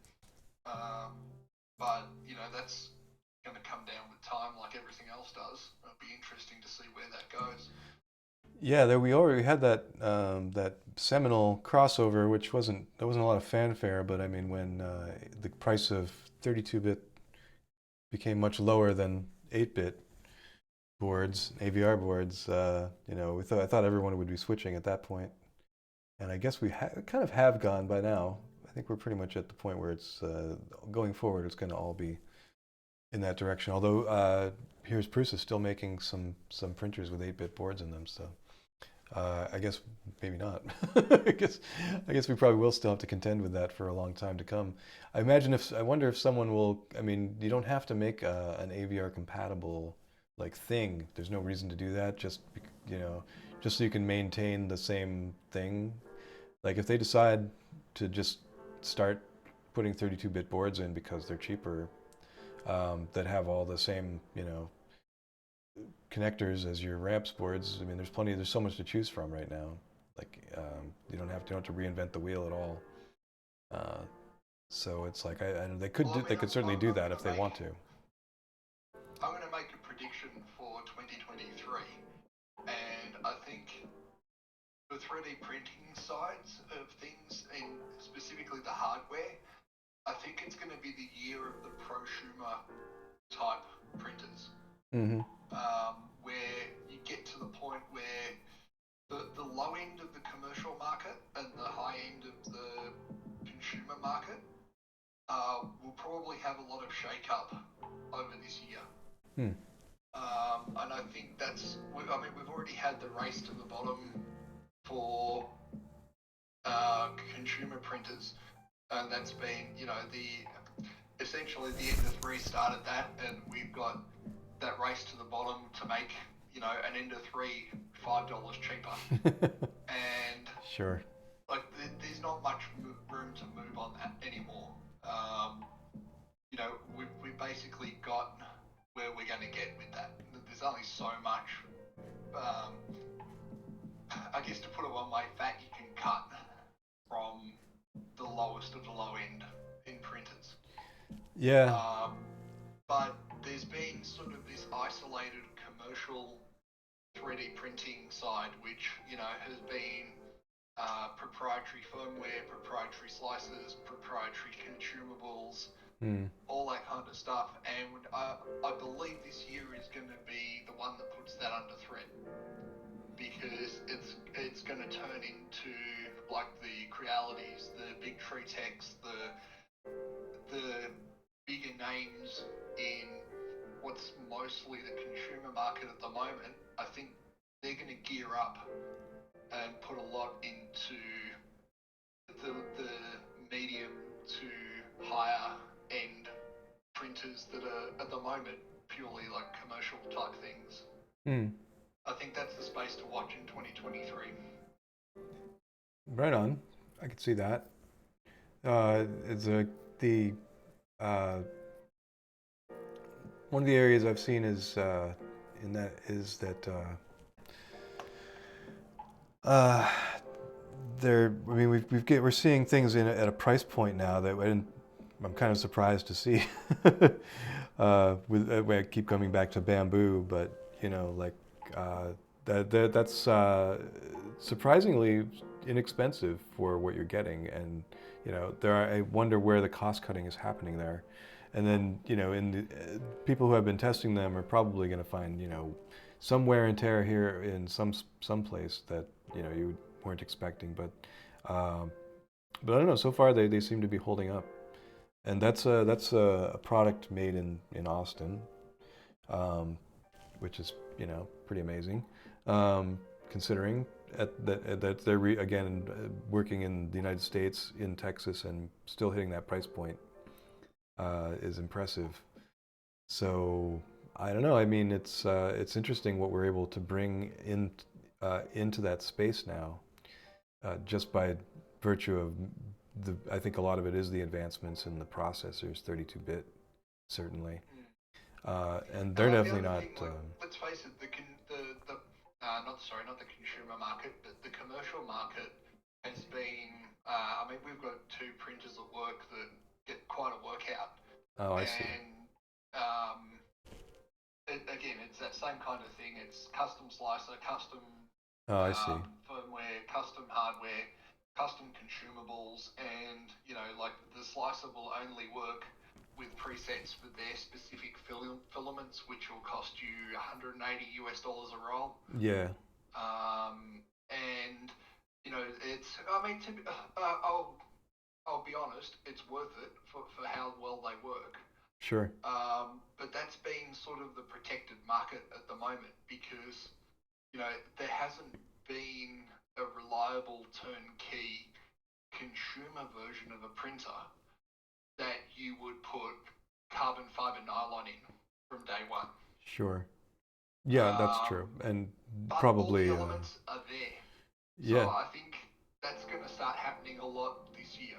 S2: but you know that's going to come down with time, like everything else does. It'll be interesting to see where that goes.
S1: Yeah, there we already had that that seminal crossover, which there wasn't a lot of fanfare, but I mean when the price of 32-bit became much lower than 8-bit boards, AVR boards, you know, I thought everyone would be switching at that point, and I guess we kind of have gone by now. I think we're pretty much at the point where it's going forward. It's going to all be in that direction. Although here's Prusa still making some printers with 8-bit boards in them, so. I guess maybe not. I guess we probably will still have to contend with that for a long time to come. I wonder if someone will. I mean, you don't have to make an AVR compatible like thing. There's no reason to do that. You know, just so you can maintain the same thing. Like if they decide to just start putting 32-bit boards in because they're cheaper, that have all the same, you know, connectors as your ramps boards. I mean, there's so much to choose from right now. Like, you don't have to reinvent the wheel at all. Uh, so it's like,
S2: Well, I
S1: they
S2: mean,
S1: could certainly do that if they want to.
S2: I'm going to make a prediction for 2023, and I think the 3D printing sides of things, and specifically the hardware, I think it's going to be the year of the prosumer type printers,
S1: Mm-hmm.
S2: where you get to the point where the low end of the commercial market and the high end of the consumer market will probably have a lot of shake-up over this year.
S1: Hmm.
S2: And I think I mean, we've already had the race to the bottom for consumer printers, and that's been, you know, essentially the Ender 3 started that, and we've got that race to the bottom to make, you know, an Ender 3 $5 cheaper. And
S1: Sure.
S2: like there's not much room to move on that anymore. You know, we basically got where we're going to get with that. There's only so much, I guess, to put it one way, fat you can cut from the lowest of the low end in printers.
S1: Yeah.
S2: But there's been sort of this isolated commercial 3D printing side, which, you know, has been proprietary firmware, proprietary slices, proprietary consumables, all that kind of stuff. And I believe this year is going to be the one that puts that under threat, because it's going to turn into like the Crealities, the Big Tree Techs, the bigger names in what's mostly the consumer market at the moment. I think they're going to gear up and put a lot into the medium to higher end printers that are at the moment purely like commercial type things. I think that's the space to watch in 2023.
S1: Right on. I could see that. It's the uh, one of the areas I've seen is in that is that I mean, we're seeing things at a price point now that I'm kind of surprised to see. I keep coming back to bamboo, but you know, like that's surprisingly inexpensive for what you're getting, and you know, I wonder where the cost cutting is happening there. And then, you know, people who have been testing them are probably going to find, you know, some wear and tear here in some place that, you know, you weren't expecting. But I don't know. So far, they seem to be holding up, and that's a product made in Austin, which is, you know, pretty amazing, considering that they're again working in the United States, in Texas, and still hitting that price point. Is impressive. So I don't know. I mean, it's interesting what we're able to bring into that space now, just by virtue of I think a lot of it is the advancements in the processors, 32-bit, certainly, and they're definitely not.
S2: Thing, let's face it, not the consumer market, but the commercial market has been. I mean, we've got two printers at work that get quite a workout.
S1: Oh, I see.
S2: And again, it's that same kind of thing. It's custom slicer, custom
S1: Oh, I see.
S2: Firmware, custom hardware, custom consumables, and like the slicer will only work with presets for their specific filaments, which will cost you 180 US dollars a roll.
S1: Yeah,
S2: And it's. I mean, I'll be honest, it's worth it for how well they work.
S1: sure.
S2: But that's been sort of the protected market at the moment because there hasn't been a reliable turnkey consumer version of a printer that you would put carbon fiber nylon in from day one.
S1: Sure. Yeah, that's true.
S2: Um,
S1: And
S2: but all the
S1: probably,
S2: elements are there. So
S1: yeah.
S2: I think that's going to start happening a lot this year.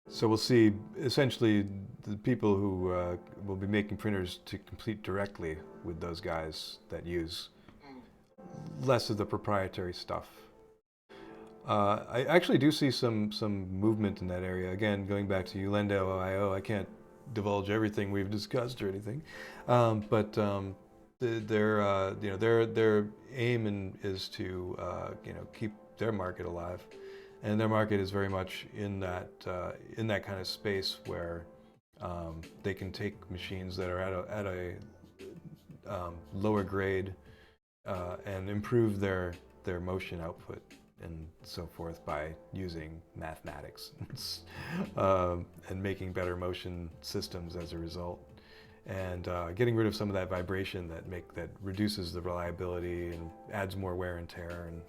S1: So we'll see essentially the people who will be making printers to compete directly with those guys that use
S2: Mm.
S1: less of the proprietary stuff. I actually do see some movement in that area. Again, going back to Ulendo.io, I can't divulge everything we've discussed or anything, but their aim is to keep their market alive, and their market is very much in that kind of space where they can take machines that are at a lower grade and improve their motion output and so forth by using mathematics and making better motion systems as a result, and getting rid of some of that vibration that reduces the reliability and adds more wear and tear and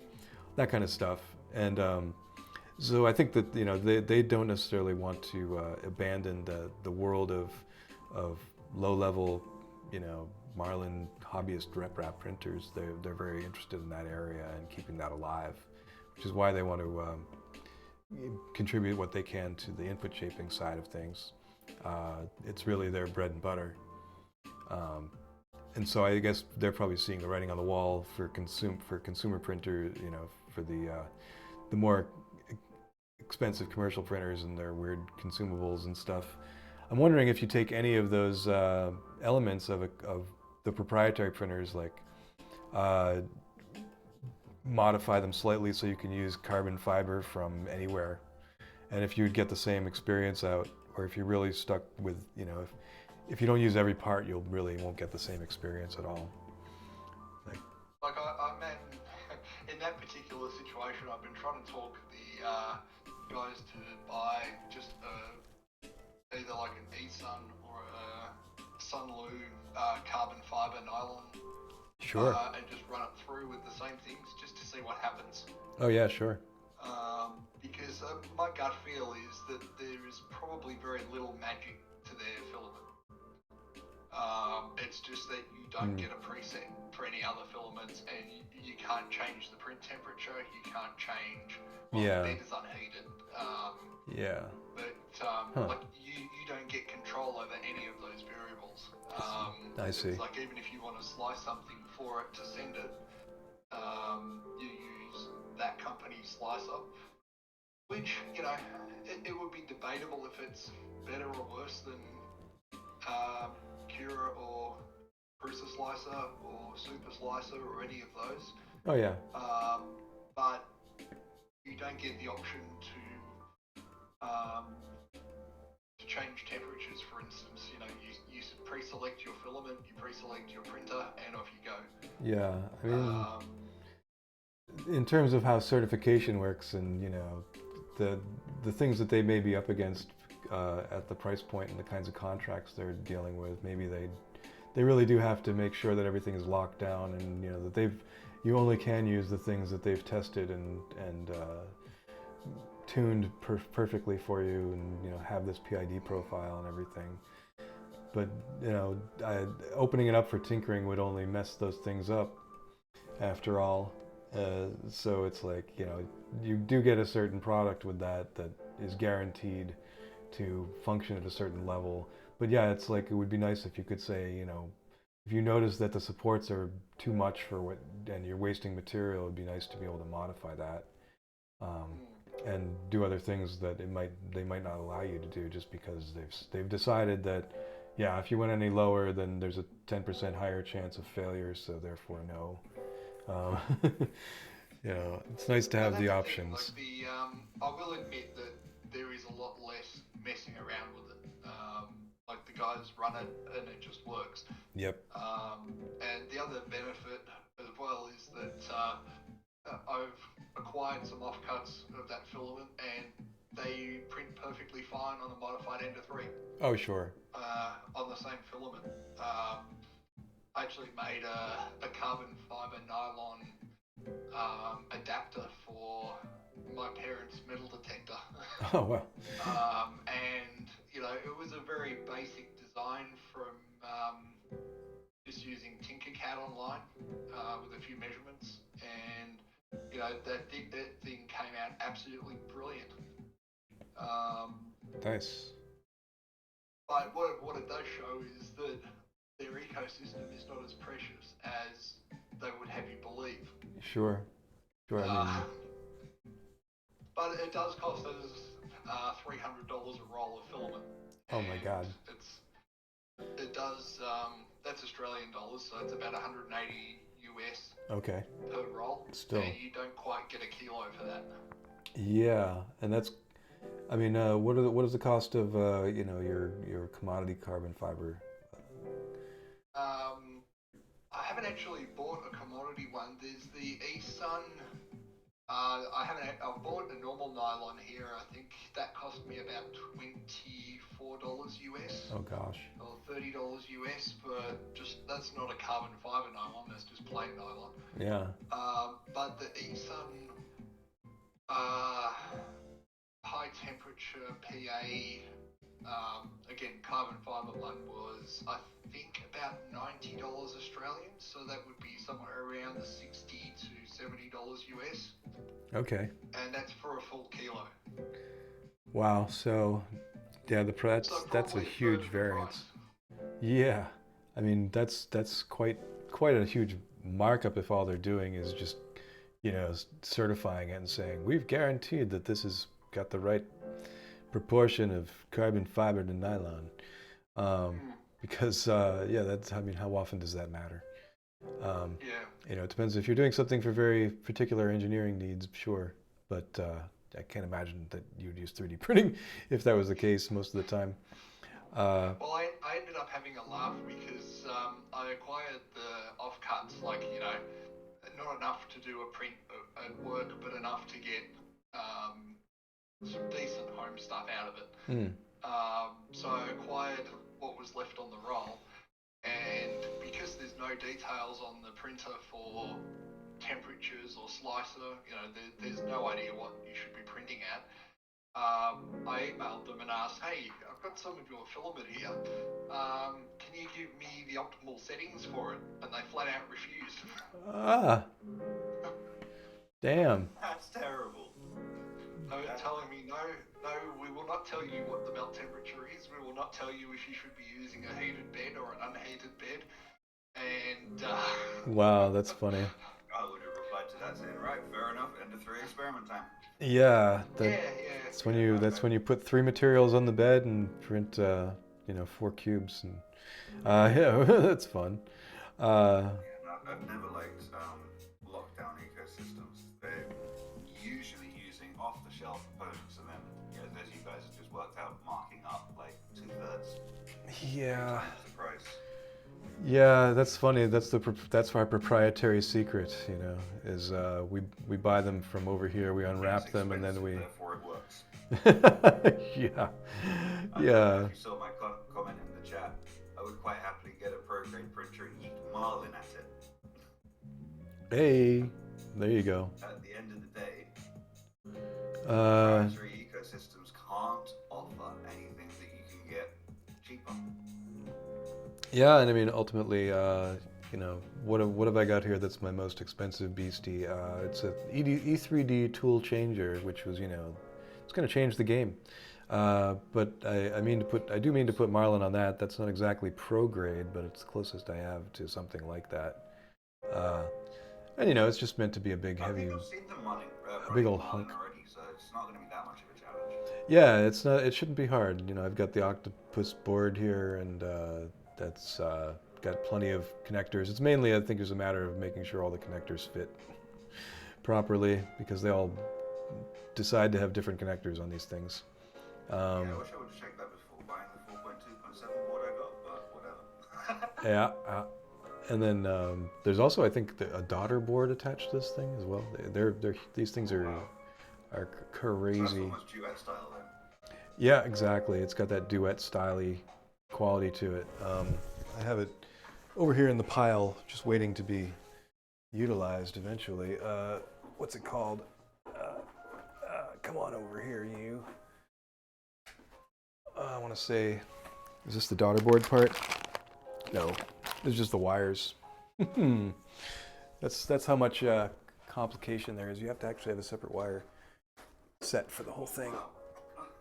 S1: that kind of stuff. And so I think that they don't necessarily want to abandon the world of low level Marlin hobbyist rep printers. They're very interested in that area and keeping that alive, which is why they want to contribute what they can to the input shaping side of things. It's really their bread and butter. And so I guess they're probably seeing the writing on the wall for consumer printer, for the more expensive commercial printers and their weird consumables and stuff. I'm wondering if you take any of those elements of the proprietary printers, like modify them slightly so you can use carbon fiber from anywhere, and if you'd get the same experience out, or if you're really stuck with, if you don't use every part, you really won't get the same experience at all.
S2: Like I mean, in that particular situation, I've been trying to talk the guys to buy just either like an eSun or a Sunlu carbon fiber nylon.
S1: Sure.
S2: And just run it through with the same things just to see what happens.
S1: Oh yeah, sure.
S2: Because my gut feel is that there is probably very little magic to their filament. It's just that you don't get a preset for any other filaments, and you can't change the print temperature. You can't change. Well,
S1: Yeah.
S2: the bed is unheated.
S1: Yeah.
S2: But like you don't get control over any of those variables.
S1: I see.
S2: It's like even if you want to slice something for it to send it, you use that company's slicer, which it would be debatable if it's better or worse than Cura or Prusa Slicer or Super Slicer or any of those.
S1: Oh yeah.
S2: But you don't get the option to change temperatures. For instance, you pre-select your filament, you pre-select your printer, and off you go.
S1: Yeah. I mean, in terms of how certification works, and the things that they may be up against at the price point and the kinds of contracts they're dealing with, maybe they really do have to make sure that everything is locked down, and that you only can use the things that they've tested and tuned perfectly for you, and have this PID profile and everything. But opening it up for tinkering would only mess those things up after all. So it's like, you do get a certain product with that is guaranteed to function at a certain level. But yeah, it's like, it would be nice if you could say, if you notice that the supports are too much for what, and you're wasting material, it'd be nice to be able to modify that and do other things that they might not allow you to do, just because they've decided that, yeah, if you went any lower, then there's a 10% higher chance of failure, so therefore no. You know, it's nice to
S2: No,
S1: have the
S2: that's the thing. Like
S1: options.
S2: I will admit that there is a lot less messing around with it. Like the guys run it and it just works.
S1: Yep.
S2: And the other benefit as well is that I've acquired some offcuts of that filament and they print perfectly fine on a modified Ender 3
S1: Oh, sure.
S2: on the same filament. I actually made a carbon fiber nylon adapter for my parents' metal detector.
S1: Oh, wow.
S2: And, you know, it was a very basic design from just using Thinkyhead online with a few measurements. And, you know, that thing came out absolutely brilliant.
S1: Nice.
S2: But what it does show is that their ecosystem is not as precious as they would have you believe.
S1: Sure. Sure. I mean,
S2: but it does cost us $300 a roll of filament.
S1: oh my God.
S2: It does. That's Australian dollars, so it's about 180 US
S1: Okay.
S2: per roll.
S1: Still.
S2: And you don't quite get a kilo for that.
S1: Yeah, and that's. I mean, what is the cost of you know, your commodity carbon fiber?
S2: I haven't actually bought a commodity one. There's the eSun. I've bought a normal nylon here. I think that cost me about $24 US.
S1: Oh gosh.
S2: Or $30 US for that's not a carbon fiber nylon. That's just plain nylon.
S1: Yeah.
S2: But the eSun high temperature PA again carbon fiber one was I think about $90 Australian, so that would be somewhere around the $60 to $70 US.
S1: Okay.
S2: And that's for a full kilo.
S1: Wow. So, yeah, that's a huge variance. Yeah. I mean, that's quite a huge markup if all they're doing is just, you know, certifying it and saying we've guaranteed that this has got the right proportion of carbon fiber to nylon. Because yeah, that's, I mean, how often does that matter?
S2: Yeah.
S1: You know, it depends if you're doing something for very particular engineering needs, sure. But I can't imagine that you'd use 3D printing if that was the case most of the time.
S2: Well, I ended up having a laugh because I acquired the offcuts, like, you know, not enough to do a print at work, but enough to get some decent home stuff out of it. So I acquired what was left on the roll, and because there's no details on the printer for temperatures or slicer, you know, there's no idea what you should be printing at. I emailed them and asked, hey, I've got some of your filament here. Can you give me the optimal settings for it? And they flat out refused.
S1: Ah, damn.
S4: That's terrible.
S2: They were telling me, no, we will not tell you what the melt temperature is. We will not tell you if you should be using a heated bed or an unheated bed. And
S1: Wow, that's funny.
S4: I would have replied to that saying, right, fair enough, end of 3 experiment time.
S1: Yeah,
S2: yeah.
S1: that's when you put 3 materials on the bed and print you know, 4 cubes, and yeah, that's fun.
S4: Yeah, I've never liked lockdown ecosystems. They're usually using off-the-shelf components, and then, you know, as you guys have just worked out, marking up like 2/3,
S1: Yeah.
S4: 3 times the price.
S1: Yeah, that's funny. That's our proprietary secret, you know, is we buy them from over here, we unwrap
S4: It's
S1: them, and then we.
S4: Therefore it works.
S1: Yeah,
S4: I
S1: yeah.
S4: don't know if you saw my comment in the chat. I would quite happily get a pro-grade printer and eat Marlin at it.
S1: Hey, there you go.
S4: At the end of the day,
S1: Uh,
S4: proprietary ecosystems can't offer anything that you can get cheaper.
S1: yeah, and I mean, ultimately, you know, what have I got here that's my most expensive beastie? It's a E3D tool changer, which was, you know, it's going to change the game. But I do mean to put Marlin on that. That's not exactly pro grade, but it's the closest I have to something like that. And you know, it's just meant to be a big,
S4: I
S1: heavy,
S4: think I've seen them running,
S1: a big
S4: running
S1: old
S4: Marlin
S1: hunk.
S4: already, so it's not going to be that much of a challenge.
S1: Yeah, it's not. It shouldn't be hard. You know, I've got the octopus board here, and that's got plenty of connectors. It's mainly, I think, is a matter of making sure all the connectors fit. properly because they all decide to have different connectors on these things.
S4: Yeah, I wish I would have checked that before buying the 4.2.7 board I got, but whatever.
S1: Yeah, and then there's also, I think, a daughter board attached to this thing as well. These things are crazy.
S4: So that's almost duet style then.
S1: Yeah, exactly. It's got that duet style-y quality to it. I have it over here in the pile, just waiting to be utilized eventually. What's it called? Come on over here, you. I want to say, is this the daughter board part? No, it's just the wires. That's how much complication there is. You have to actually have a separate wire set for the whole thing.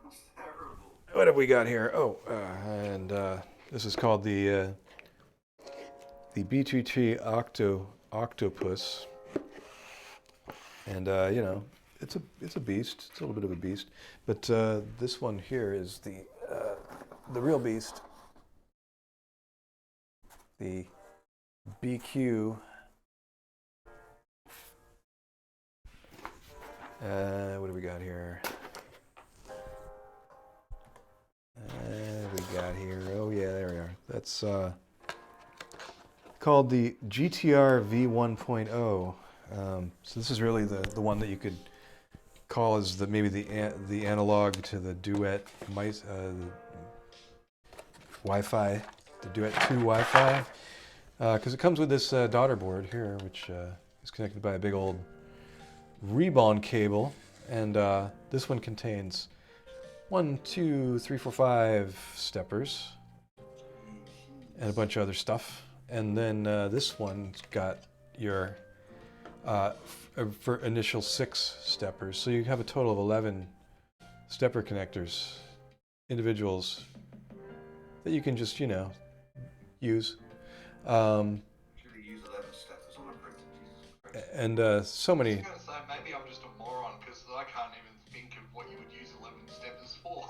S4: That's terrible.
S1: What have we got here? Oh, and this is called the B2T Octopus, and you know, it's a beast. It's a little bit of a beast, but this one here is the real beast, the BQ. What do we got here? Oh yeah, there we are. That's called the GTR V1.0. So this is really the one that you could call as maybe the analog to the Duet Wi-Fi, the Duet 2 Wi-Fi, because it comes with this daughter board here, which is connected by a big old Rebond cable, and this one contains 1, 2, 3, 4, 5 steppers and a bunch of other stuff. And then this one's got your for initial 6 steppers. So you have a total of 11 stepper connectors, individuals that you can just, you know, use.
S4: Actually use 11 steppers on a printer, Jesus Christ.
S1: And so many.
S2: I was gonna say, maybe I'm just a moron because I can't even think of what you would use 11 steppers for.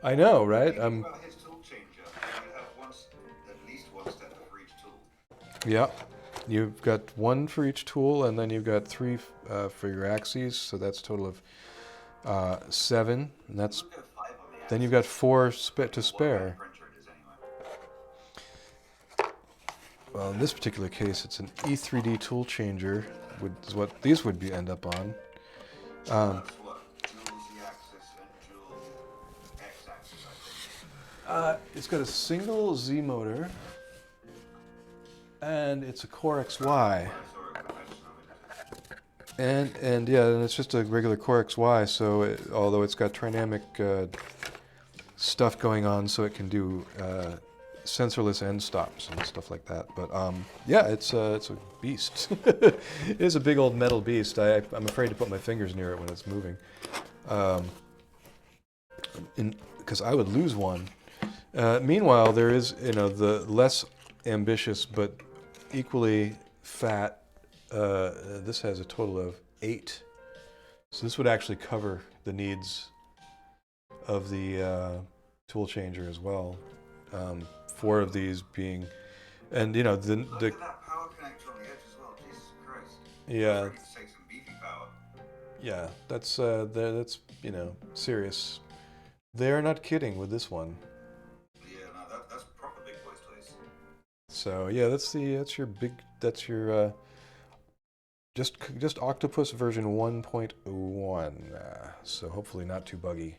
S1: I know, right?
S4: Think about his tool changer. You have at least one stepper for each tool.
S1: Yeah. You've got 1 for each tool, and then you've got 3 for your axes, so that's a total of 7. And that's
S4: We'll go 5 on the
S1: then you've got 4 to spare.
S4: printer it is anyway.
S1: Well, in this particular case, it's an E3D tool changer, is what these would end up on.
S4: That's what? Dual Z-axis and dual X-axis, I think.
S1: It's got a single Z motor, and it's a Core XY. And yeah, and it's just a regular Core XY, so although it's got trinamic stuff going on, so it can do sensorless end stops and stuff like that. But yeah, it's a beast. It is a big old metal beast. I'm afraid to put my fingers near it when it's moving, because I would lose one. Meanwhile, there is, you know, the less ambitious but equally fat. This has a total of 8, so this would actually cover the needs of the tool changer as well. 4 of these being, and you know,
S4: Look at that power connector on the edge as well. Jesus Christ.
S1: yeah,
S4: Ready to take some beefy power.
S1: yeah, that's you know, serious. They're not kidding with this one.
S4: Yeah, no, that's proper big boys place.
S1: So yeah, that's your just Octopus version 1.1. So hopefully not too buggy.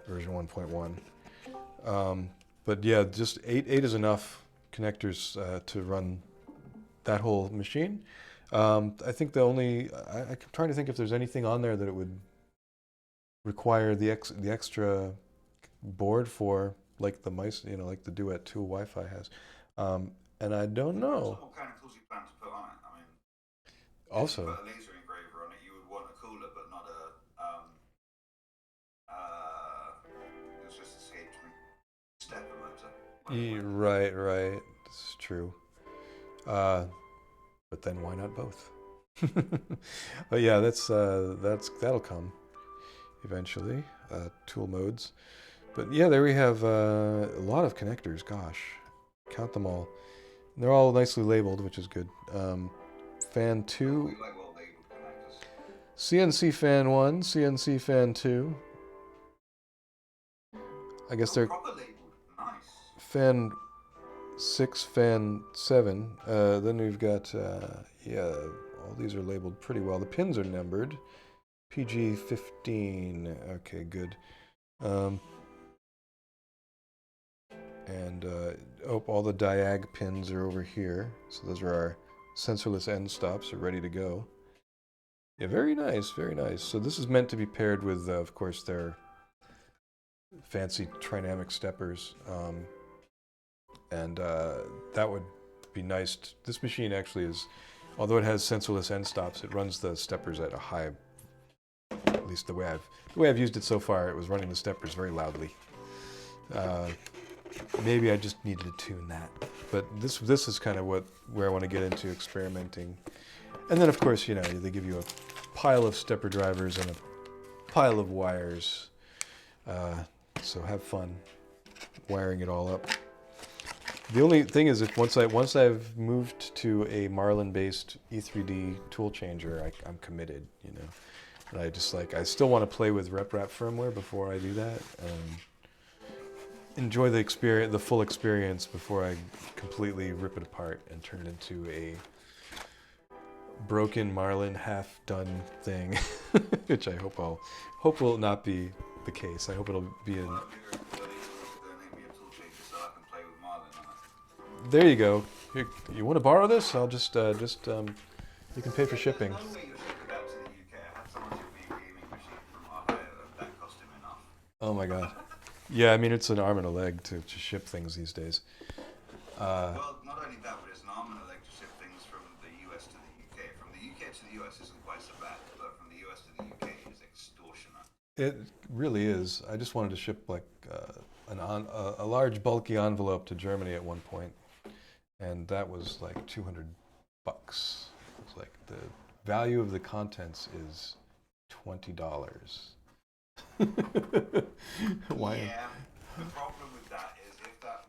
S1: Version 1.1. But yeah, just 8 is enough connectors to run that whole machine. I think I'm trying to think if there's anything on there that it would require the extra board for, like the mice, you know, like the Duet 2 Wi-Fi has. And I don't know.
S4: What kind of tools you plan to put on it? I mean,
S1: Also,
S4: if you put a laser engraver on it, you would want a cooler, but not a it's just escaped me. Stepper motor.
S1: right, it's true. But then why not both? But yeah, that'll come eventually. Tool modes. But yeah, there we have a lot of connectors. Gosh, count them all. And they're all nicely labeled, which is good. Fan 2.
S4: We like well-labeled connectors.
S1: CNC fan 1, CNC fan 2. I guess they're
S4: Proper labeled. Nice.
S1: fan 6, fan 7. Then we've got, yeah, all these are labeled pretty well. The pins are numbered. PG 15. Okay, good. And all the diag pins are over here. So those are our sensorless end stops, are ready to go. Yeah, very nice, very nice. So this is meant to be paired with, of course, their fancy trinamic steppers. And that would be nice. This machine actually is, although it has sensorless end stops, it runs the steppers at a high, at least the way I've used it so far, it was running the steppers very loudly. Maybe I just needed to tune that. But this is kind of where I want to get into experimenting. And then of course, you know, they give you a pile of stepper drivers and a pile of wires. So have fun wiring it all up. The only thing is, if once I've moved to a Marlin-based E3D tool changer, I'm committed, you know. And I still want to play with RepRap firmware before I do that. Enjoy the experience, the full experience, before I completely rip it apart and turn it into a broken Marlin half-done thing, which I hope will not be the case. I hope it'll be in. There you go. Here, you want to borrow this? I'll just you can pay for shipping.
S4: There's no way you're shipping out to the UK. I had someone ship me a gaming machine from Ohio. That cost him enough.
S1: Oh my god. Yeah, I mean, it's an arm and a leg to ship things these days.
S4: Well, not only that, but it's an arm and a leg to ship things from the US to the UK. From the UK to the US isn't quite so bad, but from the US to the UK is extortionate.
S1: It really is. I just wanted to ship like a large bulky envelope to Germany at one point, and that was like $200. It's like the value of the contents is $20. Why?
S4: Yeah. The problem with that is if that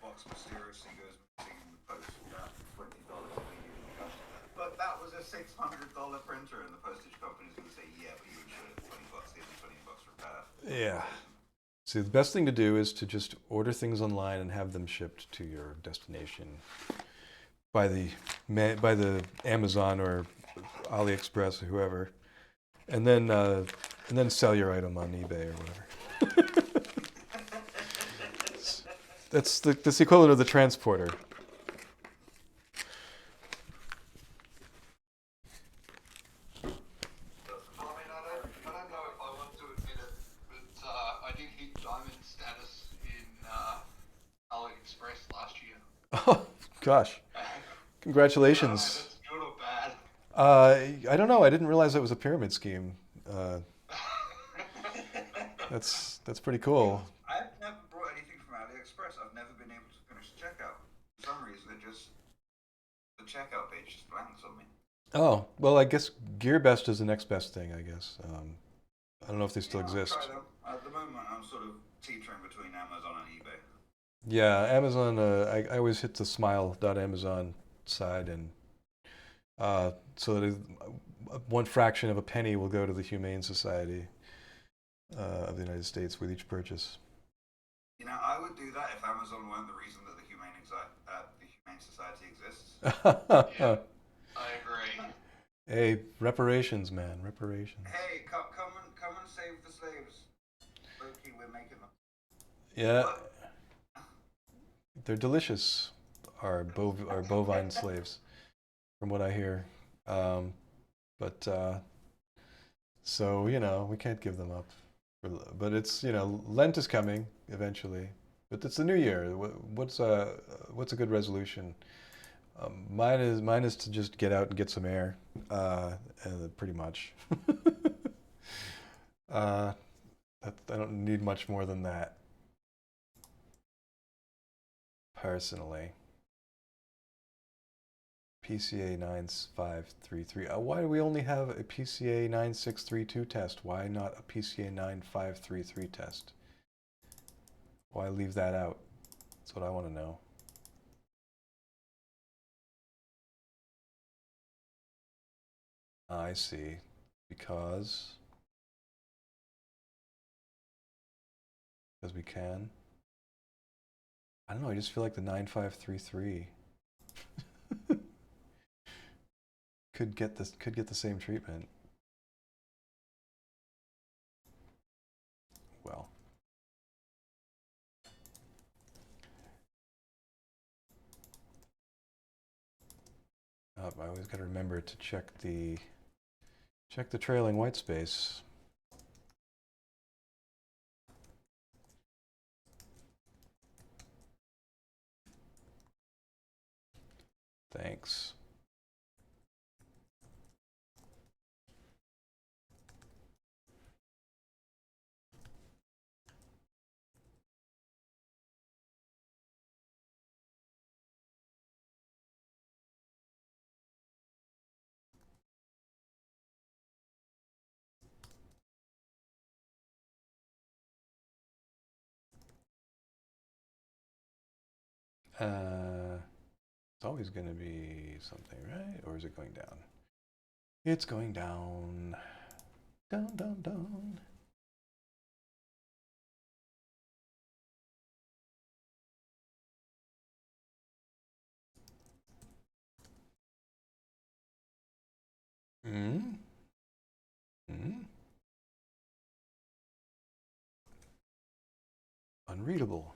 S4: box mysteriously goes missing in the post, that $20 immediately comes. But that was a $600 printer, and the postage company's going to say, yeah, but you insured it for $20. Here's $20 repair.
S1: Yeah. See, the best thing to do is to just order things online and have them shipped to your destination by the Amazon or AliExpress or whoever, and then sell your item on eBay or whatever. That's the equivalent of the transporter.
S2: I mean, I don't know if I want to admit it, but I did hit diamond status in AliExpress last year.
S1: Oh gosh, congratulations.
S2: That's good or bad?
S1: I don't know. I didn't realize it was a pyramid scheme. That's pretty cool.
S4: I've never brought anything from AliExpress. I've never been able to finish the checkout. For some reason, the checkout page just blanks on me.
S1: Oh, well, I guess GearBest is the next best thing, I guess. I don't know if they still exist.
S4: I'll try them. At the moment, I'm sort of teetering between Amazon and eBay.
S1: Yeah, Amazon, I always hit the smile.amazon side, and so that one fraction of a penny will go to the Humane Society of the United States with each purchase.
S4: You know, I would do that if Amazon weren't the reason that the Humane Society exists.
S2: Yeah, I agree.
S1: Hey, reparations, man, reparations.
S4: Hey, come and save the slaves. Loki, we're making them.
S1: Yeah, they're delicious. Our bovine slaves, from what I hear. So you know, we can't give them up. But it's, you know, Lent is coming eventually. But it's the new year. What's a good resolution? Mine is to just get out and get some air, pretty much. I don't need much more than that, personally. PCA 9533. Why do we only have a PCA 9632 test? Why not a PCA 9533 test? Why leave that out? That's what I want to know. I see. because we can. I don't know, I just feel like the 9533 could get the same treatment. Well. I always got to remember to check the trailing white space. Thanks. It's always going to be something, right? Or is it going down? It's going down. Down, down, down. Hmm? Hmm? Unreadable.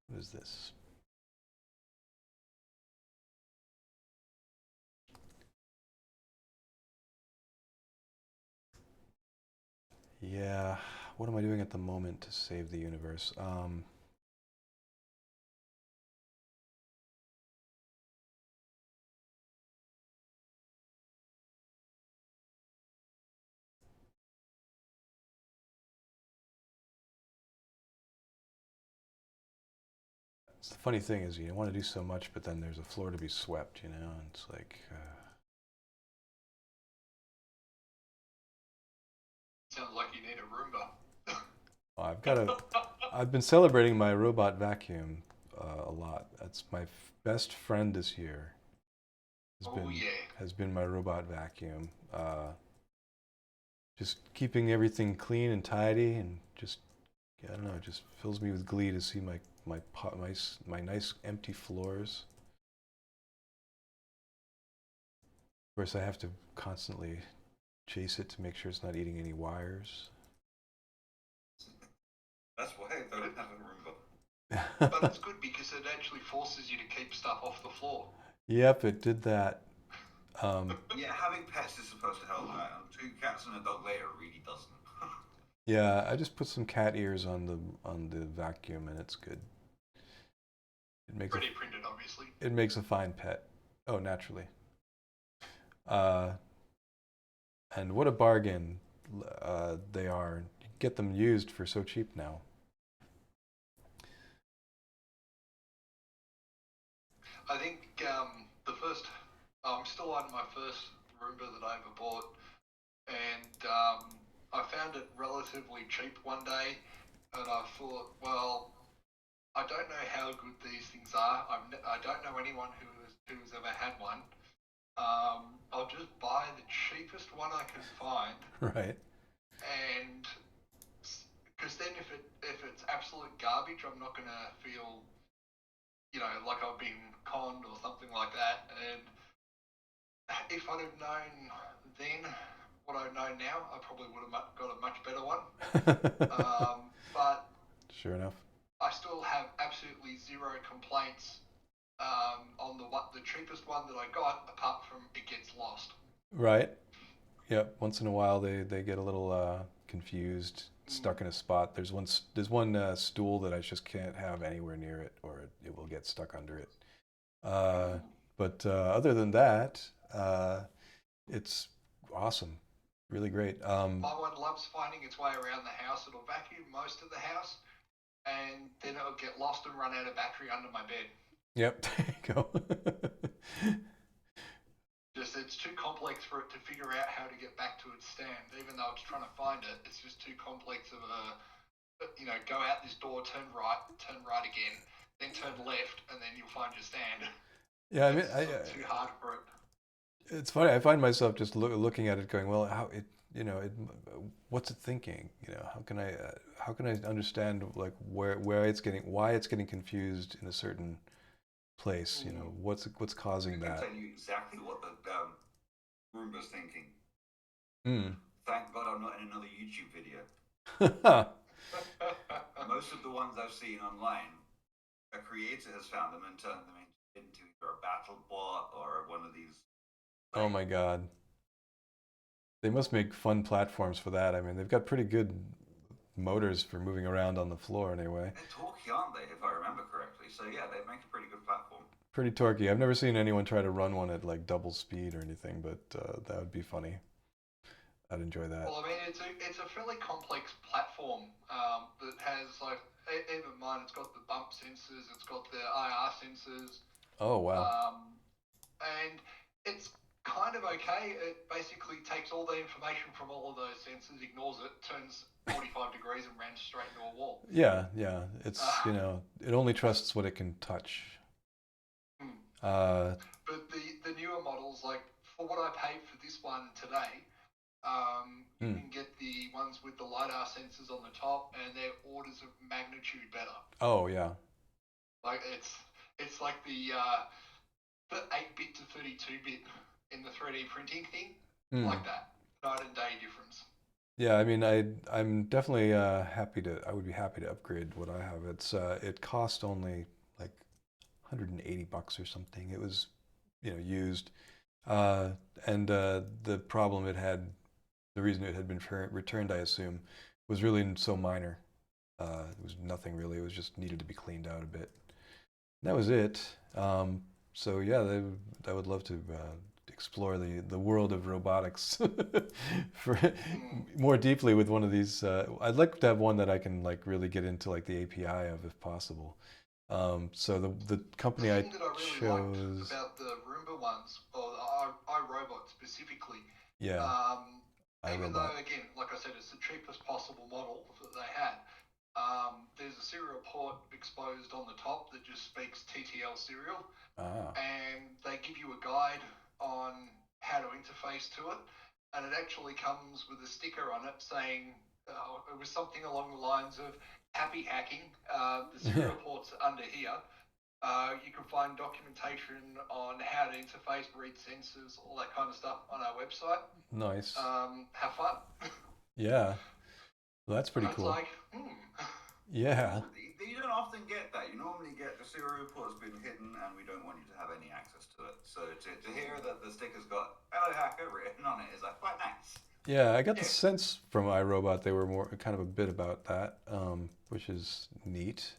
S1: What is this? Yeah, what am I doing at the moment to save the universe? The funny thing is, you want to do so much, but then there's a floor to be swept, and it's like...
S2: Sounds like you need a Roomba.
S1: I've been celebrating my robot vacuum a lot. That's my best friend this year. Has been my robot vacuum. Just keeping everything clean and tidy, and just, I don't know, it just fills me with glee to see my nice empty floors. Of course, I have to constantly chase it to make sure it's not eating any wires.
S4: That's why I don't have a Roomba.
S2: But it's good because it actually forces you to keep stuff off the floor.
S1: Yep, it did that.
S4: Yeah, having pets is supposed to help that. 2 cats and a dog later really doesn't.
S1: Yeah, I just put some cat ears on the vacuum, and it's good. It makes
S2: 3D printed, obviously.
S1: It makes a fine pet. Oh, naturally. And what a bargain they are. You get them used for so cheap now.
S2: I think I'm still on my first Roomba that I ever bought, and I found it relatively cheap one day, and I thought, well, I don't know how good these things are. I don't know anyone who's ever had one. I'll just buy the cheapest one I can find.
S1: Right.
S2: And because then if it's absolute garbage, I'm not gonna feel, like I've been conned or something like that. And if I'd have known then what I know now, I probably would have got a much better one. But
S1: sure enough,
S2: I still have absolutely zero complaints on the cheapest one that I got, apart from it gets lost.
S1: right. Yep. Once in a while, they get a little confused, stuck in a spot. There's one stool that I just can't have anywhere near it, or it will get stuck under it. But other than that, it's awesome, really great.
S2: My one loves finding its way around the house. It'll vacuum most of the house, and then it'll get lost and run out of battery under my bed.
S1: Yep, there you go.
S2: Just it's too complex for it to figure out how to get back to its stand. Even though it's trying to find it, it's just too complex of go out this door, turn right again, then turn left, and then you'll find your stand.
S1: Yeah, I mean,
S2: too hard for it.
S1: It's funny. I find myself just looking at it, going, "Well, how it, what's it thinking? how can I understand like where it's getting, why it's getting confused in a certain place? What's
S4: I
S1: causing
S4: can
S1: that?"
S4: tell you exactly what the Roomba's thinking.
S1: Hmm.
S4: Thank God I'm not in another YouTube video. Most of the ones I've seen online, a creator has found them and turned them into either a battle bot or one of these.
S1: Oh my God. They must make fun platforms for that. I mean, they've got pretty good motors for moving around on the floor anyway.
S4: They're talky, aren't they? If I remember correctly. So yeah, they make a pretty good platform.
S1: Pretty torquey. I've never seen anyone try to run one at like double speed or anything, but that would be funny. I'd enjoy that.
S2: Well, I mean, it's a fairly complex platform that has like even mine. It's got the bump sensors, it's got the IR sensors,
S1: Oh wow.
S2: and it's kind of okay. It basically takes all the information from all of those sensors, ignores it, turns 45 degrees, and rams straight into a wall.
S1: Yeah, yeah. It's
S2: Uh,
S1: it only trusts what it can touch.
S2: hmm.
S1: Uh,
S2: But the newer models, like for what I paid for this one today, you
S1: hmm.
S2: can get the ones with the LiDAR sensors on the top, and they're orders of magnitude better.
S1: Oh yeah.
S2: Like it's like the 8-bit to 32-bit in the 3D printing thing,
S1: Hmm.
S2: like that, night and day difference.
S1: Yeah, I mean, I'm definitely happy to. I would be happy to upgrade what I have. It cost only like $180 or something. It was, used, uh, and the problem it had, the reason it had been returned, I assume, was really so minor. It was nothing really. It was just needed to be cleaned out a bit. That was it. So yeah, I would love to explore the world of robotics for
S2: Mm.
S1: more deeply with one of these. I'd like to have one that I can like really get into like the API of if possible. So the
S2: The
S1: company I
S2: thing that I really liked
S1: chose,
S2: about the Roomba ones, or the iRobot specifically,
S1: yeah,
S2: um, even
S1: iRobot.
S2: though, again, like I said, it's the cheapest possible model that they had, there's a serial port exposed on the top that just speaks TTL serial,
S1: Ah,
S2: and they give you a guide on how to interface to it, and it actually comes with a sticker on it saying it was something along the lines of happy hacking. The
S1: yeah,
S2: serial port's under here. You can find documentation on how to interface, read sensors, all that kind of stuff on our website.
S1: nice.
S2: Have fun.
S1: Yeah, well, that's pretty
S2: It's
S1: cool.
S2: like,
S1: Yeah,
S4: Well, you don't often get that. You normally get the serial port's been hidden and we don't want you to have any access to it. So to hear that the sticker's got "Hello Hacker" written on it is like quite nice.
S1: yeah. I got the
S2: yeah.
S1: sense from iRobot they were more kind of a bit about that, which is neat.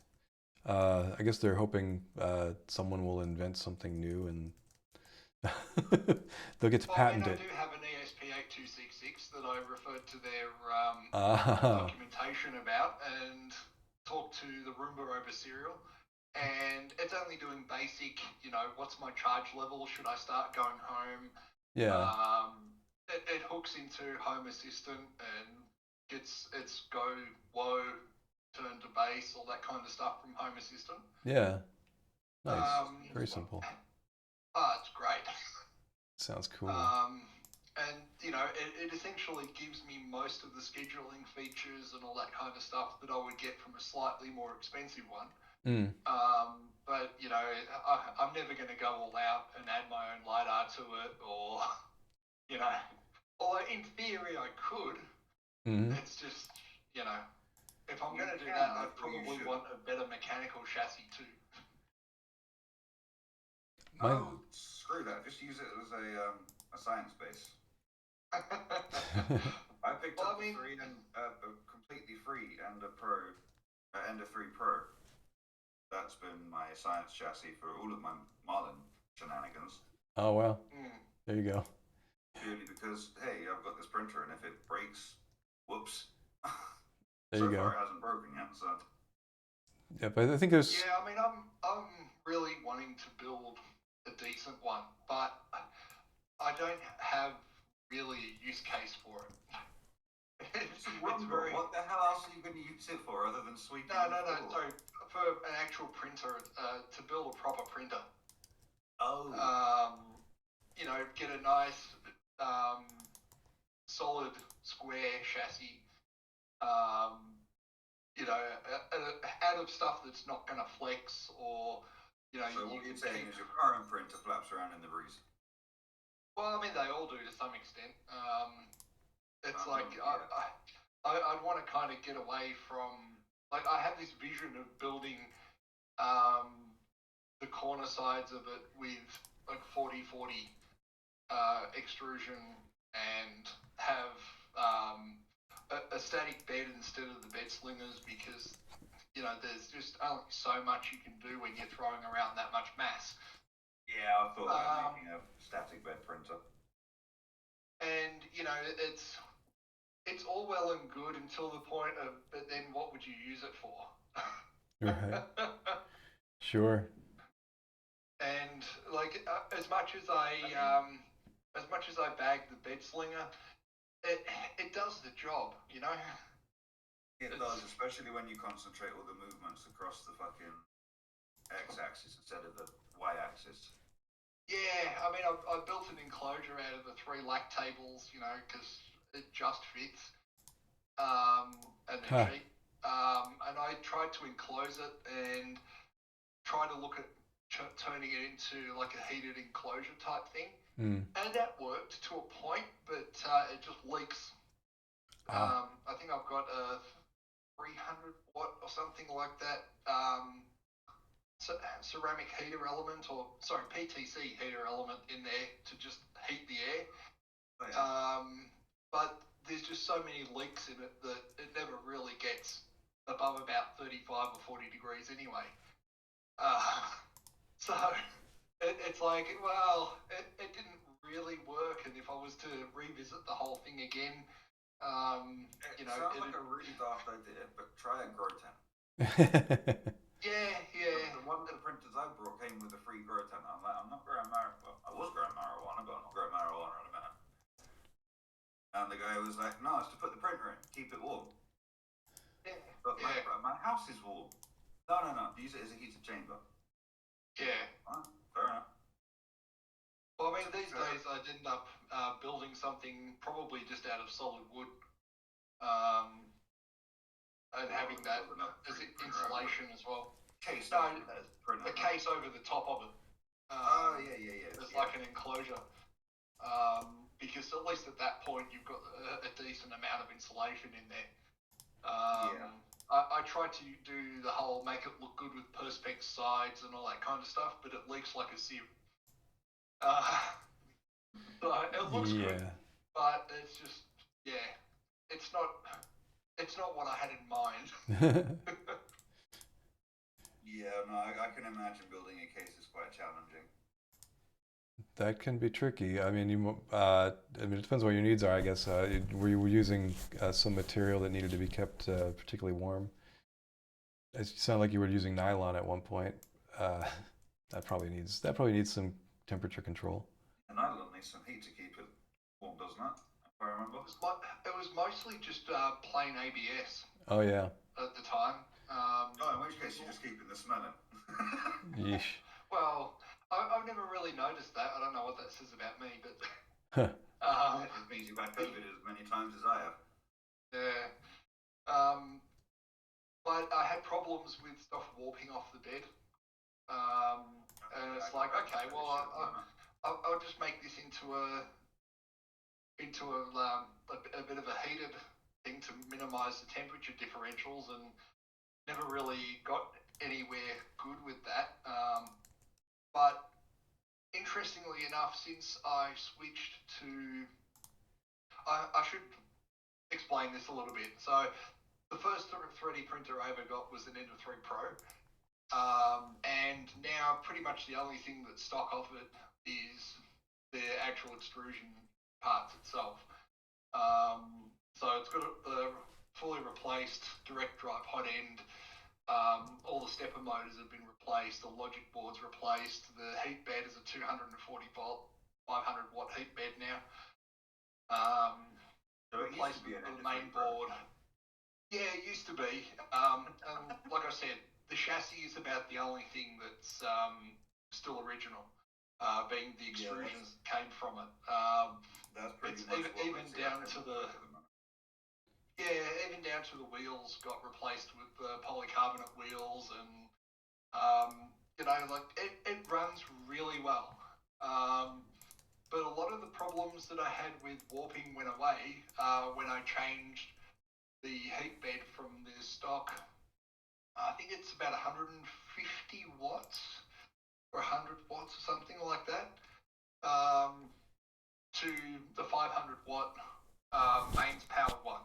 S1: I guess they're hoping someone will invent something new and they'll get to
S2: Well, I mean,
S1: patent
S2: I
S1: it.
S2: do have an ESP8266 that I referred to their
S1: Ah,
S2: documentation about and talked to the Roomba over serial. And it's only doing basic, what's my charge level? Should I start going home?
S1: yeah,
S2: It hooks into Home Assistant and gets its go, whoa, turn to base, all that kind of stuff from Home Assistant.
S1: yeah. Nice.
S2: Um,
S1: Very simple.
S2: it's great.
S1: Sounds cool.
S2: And it essentially gives me most of the scheduling features and all that kind of stuff that I would get from a slightly more expensive one.
S1: Mm,
S2: But I'm never going to go all out and add my own lidar to it, or you know, although in theory I could.
S1: hmm.
S2: It's just if I'm
S4: You
S2: going to do
S4: can,
S2: that, I'd
S4: therefore you
S2: probably
S4: should.
S2: want a better mechanical chassis too.
S1: My
S4: Oh, screw that. Just use it as a science base. I picked
S2: Well,
S4: up
S2: I mean,
S4: the free and completely free and a pro, and a 3 Pro. That's been my science chassis for all of my Marlin shenanigans.
S1: oh wow.
S2: mm,
S1: There you go.
S4: Purely because hey, I've got this printer, and if it breaks, whoops.
S1: There you
S4: So
S1: go.
S4: far, it hasn't broken yet. So
S1: Yep. I think there's.
S2: yeah, I mean, I'm really wanting to build a decent one, but I don't have really a use case for it.
S4: it's a
S2: It's
S4: Rumble.
S2: very
S4: What the hell else are you going to use it for other than sweeping
S2: no,
S4: the
S2: no, no.
S4: floor?
S2: Sorry, for an actual printer, to build a proper printer.
S4: Oh,
S2: Um, you know, get a nice solid square chassis, you know, out of stuff that's not going to flex or, you know.
S4: So what you're saying is your current printer flaps around in the breeze?
S2: Well, I mean, they all do to some extent. It's like I'd want to kind of get away from, like, I have this vision of building the corner sides of it with like 40/40 extrusion and have a static bed instead of the bed slingers, because, you know, there's just only so much you can do when you're throwing around that much mass.
S4: Yeah, I thought about making a static bed printer.
S2: And, you know, it's all well and good until the point of, but then what would you use it for?
S1: Right. Sure.
S2: And like, as much as I bag the bed slinger, it does the job, you know.
S4: It does, especially when you concentrate all the movements across the fucking x-axis instead of the y-axis.
S2: Yeah, I mean, I built an enclosure out of the 3 lac tables, you know, because it just fits, and they're cheap. And I tried to enclose it and try to look at turning it into like a heated enclosure type thing. And that worked to a point, but it just leaks. I think I've got a 300 watt or something like that ceramic heater element, or sorry, PTC heater element in there to just heat the air.
S4: Oh, yeah.
S2: But there's just so many leaks in it that it never really gets above about 35 or 40 degrees anyway. So it's like, well, it didn't really work, and if I was to revisit the whole thing again, you know,
S4: sounds like a really daft idea, but try a grow tent.
S2: Yeah.
S4: One of the printers I brought came with a free grow tent. I'm like, I'm not growing marijuana. Well, I was growing marijuana, but I'm not growing marijuana in a minute. And the guy was like, no, it's to put the printer in, keep it warm.
S2: Yeah.
S4: But my house is warm. No. Use it as a heated chamber.
S2: Yeah.
S4: Right, fair enough.
S2: Well, I mean, these days I'd end up building something probably just out of solid wood, and having that as insulation as well.
S4: Case.
S2: No, a case over the top of it.
S4: Yeah.
S2: It's like an enclosure. Because at least at that point you've got a decent amount of insulation in there. I tried to do the whole make it look good with perspex sides and all that kind of stuff, but it leaks like a sieve. So it looks good, but it's just, it's not what I had in mind.
S4: Yeah, no, I can imagine building a case is quite challenging.
S1: That can be tricky. I mean, it depends what your needs are, I guess. Were you using some material that needed to be kept particularly warm? It sounded like you were using nylon at one point. That probably needs some temperature control.
S4: And nylon needs some heat to keep it warm, doesn't it? If I remember.
S2: It was mostly just plain ABS.
S1: Oh yeah.
S2: At the time.
S4: In which case you're just keeping the smell in.
S1: Yeesh.
S2: Well, I've never really noticed that. I don't know what that says about me, but
S4: It means you've had COVID as many times as I have.
S2: Yeah. But I had problems with stuff warping off the bed. And it's like, okay, well, I'll just make this into a bit of a heated thing to minimize the temperature differentials, and never really got anywhere good with that. But interestingly enough, since I switched to, I should explain this a little bit. So the first 3D printer I ever got was an Ender 3 Pro. And now pretty much the only thing that's stock of it is the actual extrusion parts itself. So it's got the fully replaced direct drive hot end. All the stepper motors have been replaced, the logic board's replaced, the heat bed is a 240 volt, 500 watt heat bed now.
S4: So it used to be an
S2: the main board. Yeah, it used to be. And like I said, the chassis is about the only thing that's still original. being the extrusions that came from it.
S4: That's pretty
S2: It's
S4: much
S2: even down to the even down to the wheels got replaced with polycarbonate wheels, and like it runs really well. But a lot of the problems that I had with warping went away when I changed the heat bed from the stock. I think it's about 150 watts or 100 watts or something like that, to the 500 watt mains powered one,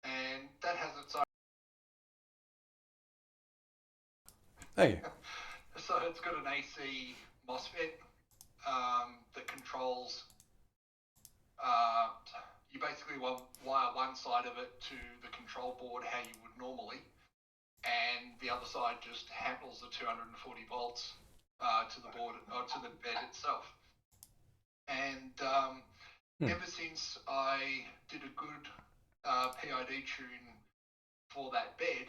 S2: and that has its own.
S1: Hey.
S2: So it's got an AC MOSFET that controls. You basically wire one side of it to the control board how you would normally, and the other side just handles the 240 volts to the board or to the bed itself. And ever since I did a good PID tune for that bed,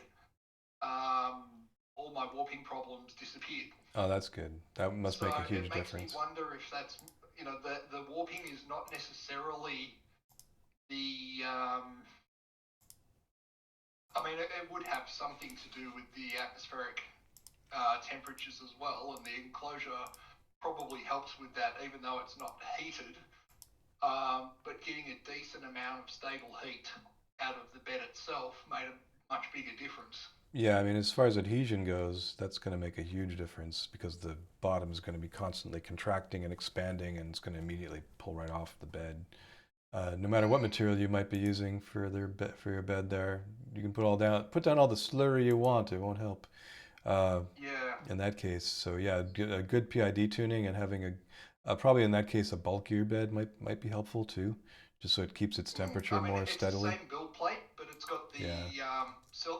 S2: all my warping problems disappeared.
S1: Oh, that's good. That must make a huge difference.
S2: So it makes me wonder if that's, the warping is not necessarily the, it would have something to do with the atmospheric temperatures as well, and the enclosure probably helps with that, even though it's not heated. But getting a decent amount of stable heat out of the bed itself made a much bigger difference.
S1: Yeah, I mean, as far as adhesion goes, that's going to make a huge difference because the bottom is going to be constantly contracting and expanding, and it's going to immediately pull right off the bed. No matter what material you might be using for your bed, there you can put down all the slurry you want. It won't help. In that case, so yeah, a good PID tuning and having probably in that case a bulkier bed might be helpful too, just so it keeps its temperature more steadily.
S2: It's the same build plate, but it's got the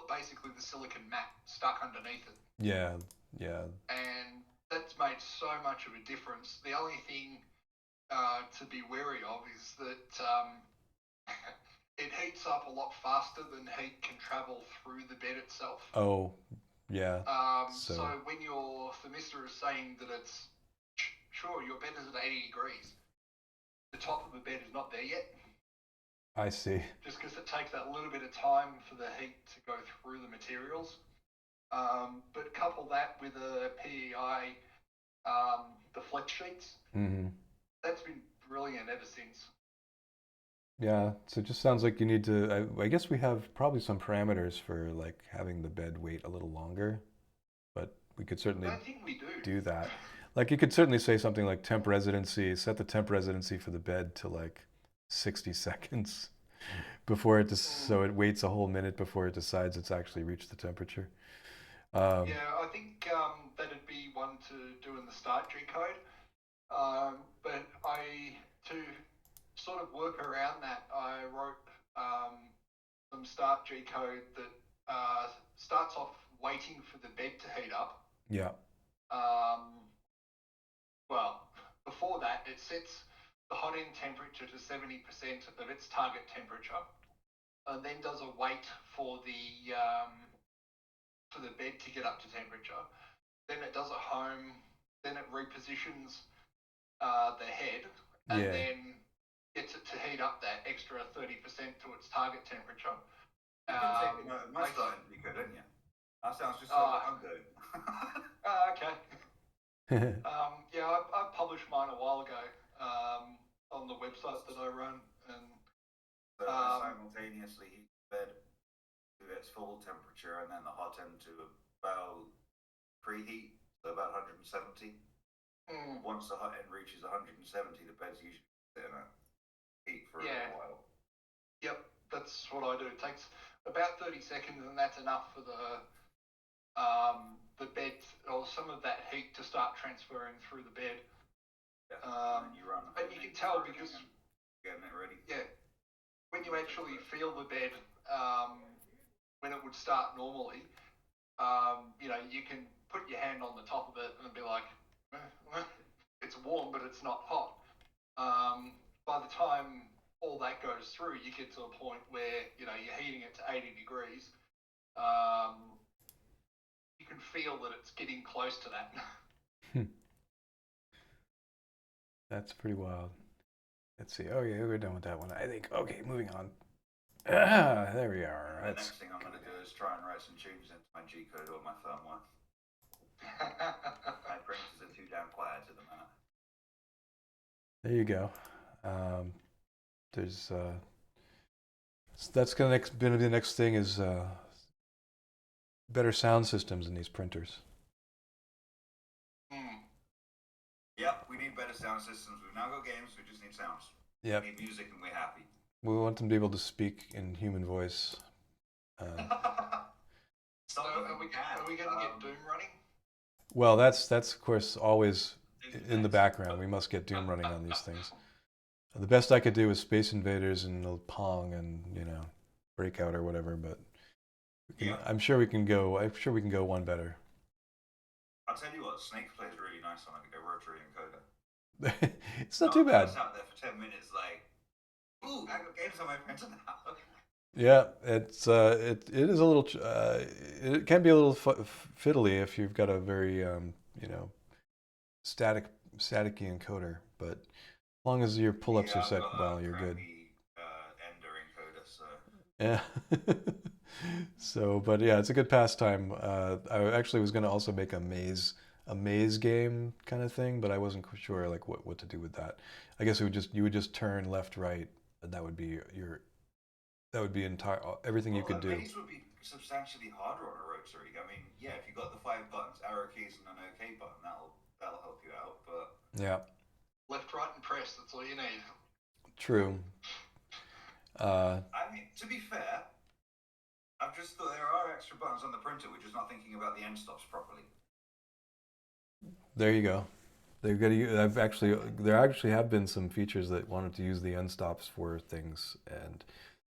S2: basically the silicon mat stuck underneath it.
S1: Yeah.
S2: And that's made so much of a difference. The only thing to be wary of is that it heats up a lot faster than heat can travel through the bed itself.
S1: Oh, yeah.
S2: So when your thermistor is saying that it's sure your bed is at 80 degrees, the top of the bed is not there yet.
S1: I see.
S2: Just because it takes that little bit of time for the heat to go through the materials. But couple that with a PEI, the flex sheets. That's been brilliant ever since.
S1: Yeah, so it just sounds like you need to. I guess we have probably some parameters for like having the bed wait a little longer, but we could certainly
S2: I think we do
S1: that. Like you could certainly say something like temp residency, set the temp residency for the bed to like 60 seconds before it so it waits a whole minute before it decides it's actually reached the temperature.
S2: Yeah, I think that'd be one to do in the start G code. But to sort of work around that, I wrote some start G code that starts off waiting for the bed to heat up.
S1: Yeah.
S2: Well, before that, it sets the hot end temperature to 70% of its target temperature, and then does a wait for the bed to get up to temperature. Then it does a home. Then it repositions the head, and then gets it to heat up that extra 30% to its target temperature.
S4: You can take my starting to be good, didn't you? That sounds just like I'm doing.
S2: Okay. Yeah, I published mine a while ago on the website that I run, and
S4: so simultaneously heat the bed to its full temperature, and then the hot end to about preheat, so about 170. Once the hot end reaches 170, the bed's usually sitting at heat for a little while.
S2: Yep, that's what I do. It takes about 30 seconds, and that's enough for the bed or some of that heat to start transferring through the bed.
S4: Yeah. And
S2: you can tell because
S4: getting it ready.
S2: Yeah, when you actually feel the bed, when it would start normally, you can put your hand on the top of it and be like, it's warm, but it's not hot. By the time all that goes through, you get to a point where you're heating it to 80 degrees. You can feel that it's getting close to that.
S1: That's pretty wild. Let's see. Oh yeah, we're done with that one. I think. Okay, moving on. There we are.
S4: The next thing I'm going to do is try and write some tunes into my G code or my firmware. My printers are too damn quiet at the minute.
S1: There you go. There's that's gonna be the next thing is better sound systems in these printers.
S4: Yep, we need better sound systems. We've now got games, we just need sounds.
S1: Yep.
S4: We need music and we're happy.
S1: We want them to be able to speak in human voice.
S2: So are we going to get Doom running?
S1: Well, that's of course always in the background. We must get Doom running on these things. The best I could do is Space Invaders and Pong and Breakout or whatever, but I'm sure we can go. I'm sure we can go one better.
S4: I'll tell you what, Snake plays really nice on a rotary encoder.
S1: It's not too bad.
S4: I was out there for 10 minutes, like, ooh, I got games on my printer now.
S1: Yeah, it's it is a little. It can be a little fiddly if you've got a very staticky encoder, but as long as your pull-ups are set well, you're good.
S4: Ender encoder, so.
S1: Yeah. So, but yeah, it's a good pastime. I actually was going to also make a maze game kind of thing, but I wasn't sure like what to do with that. I guess you would just turn left, right, and that would be everything you could do.
S4: Maze would be substantially harder on a rotary. I mean, yeah, if you got the 5 buttons, arrow keys, and an OK button, that'll help you out. But
S1: yeah,
S2: left, right, and press. That's all you need.
S1: True.
S4: I mean, to be fair, I've just thought there are extra buttons on the printer. We're just not thinking about the end stops properly.
S1: There you go. There actually have been some features that wanted to use the end stops for things, and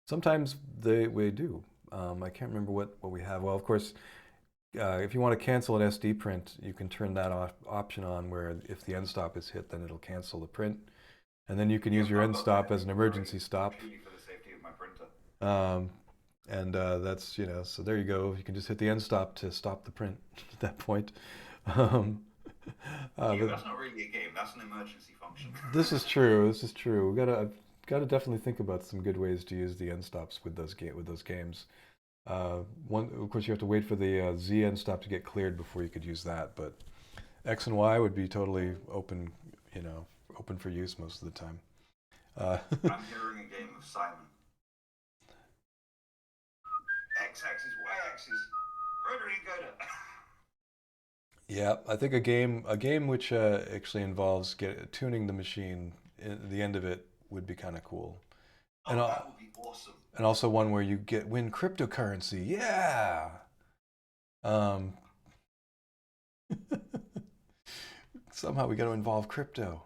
S1: sometimes we do. I can't remember what we have. Well, of course, if you want to cancel an SD print, you can turn that option on where if the end stop is hit, then it'll cancel the print. And then you can use your end stop as an emergency stop.
S4: For the safety of my printer.
S1: And that's, so there you go. You can just hit the end stop to stop the print at that point.
S4: That's not really a game. That's an emergency function.
S1: This is true. I've got to definitely think about some good ways to use the end stops with those games. Of course, you have to wait for the Z end stop to get cleared before you could use that. But X and Y would be totally open, open for use most of the time.
S4: I'm hearing a game of Simon. X-axis, Y-axis, rotary encoder.
S1: Yeah, I think a game which actually involves tuning the machine, the end of it would be kind of cool.
S4: And that would be awesome.
S1: And also one where you win cryptocurrency. Yeah. Somehow we got to involve crypto.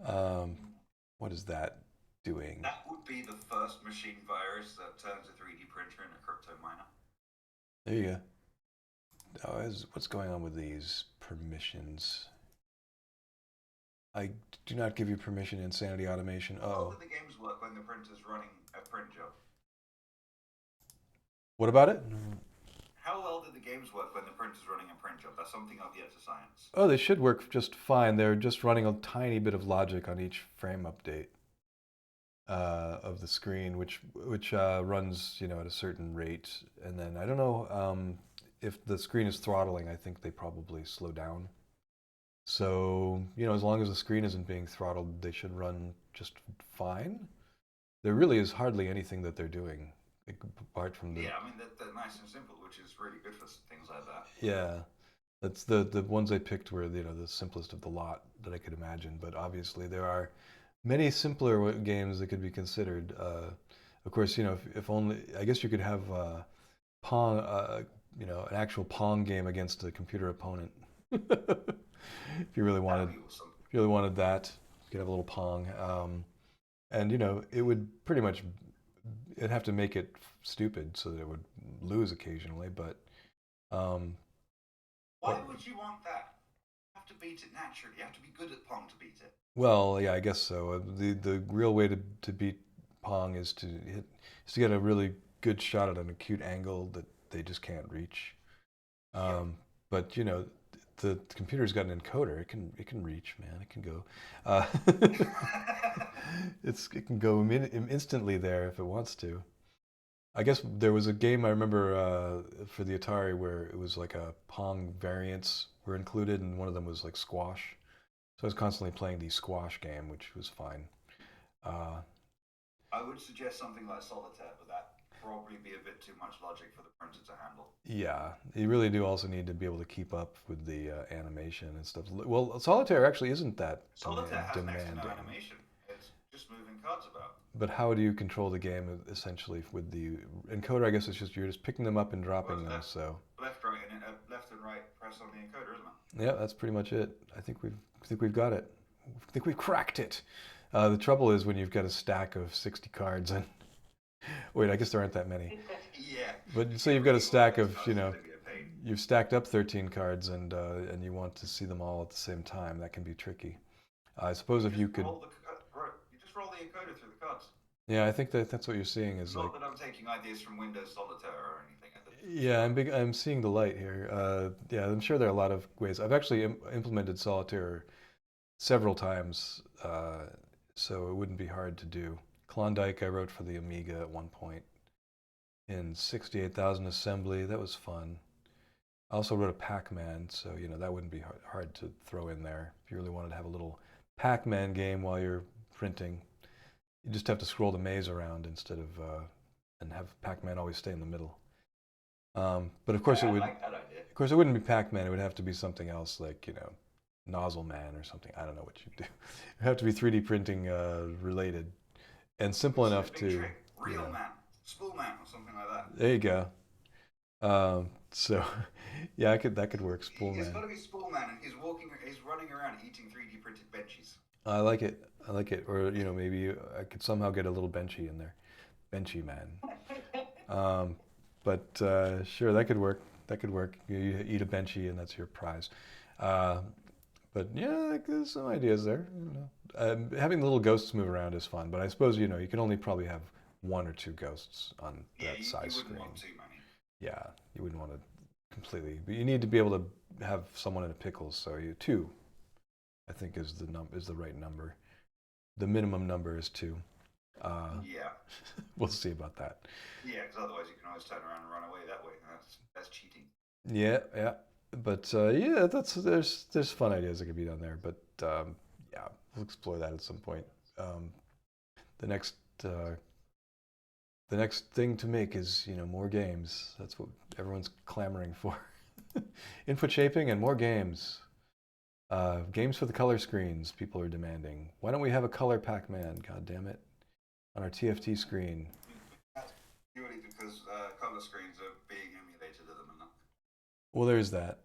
S1: What is that doing?
S4: That would be the first machine virus that turns a 3D printer into a crypto miner.
S1: There you go. What's going on with these permissions? I do not give you permission, Insanity Automation.
S4: How well do the games work when the printer's running a print job?
S1: What about it?
S4: How well do the games work when the printer's running a print job? That's something I've yet to science.
S1: Oh, they should work just fine. They're just running a tiny bit of logic on each frame update of the screen, which runs at a certain rate. And then I don't know if the screen is throttling. I think they probably slow down. So as long as the screen isn't being throttled, they should run just fine. There really is hardly anything that they're doing apart from the.
S4: Yeah, I mean they're nice and simple, which is really good for things like that.
S1: Yeah, that's the ones I picked were the simplest of the lot that I could imagine. But obviously there are many simpler games that could be considered. Of course, if only I guess you could have Pong, an actual Pong game against a computer opponent. If you really wanted that, you could have a little Pong, and it would pretty much. It'd have to make it stupid so that it would lose occasionally, but.
S4: Why would you want that? You have to beat it naturally. You have to be good at Pong to beat it.
S1: Well, yeah, I guess so. The real way to beat Pong is to get a really good shot at an acute angle that they just can't reach. But the computer's got an encoder. It can reach, man. It can go. Uh, it can go instantly there if it wants to. I guess there was a game I remember for the Atari where it was like a Pong variants were included, and one of them was like squash. So I was constantly playing the squash game, which was fine.
S4: I would suggest something like solitaire, but that probably be a bit too much logic for the printer to handle.
S1: Yeah, you really do also need to be able to keep up with the animation and stuff. Well, solitaire actually isn't that
S4: Solitaire has next to
S1: demanding.
S4: no animation. It's just moving cards about.
S1: But how do you control the game essentially with the encoder? I guess it's just you're just picking them up and dropping them. So
S4: left, right, and left and right press on the encoder, isn't it?
S1: yeah, that's pretty much it. I think we've got it. I think we've cracked it. The trouble is when you've got a stack of 60 cards and wait, I guess there aren't that many.
S4: Yeah.
S1: But so you've got a stack of, you've stacked up 13 cards and you want to see them all at the same time. That can be tricky. I suppose if you could.
S4: You just roll the encoder through the cards.
S1: Yeah, I think that's what you're seeing is
S4: Not
S1: like.
S4: that I'm taking ideas from Windows Solitaire or anything.
S1: Yeah, I'm seeing the light here. Yeah, I'm sure there are a lot of ways. I've actually implemented Solitaire several times, so it wouldn't be hard to do. Klondike I wrote for the Amiga at one point in 68,000 assembly. That was fun. I also wrote a Pac-Man, so that wouldn't be hard to throw in there. If you really wanted to have a little Pac-Man game while you're printing, you just have to scroll the maze around instead of and have Pac-Man always stay in the middle. But of course it would.
S4: I like that idea.
S1: Of course, it wouldn't be Pac-Man. It would have to be something else, like Nozzle Man or something. I don't know what you'd do. It would have to be 3D printing related and simple enough to.
S4: Real Man, Spool Man, or something like that.
S1: There you go. So, yeah, that could work. Spool Man.
S4: It's got to be Spool Man, and he's running around eating 3D printed benchies.
S1: I like it. Or maybe I could somehow get a little Benchy in there, Benchy Man. But sure, that could work. You eat a Benchy, and that's your prize. But yeah, there's some ideas there. Having the little ghosts move around is fun, but I suppose you can only probably have one or two ghosts on that size screen.
S4: Want too many.
S1: Yeah, you wouldn't want to completely, but you need to be able to have someone in a pickle. So two, I think, is the right number. The minimum number is two.
S4: Yeah.
S1: We'll see about that.
S4: Yeah, because otherwise you can always turn around and run away that way. That's cheating.
S1: Yeah. But yeah, there's fun ideas that could be done there. But yeah, we'll explore that at some point. The next thing to make is more games. That's what everyone's clamoring for. Input shaping and more games. Games for the color screens. People are demanding. Why don't we have a color Pac-Man? God damn it, on our TFT screen.
S4: That's purely because color screens are being emulated at the minute.
S1: Well, there's that.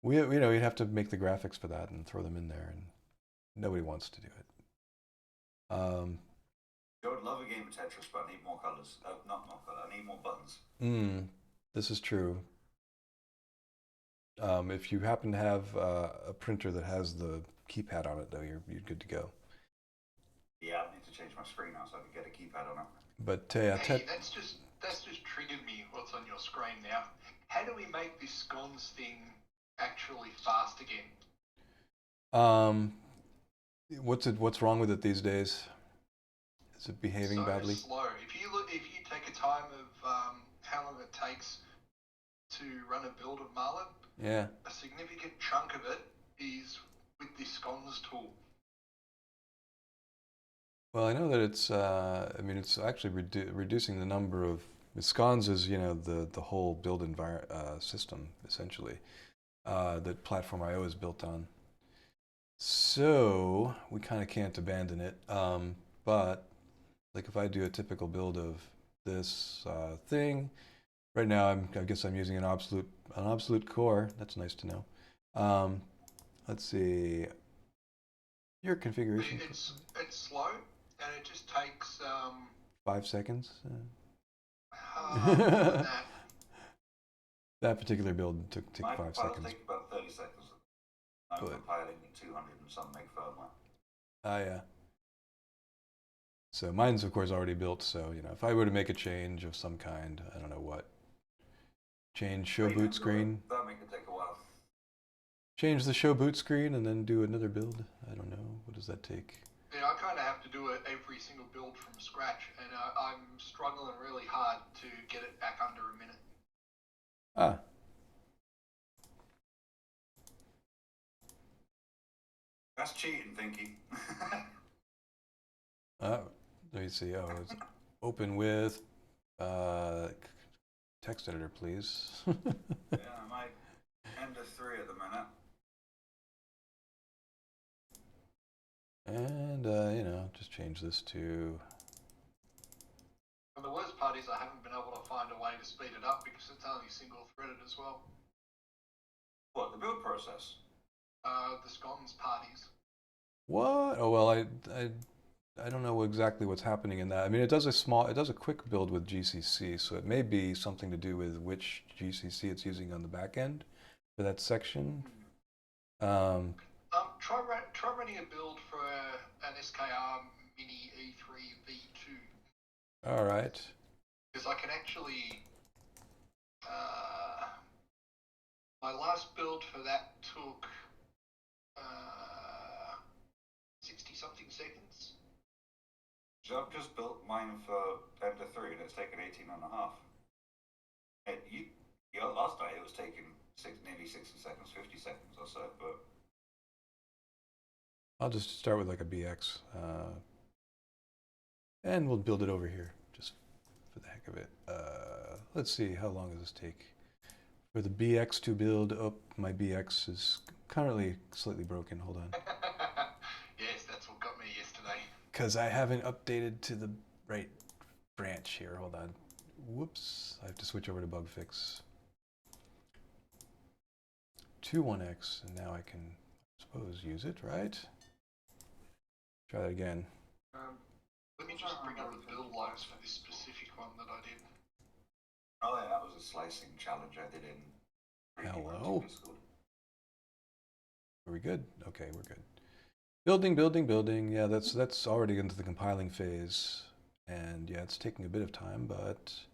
S1: You'd have to make the graphics for that and throw them in there, and nobody wants to do it.
S4: I would love a game of Tetris, but I need more colors. Not more color. I need more buttons.
S1: This is true. If you happen to have a printer that has the keypad on it, though, you're good to go.
S4: Yeah, I need to change my screen now so I can get a keypad on it.
S1: But
S2: hey, that's just triggered me. What's on your screen now? How do we make this scones thing actually fast again?
S1: What's wrong with it these days? Is it behaving badly?
S2: Slow. If you take a time of how long it takes to run a build of Marlin,
S1: yeah,
S2: a significant chunk of it is with this scones tool.
S1: Well, I know that it's. It's actually reducing the number of scones is the whole build system essentially that Platform IO is built on. So we kind of can't abandon it. But like if I do a typical build of this thing, right now I guess I'm using an obsolete core. That's nice to know. Let's see. Your configuration.
S2: It's slow, and it just takes
S1: 5 seconds.
S2: that.
S1: That particular build took 5
S4: files
S1: seconds.
S4: take about 30 seconds. I'm
S1: Good.
S4: compiling 200 and some meg firmware.
S1: Yeah. So mine's of course already built. So if I were to make a change of some kind, I don't know what. Change show boot screen.
S4: That may take a while.
S1: change the show boot screen and then do another build. I don't know. What does that take?
S2: Yeah, I kind of have to do it every single build from scratch, and I'm struggling really hard to get it back under a minute.
S1: Ah.
S4: That's cheating, Thinky.
S1: Let me see. Oh, it's open with text editor, please.
S4: Yeah, my end of 3 at the minute.
S1: And, you know, just change this to...
S2: And the worst part is I haven't been able to find a way to speed it up because it's only single-threaded as well.
S4: What, the build process?
S2: The scones parties.
S1: What? Oh, well, I don't know exactly what's happening in that. I mean, it does a quick build with GCC, so it may be something to do with which GCC it's using on the back end for that section.
S2: Try running a build for an SKR Mini E3 V2.
S1: All right.
S2: Because I can actually, my last build for that took 60-something seconds.
S4: So I've just built mine for end of 3 and it's taken 18 and a half. Last night it was taking nearly 60 seconds, 50 seconds or so, but...
S1: I'll just start with like a BX. And we'll build it over here, just for the heck of it. Let's see, how long does this take? For the BX to build up, my BX is currently slightly broken. Hold on.
S2: Yes, that's what got me yesterday.
S1: Because I haven't updated to the right branch here. Hold on. Whoops. I have to switch over to bug fix. 2.1x, and now I can, I suppose, use it, right? Try that again.
S2: Let me just bring up the build logs for this specific one that I did.
S4: Oh yeah, that was a slicing challenge I did in...
S1: Hello? Are we good? Okay, we're good. Building. Yeah, that's already into the compiling phase. And yeah, it's taking a bit of time, but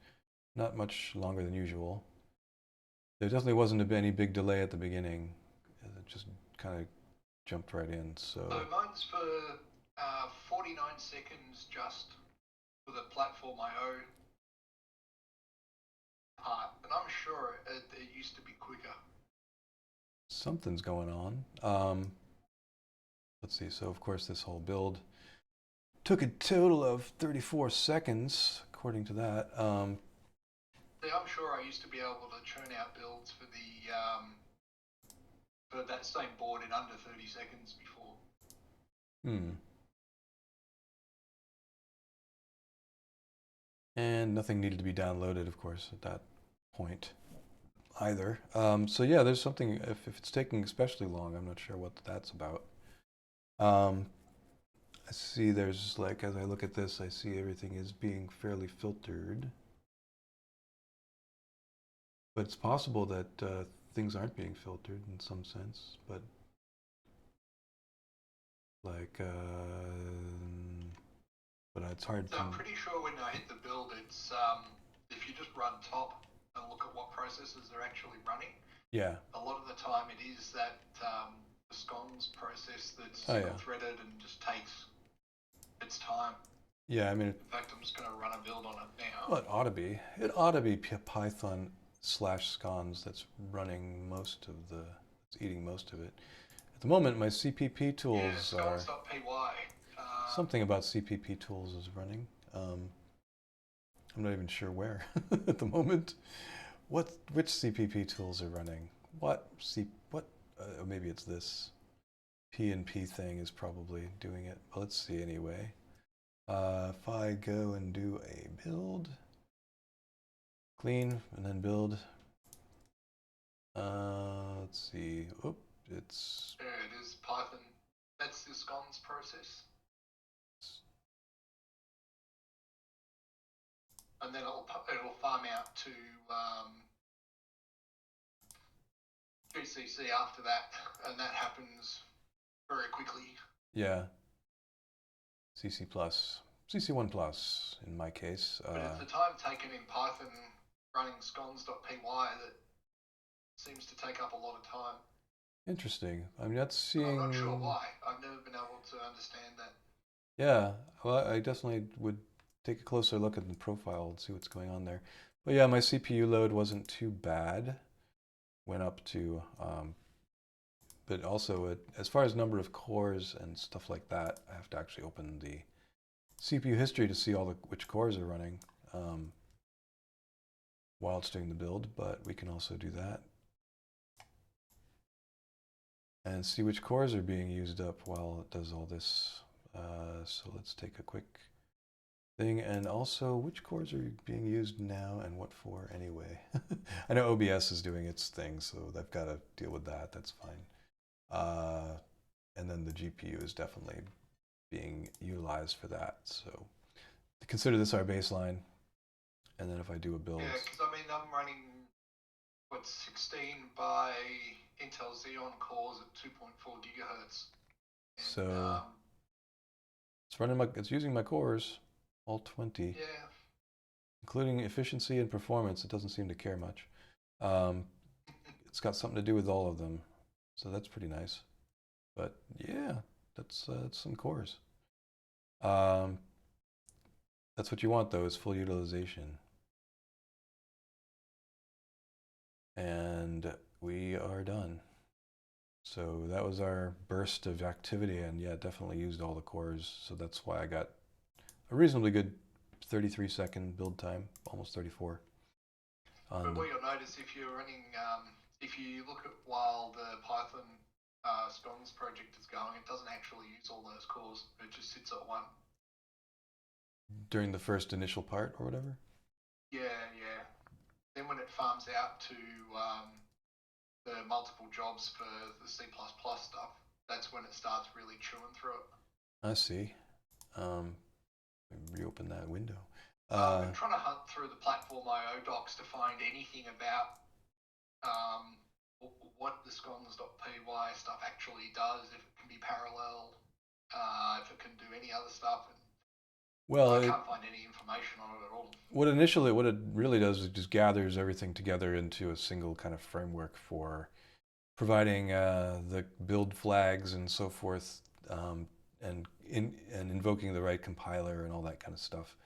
S1: not much longer than usual. There definitely wasn't any big delay at the beginning. It just kind of jumped right in, so
S2: mine's for 49 seconds just for the platform I.O. part, and I'm sure it used to be quicker.
S1: something's going on. Let's see, so of course this whole build took a total of 34 seconds, according to that.
S2: See, I'm sure I used to be able to churn out builds for the for that same board in under 30 seconds before.
S1: And nothing needed to be downloaded, of course, at that point either. So yeah, there's something, if it's taking especially long, I'm not sure what that's about. I see there's, like, as I look at this, I see everything is being fairly filtered. But it's possible that things aren't being filtered in some sense, but like, but it's hard
S2: So
S1: to...
S2: I'm pretty sure when I hit the build, it's if you just run top and look at what processes are actually running.
S1: Yeah.
S2: A lot of the time it is that the scones process that's single-threaded and just takes its time.
S1: Yeah, I mean...
S2: In fact, I'm just going to run a build on it now.
S1: Well, it ought to be. It ought to be Python/scones that's running most of the... It's eating most of it. At the moment, my CPP tools are...
S2: Scones.py.
S1: Something about CPP tools is running. I'm not even sure where at the moment. Which CPP tools are running? Maybe it's this. P&P thing is probably doing it. But let's see anyway. If I go and do a build, clean, and then build. Let's see. Oop, it's...
S2: There it is, Python. That's the scones process. And then it'll farm out to GCC after that, and that happens very quickly.
S1: Yeah. CC+, CC1 plus in my case.
S2: But it's the time taken in Python running scones.py that seems to take up a lot of time.
S1: Interesting. I'm not
S2: I'm not sure
S1: seeing.
S2: why. I've never been able to understand that.
S1: Yeah, well, I definitely would take a closer look at the profile and see what's going on there. But yeah, my CPU load wasn't too bad. Went up to, but also as far as number of cores and stuff like that, I have to actually open the CPU history to see which cores are running while it's doing the build. But we can also do that and see which cores are being used up while it does all this. So let's take a quick thing, and also which cores are being used now and what for anyway. I know OBS is doing its thing, so they've got to deal with that. That's fine. And then the GPU is definitely being utilized for that. So consider this our baseline. And then if I do a build.
S2: Yeah, because I mean, I'm running, 16 by Intel Xeon cores at 2.4 gigahertz. And,
S1: So it's using my cores, all 20.
S2: yeah.
S1: Including efficiency and performance. It doesn't seem to care much. It's got something to do with all of them. So that's pretty nice. But yeah, that's some cores. That's what you want though, is full utilization. And we are done. So that was our burst of activity, and yeah, definitely used all the cores. So that's why I got a reasonably good 33-second build time, almost 34.
S2: But what you'll notice if you're running, if you look at while the Python scones project is going, it doesn't actually use all those cores. It just sits at one.
S1: During the first initial part or whatever?
S2: Yeah, yeah. Then when it farms out to the multiple jobs for the C++ stuff, that's when it starts really chewing through it.
S1: I see. Reopen that window.
S2: I'm trying to hunt through the platform IO docs to find anything about what the scones.py stuff actually does, if it can be parallel, if it can do any other stuff. And
S1: well,
S2: I can't find any information on it at all.
S1: What it really does is just gathers everything together into a single kind of framework for providing the build flags and so forth, and invoking the right compiler and all that kind of stuff,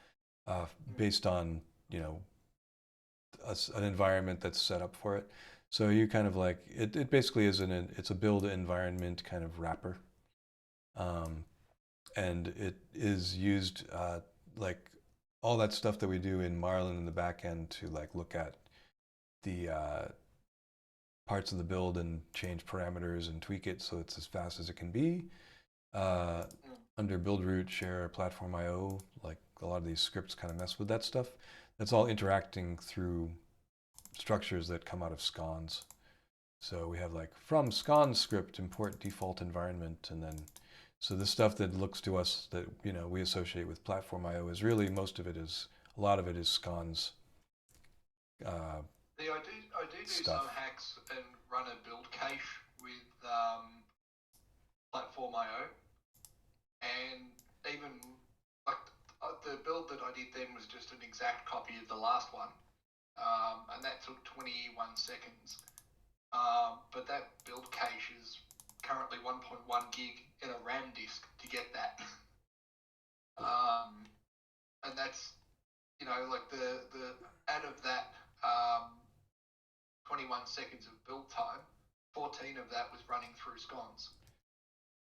S1: based on an environment that's set up for it. So you kind of like it basically is it's a build environment kind of wrapper, and it is used like all that stuff that we do in Marlin in the back end to like look at the parts of the build and change parameters and tweak it so it's as fast as it can be. Under build root, share, platform IO, like a lot of these scripts kind of mess with that stuff. That's all interacting through structures that come out of scones. So we have like from scones script import default environment, and then so the stuff that looks to us that we associate with platform IO is really a lot of it is scones.
S2: I do
S1: Stuff.
S2: some hacks and run a build cache with platform IO, and even like the build that I did then was just an exact copy of the last one, and that took 21 seconds. But that build cache is currently 1.1 gig in a RAM disk to get that. And that's, like the out of that 21 seconds of build time, 14 of that was running through scones.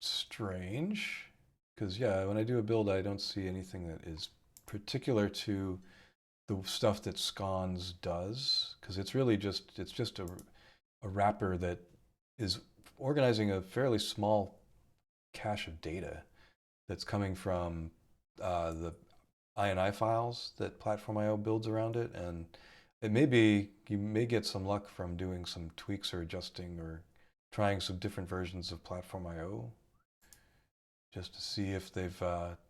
S1: Strange, because yeah, when I do a build, I don't see anything that is particular to the stuff that scones does, because it's really just a wrapper that is organizing a fairly small cache of data that's coming from the INI files that Platform IO builds around it, and it may be you may get some luck from doing some tweaks or adjusting or trying some different versions of Platform IO just to see if they've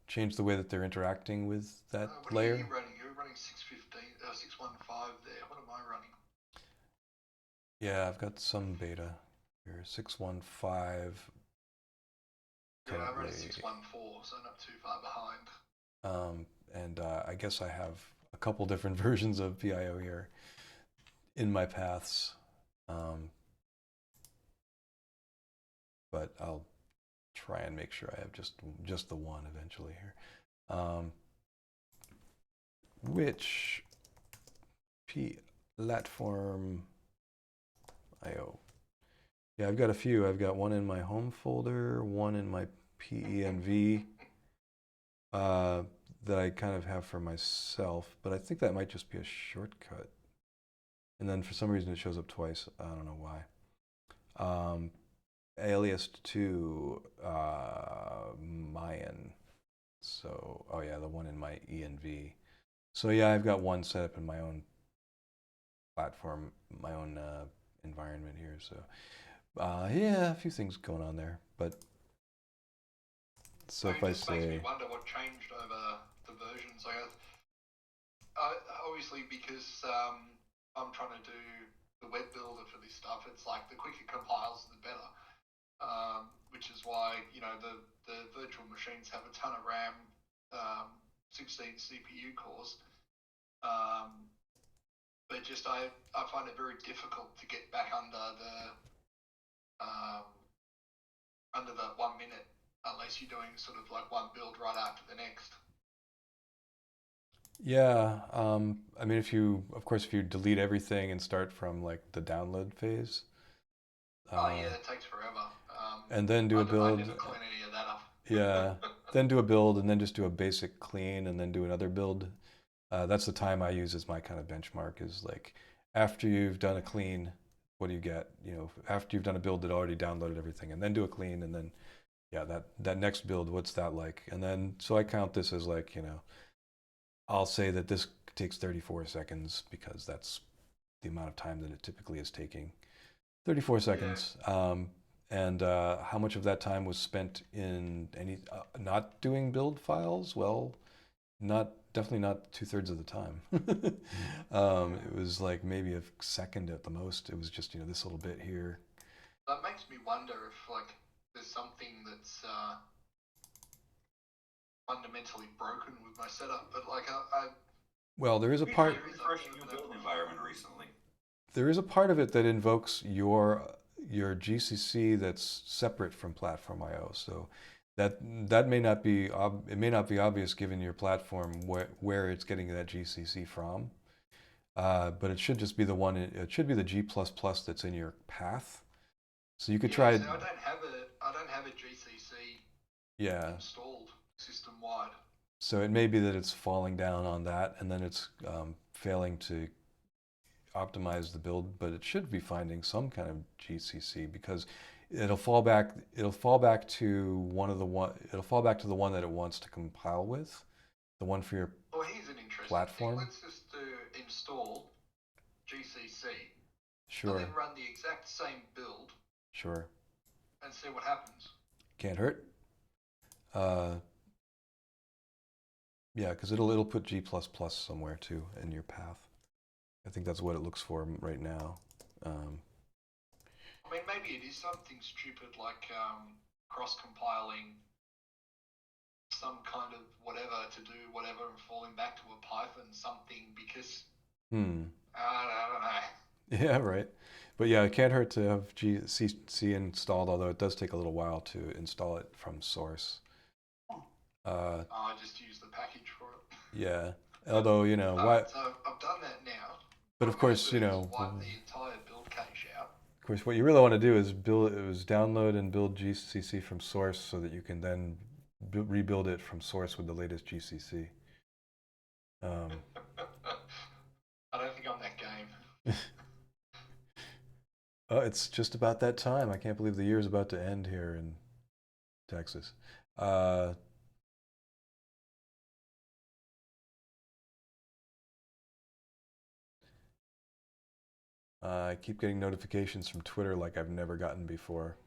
S1: changed the way that they're interacting with that layer.
S2: What are you running? You're running 615 there. What am I running?
S1: Yeah, I've got some beta here. 615.
S2: Yeah, I'm running 614, so not too far behind.
S1: And I guess I have a couple different versions of PIO here in my paths. but I'll try and make sure I have just the one eventually here. Which platform IO? Yeah, I've got a few. I've got one in my home folder, one in my PENV that I kind of have for myself, but I think that might just be a shortcut. And then for some reason it shows up twice. I don't know why. Aliased to Mayan. So, oh yeah, the one in my ENV. So yeah, I've got one set up in my own platform, my own environment here. So yeah, a few things going on there. But so if I
S2: It makes me
S1: say,
S2: wonder what changed over the versions. Like, obviously, because I'm trying to do the web builder for this stuff, it's like the quicker compiles, the better. Which is why the virtual machines have a ton of RAM, 16 CPU cores. But just I find it very difficult to get back under the 1 minute unless you're doing sort of like one build right after the next.
S1: yeah, I mean, of course, if you delete everything and start from like the download phase,
S2: Oh yeah, it takes forever.
S1: and then do a
S2: I
S1: build,
S2: never clean any of that up.
S1: yeah, then do a build, and then just do a basic clean, and then do another build. That's the time I use as my kind of benchmark. Is like after you've done a clean, what do you get? After you've done a build that already downloaded everything, and then do a clean, and then yeah, that next build, what's that like? And then so I count this as like I'll say that this takes 34 seconds because that's the amount of time that it typically is taking. 34 seconds. And how much of that time was spent in not doing build files? Well, definitely not 2/3 of the time. It was like maybe a second at the most. It was just this little bit here.
S2: That makes me wonder if like there's something that's fundamentally broken with my setup. But like
S1: Well, there is a part.
S4: Refreshing your build environment recently.
S1: There is a part of it that invokes your GCC that's separate from Platform IO. So that may not be it may not be obvious given your platform where it's getting that GCC from, but it should just be the one. It should be the G++ that's in your path. So you could try.
S2: So I don't have a GCC installed system wide.
S1: So it may be that it's falling down on that, and then it's failing to optimize the build, but it should be finding some kind of GCC because it'll fall back to the one that it wants to compile with, the one for your
S2: Here's an interesting
S1: platform.
S2: Thing. Let's just install GCC.
S1: Sure.
S2: And then run the exact same build.
S1: Sure.
S2: And see what happens.
S1: Can't hurt. Yeah, because it'll put G++ somewhere too in your path. I think that's what it looks for right now.
S2: I mean, maybe it is something stupid like cross-compiling some kind of whatever to do whatever and falling back to a Python something because I don't know.
S1: Yeah, right. But yeah, it can't hurt to have GCC installed, although it does take a little while to install it from source.
S2: I just use the package for it.
S1: Yeah, although why?
S2: So I've done that now.
S1: But of course,
S2: wipe the entire build cache out.
S1: Of course, what you really want to do is download and build GCC from source so that you can then rebuild it from source with the latest GCC.
S2: I don't think I'm that game.
S1: Oh, it's just about that time. I can't believe the year's about to end here in Texas. I keep getting notifications from Twitter like I've never gotten before.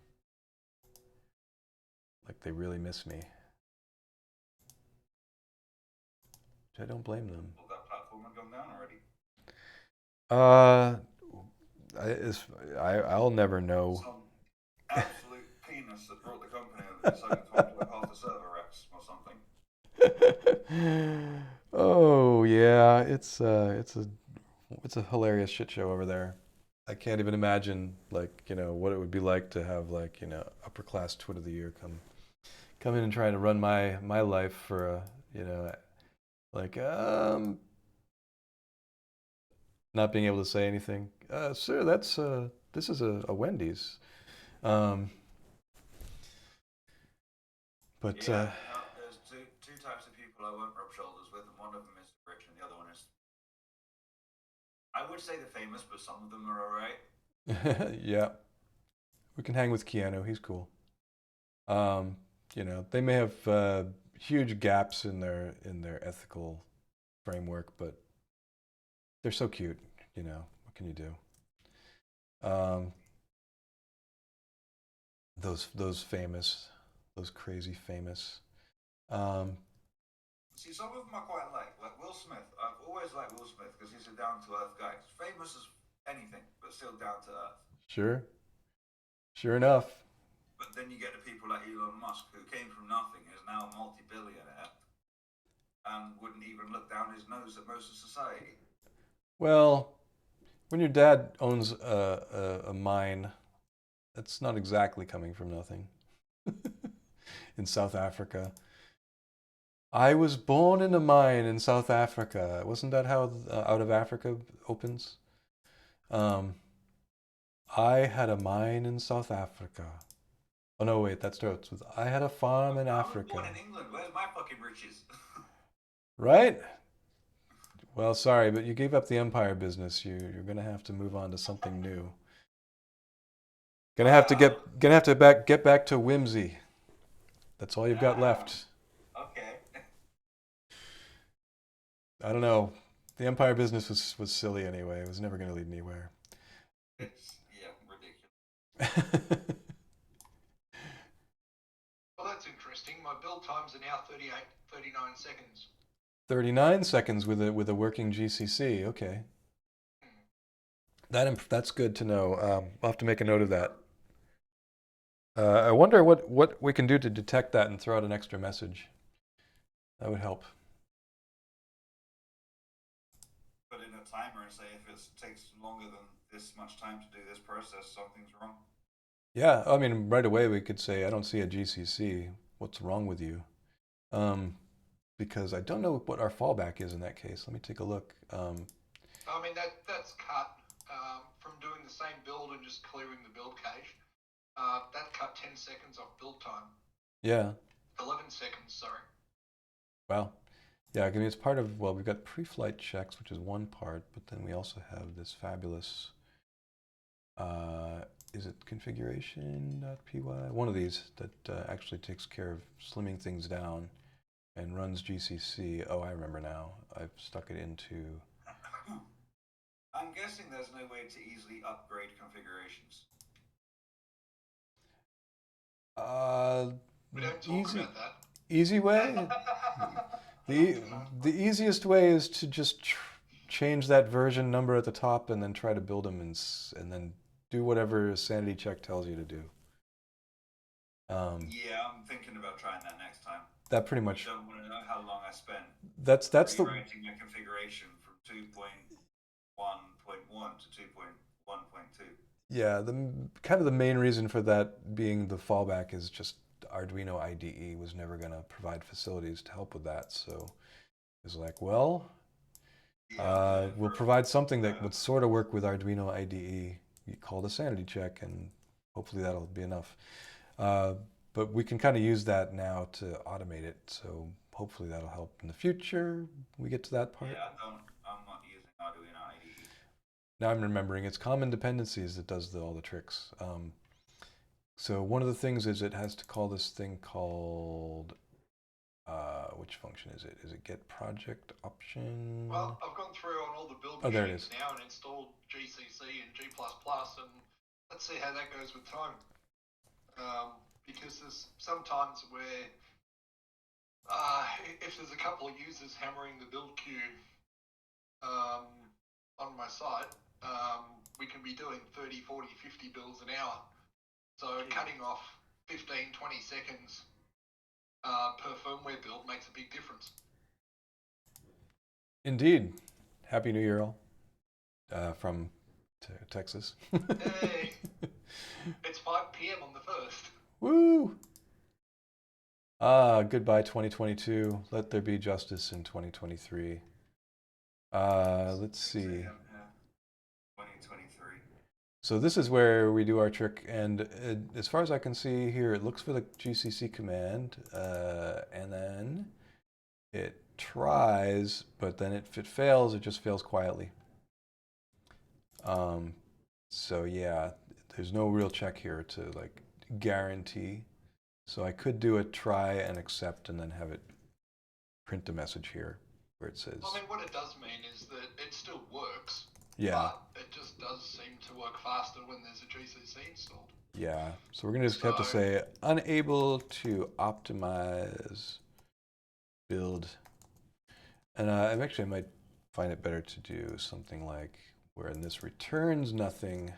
S1: Like they really miss me. Which I don't blame them.
S4: Well, that platform had gone down already.
S1: I'll never know.
S4: Some absolute penis that brought the company that decided to employ half the server racks or something.
S1: Oh yeah, it's a hilarious shit show over there. I can't even imagine like, what it would be like to have like, upper class twit of the year come in and try to run my life for a, like not being able to say anything. Sir, that's this is a Wendy's. Um, but
S4: Yeah, no, there's two types of people I won't rub shoulders with, and one of them is rich, and the other one is. I would say the famous, but some of them are alright.
S1: yeah, we can hang with Keanu. He's cool. Um, they may have huge gaps in their ethical framework, but they're so cute. What can you do? Um, those famous, those crazy famous. Um,
S4: See, some of them I quite like Will Smith. I've always liked Will Smith because he's a down to earth guy. He's famous as anything, but still down to earth.
S1: sure, sure enough.
S4: But then you get the people like Elon Musk, who came from nothing, is now a multi-billionaire, and wouldn't even look down his nose at most of society.
S1: Well, when your dad owns a mine, that's not exactly coming from nothing. In South Africa. I was born in a mine in South Africa. Wasn't that how Out of Africa opens? Um, I had a mine in South Africa. Oh no, wait, that starts with I had a farm in
S4: I was born
S1: Africa.
S4: in England. Where's my fucking riches?
S1: Right? Well, sorry, but you gave up the empire business. You're gonna have to move on to something new. Gonna have to get back to whimsy. That's all you've got left.
S4: Okay.
S1: I don't know. The empire business was silly anyway. It was never gonna lead anywhere.
S4: It's ridiculous.
S2: Well, that's interesting. My build times are now 39 seconds.
S1: 39 seconds with a working GCC. Okay, that's good to know. I'll have to make a note of that. I wonder what we can do to detect that and throw out an extra message. That would help.
S4: Put in a timer and say if it takes longer than this much time to do this process, something's wrong.
S1: Yeah, I mean, right away we could say, I don't see a GCC. What's wrong with you? Because I don't know what our fallback is in that case. Let me take a look.
S2: I mean, that's cut from doing the same build and just clearing the build cache. That cut 10 seconds off build time.
S1: Yeah.
S2: 11 seconds, sorry.
S1: Wow. Yeah, I mean, it's part of, well, we've got pre-flight checks, which is one part, but then we also have this fabulous, is it configuration.py? One of these that actually takes care of slimming things down and runs GCC. Oh, I remember now. I've stuck it into...
S4: I'm guessing there's no way to easily upgrade configurations.
S2: We don't talk about that.
S1: Easy way? The easiest way is to just change that version number at the top and then try to build them and then do whatever a sanity check tells you to do.
S4: Yeah, I'm thinking about trying that next time.
S1: That pretty much.
S4: I don't want to know how long I spent.
S1: That's
S4: rewriting my configuration from 2.1.1 to 2.1.2.
S1: Yeah, the kind of the main reason for that being the fallback is just Arduino IDE was never going to provide facilities to help with that. So it's like, well, we'll provide something that would sort of work with Arduino IDE. You call the sanity check, and hopefully that'll be enough. But we can kind of use that now to automate it. So hopefully that'll help in the future. We get to that part.
S4: Yeah, I'm not using Arduino IDE.
S1: Now I'm remembering it's common dependencies that does all the tricks. So one of the things is it has to call this thing called, which function is it? Is it get project option?
S2: Well, I've gone through on all the build
S1: there it
S2: machines
S1: is.
S2: now and installed GCC and G++, and let's see how that goes with time. Because there's some times where if there's a couple of users hammering the build queue on my site, we can be doing 30, 40, 50 builds an hour. So cutting off 15, 20 seconds per firmware build makes a big difference.
S1: Indeed. Happy New Year all. From Texas.
S2: Hey, it's 5 p.m. on the 1st.
S1: Woo! Ah, goodbye 2022. Let there be justice in 2023. Let's see.
S4: 6 a.m. here. 2023.
S1: So this is where we do our trick, and as far as I can see here, it looks for the GCC command, and then it tries, but then if it fails, it just fails quietly. So yeah, there's no real check here to like guarantee. So I could do a try and accept, and then have it print a message here where it says.
S2: I mean, what it does mean is that it still works.
S1: Yeah.
S2: But it just does seem to work faster when there's a GCC installed.
S1: Yeah. So we're gonna just have to say unable to optimize build. And I might find it better to do something like when this returns nothing,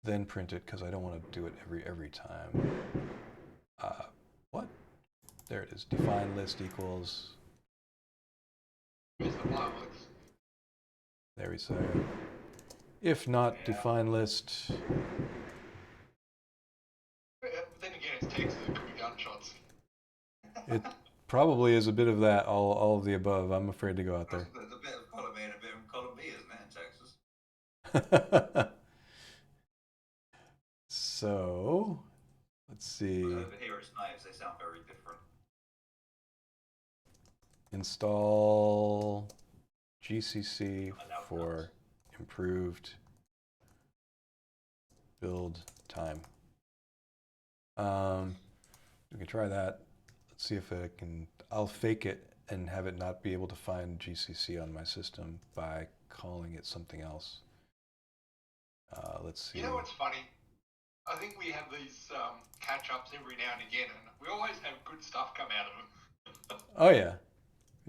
S1: then print it, because I don't want to do it every time. What? There it is. Define list equals.
S2: Here's the fireworks.
S1: There we say. If not, define list.
S2: Then again, it's Texas. It could be gunshots.
S1: It probably is a bit of that, all of the above. I'm afraid to go out there.
S4: There's a bit of column A and a bit of column B, isn't it, in Texas?
S1: So, let's see.
S4: Over here it's knives, they sound very different.
S1: Install GCC for improved build time. We can try that. Let's see if I can. I'll fake it and have it not be able to find GCC on my system by calling it something else. Let's see.
S2: You know what's funny? I think we have these catch-ups every now and again, and we always have good stuff come out of them.
S1: Oh yeah,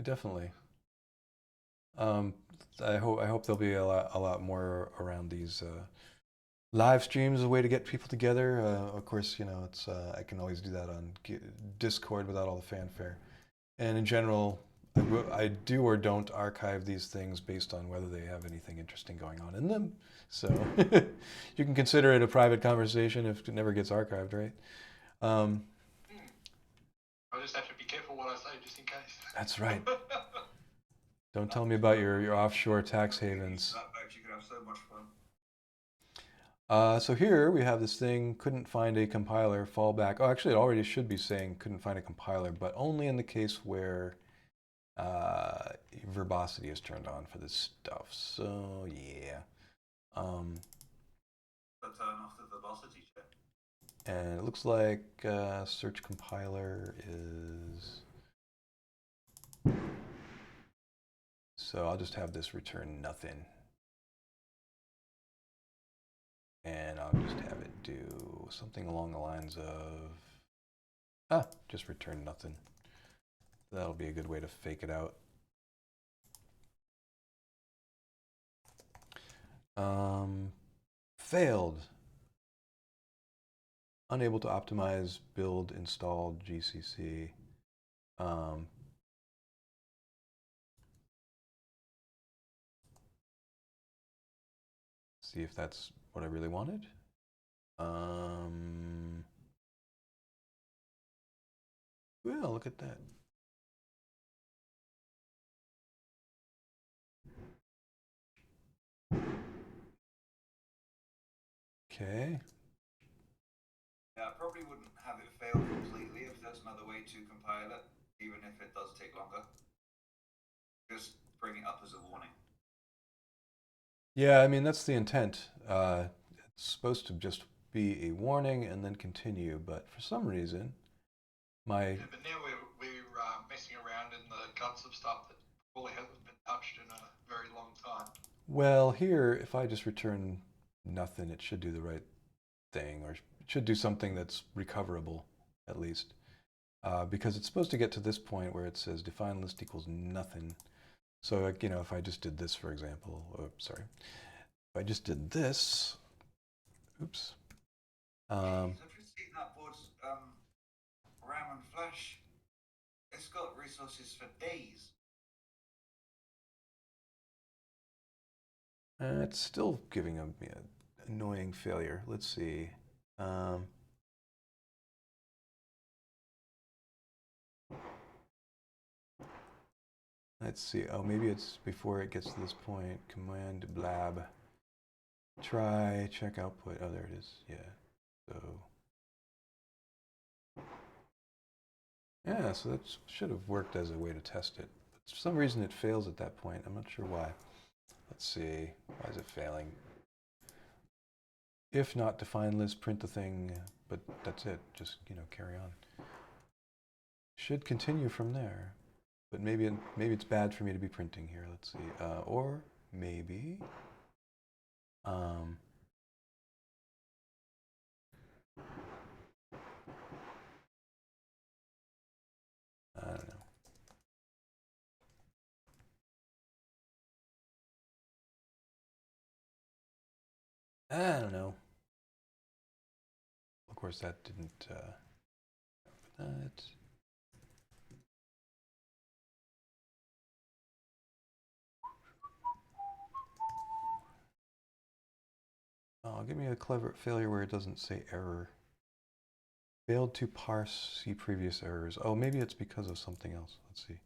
S1: definitely. I hope there'll be a lot more around these live streams. A way to get people together. Of course, you know, it's I can always do that on Discord without all the fanfare. And in general, I do or don't archive these things based on whether they have anything interesting going on in them. So you can consider it a private conversation if it never gets archived, right?
S2: I just have to be careful what I say, just in case.
S1: That's right. Don't tell me about your offshore tax havens.
S4: You could have so much fun.
S1: So here we have this thing, couldn't find a compiler, fallback. Oh, actually it already should be saying couldn't find a compiler, but only in the case where verbosity is turned on for this stuff. So yeah.
S4: But turn off the verbosity check.
S1: And it looks like search compiler is. So I'll just have this return nothing. And I'll just have it do something along the lines of, just return nothing. That'll be a good way to fake it out. Failed. Unable to optimize build installed GCC. See if that's what I really wanted. Well, look at that. Okay.
S4: Yeah, I probably wouldn't have it fail completely if there's another way to compile it, even if it does take longer. Just bring it up as a warning.
S1: Yeah, I mean, that's the intent. It's supposed to just be a warning and then continue, but for some reason,
S2: Yeah, but now we're messing around in the guts of stuff that probably hasn't been touched in a very long time.
S1: Well, here, if I just return nothing, it should do the right thing, or it should do something that's recoverable, at least. Because it's supposed to get to this point where it says define list equals nothing. So, like, you know, if I just did this, for example, sorry, if I just did this, oops.
S4: I've just seen that board's RAM and flash. It's got resources for days.
S1: It's still giving me an annoying failure. Let's see. Let's see. Oh, maybe it's before it gets to this point. Command blab. Try check output. Oh, there it is. Yeah. So. Yeah, so that should have worked as a way to test it. But for some reason it fails at that point. I'm not sure why. Let's see. Why is it failing? If not define list, print the thing, but that's it. Just, carry on. Should continue from there. But maybe it's bad for me to be printing here. Let's see. Or maybe I don't know. I don't know. Of course, that didn't. That. Oh, give me a clever failure where it doesn't say error. Failed to parse, see previous errors. Oh, maybe it's because of something else. Let's see.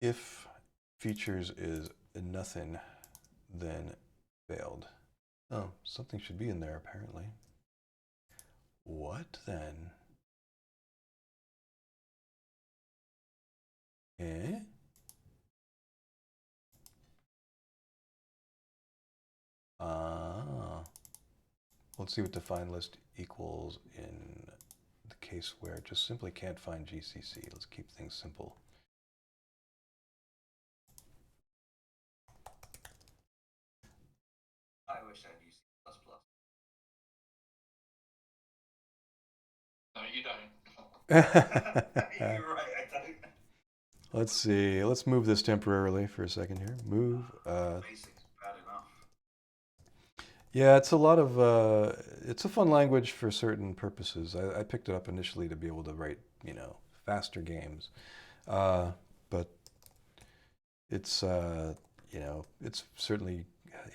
S1: If features is nothing, then failed. Oh, something should be in there apparently. What then? Eh? Ah. Let's see what define list equals in the case where it just simply can't find GCC. Let's keep things simple.
S4: I wish I'd used C++.
S2: No, you don't.
S4: You're right, I don't.
S1: Let's see. Let's move this temporarily for a second here. Move.
S4: Basics bad enough.
S1: Yeah, it's a lot of. It's a fun language for certain purposes. I picked it up initially to be able to write, faster games, but it's, it's certainly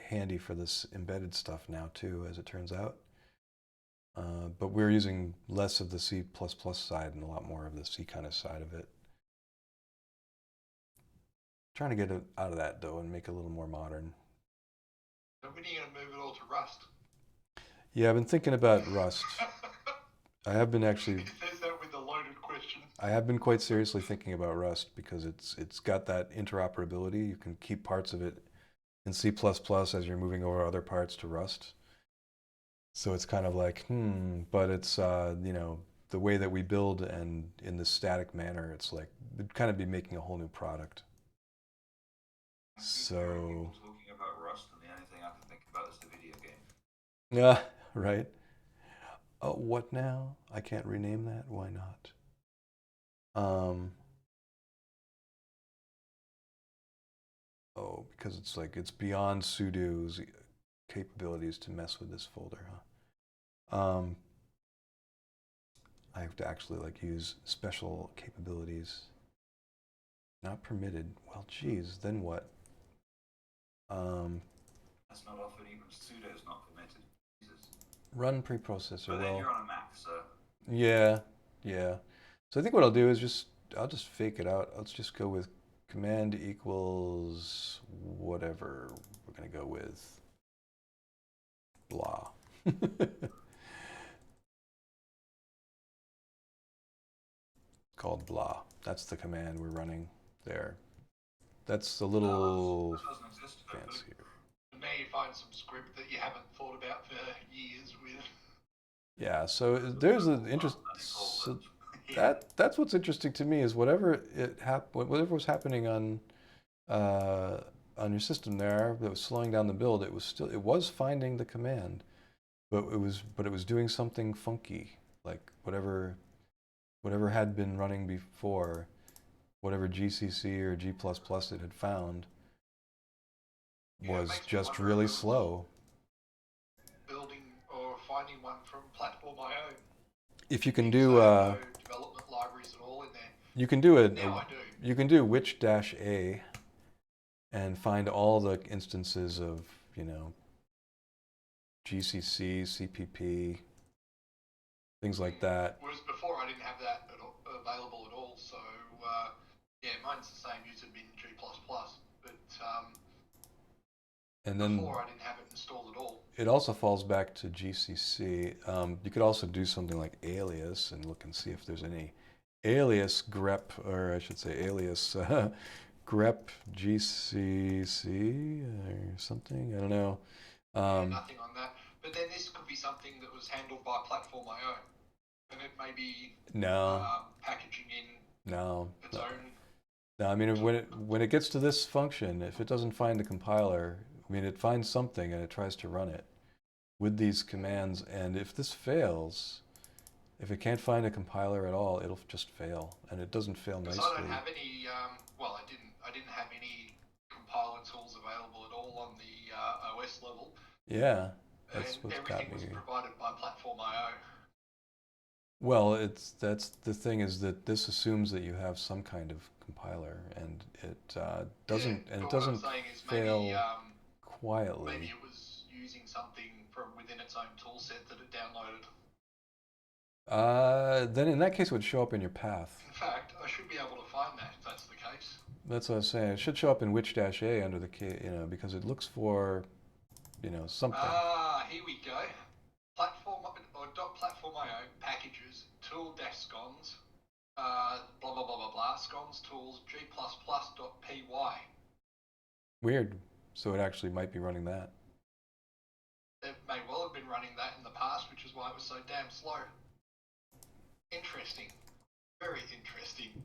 S1: handy for this embedded stuff now too, as it turns out. But we're using less of the C++ side and a lot more of the C kind of side of it. Trying to get it out of that though and make it a little more modern.
S2: So when are you going to move it all to Rust?
S1: Yeah, I've been thinking about Rust. I have been actually.
S2: It says that with a loaded question.
S1: I have been quite seriously thinking about Rust because it's got that interoperability. You can keep parts of it in C++ as you're moving over other parts to Rust. So it's kind of like, but it's, the way that we build and in this static manner, it's like, it'd kind of be making a whole new product. So.
S4: Talking about Rust, and the only thing I can think about is the video game.
S1: Yeah, right. What now? I can't rename that. Why not? Oh, because it's beyond sudo's capabilities to mess with this folder, huh? I have to actually use special capabilities. Not permitted. Well, geez, then what?
S4: That's not offered, even sudo's not permitted. Jesus.
S1: Run preprocessor.
S4: But then you're on a Mac, so.
S1: Yeah. So I think what I'll do is I'll just fake it out. Let's just go with command equals whatever. We're gonna go with blah. Called blah. That's the command we're running there. That's a little fancier.
S2: Now you find some script that you haven't thought about for years with.
S1: Yeah, so there's an interest. So that's what's interesting to me is whatever was happening on your system there that was slowing down the build. It was finding the command, but it was doing something funky, like whatever had been running before, whatever GCC or G++ it had found was just really slow.
S2: Building or finding one from platform.io.
S1: If you can do
S2: no development libraries at all in there.
S1: you can do it.
S2: Now I do.
S1: you can do which-a and find all the instances of, you know, GCC, CPP, things like that.
S2: Whereas before I didn't have that available at all, so yeah, mine's the same user bin G++, but
S1: And then
S2: before I didn't have it installed at all.
S1: it also falls back to GCC. You could also do something like alias and look and see if there's any alias grep, or I should say alias grep GCC or something. I don't know.
S2: Nothing on that. But then this could be something that was handled by Platform.io, and it may be packaging in its own.
S1: No, I mean when it gets to this function, if it doesn't find the compiler, I mean it finds something and it tries to run it with these commands, and if this fails, if it can't find a compiler at all, it'll just fail, and it doesn't fail nicely.
S2: I don't have any. Well, I didn't have any compiler tools available at all on the OS level.
S1: Yeah, that's what's got me.
S2: Everything was provided by Platform.io.
S1: Well, that's the thing, is that this assumes that you have some kind of compiler, and it doesn't, and it doesn't fail quietly.
S2: Maybe it was using something from within its own tool set that it downloaded.
S1: Then in that case it would show up in your path.
S2: In fact, I should be able to find that if that's the case.
S1: That's what I was saying. It should show up in which-a under the key, you know, because it looks for, you know, something.
S2: Here we go. .platform.io packages tool-scons, blah blah blah blah blah, scons tools g++.py.
S1: Weird. So it actually might be running that.
S2: It may well have been running that in the past, which is why it was so damn slow. Interesting. Very interesting.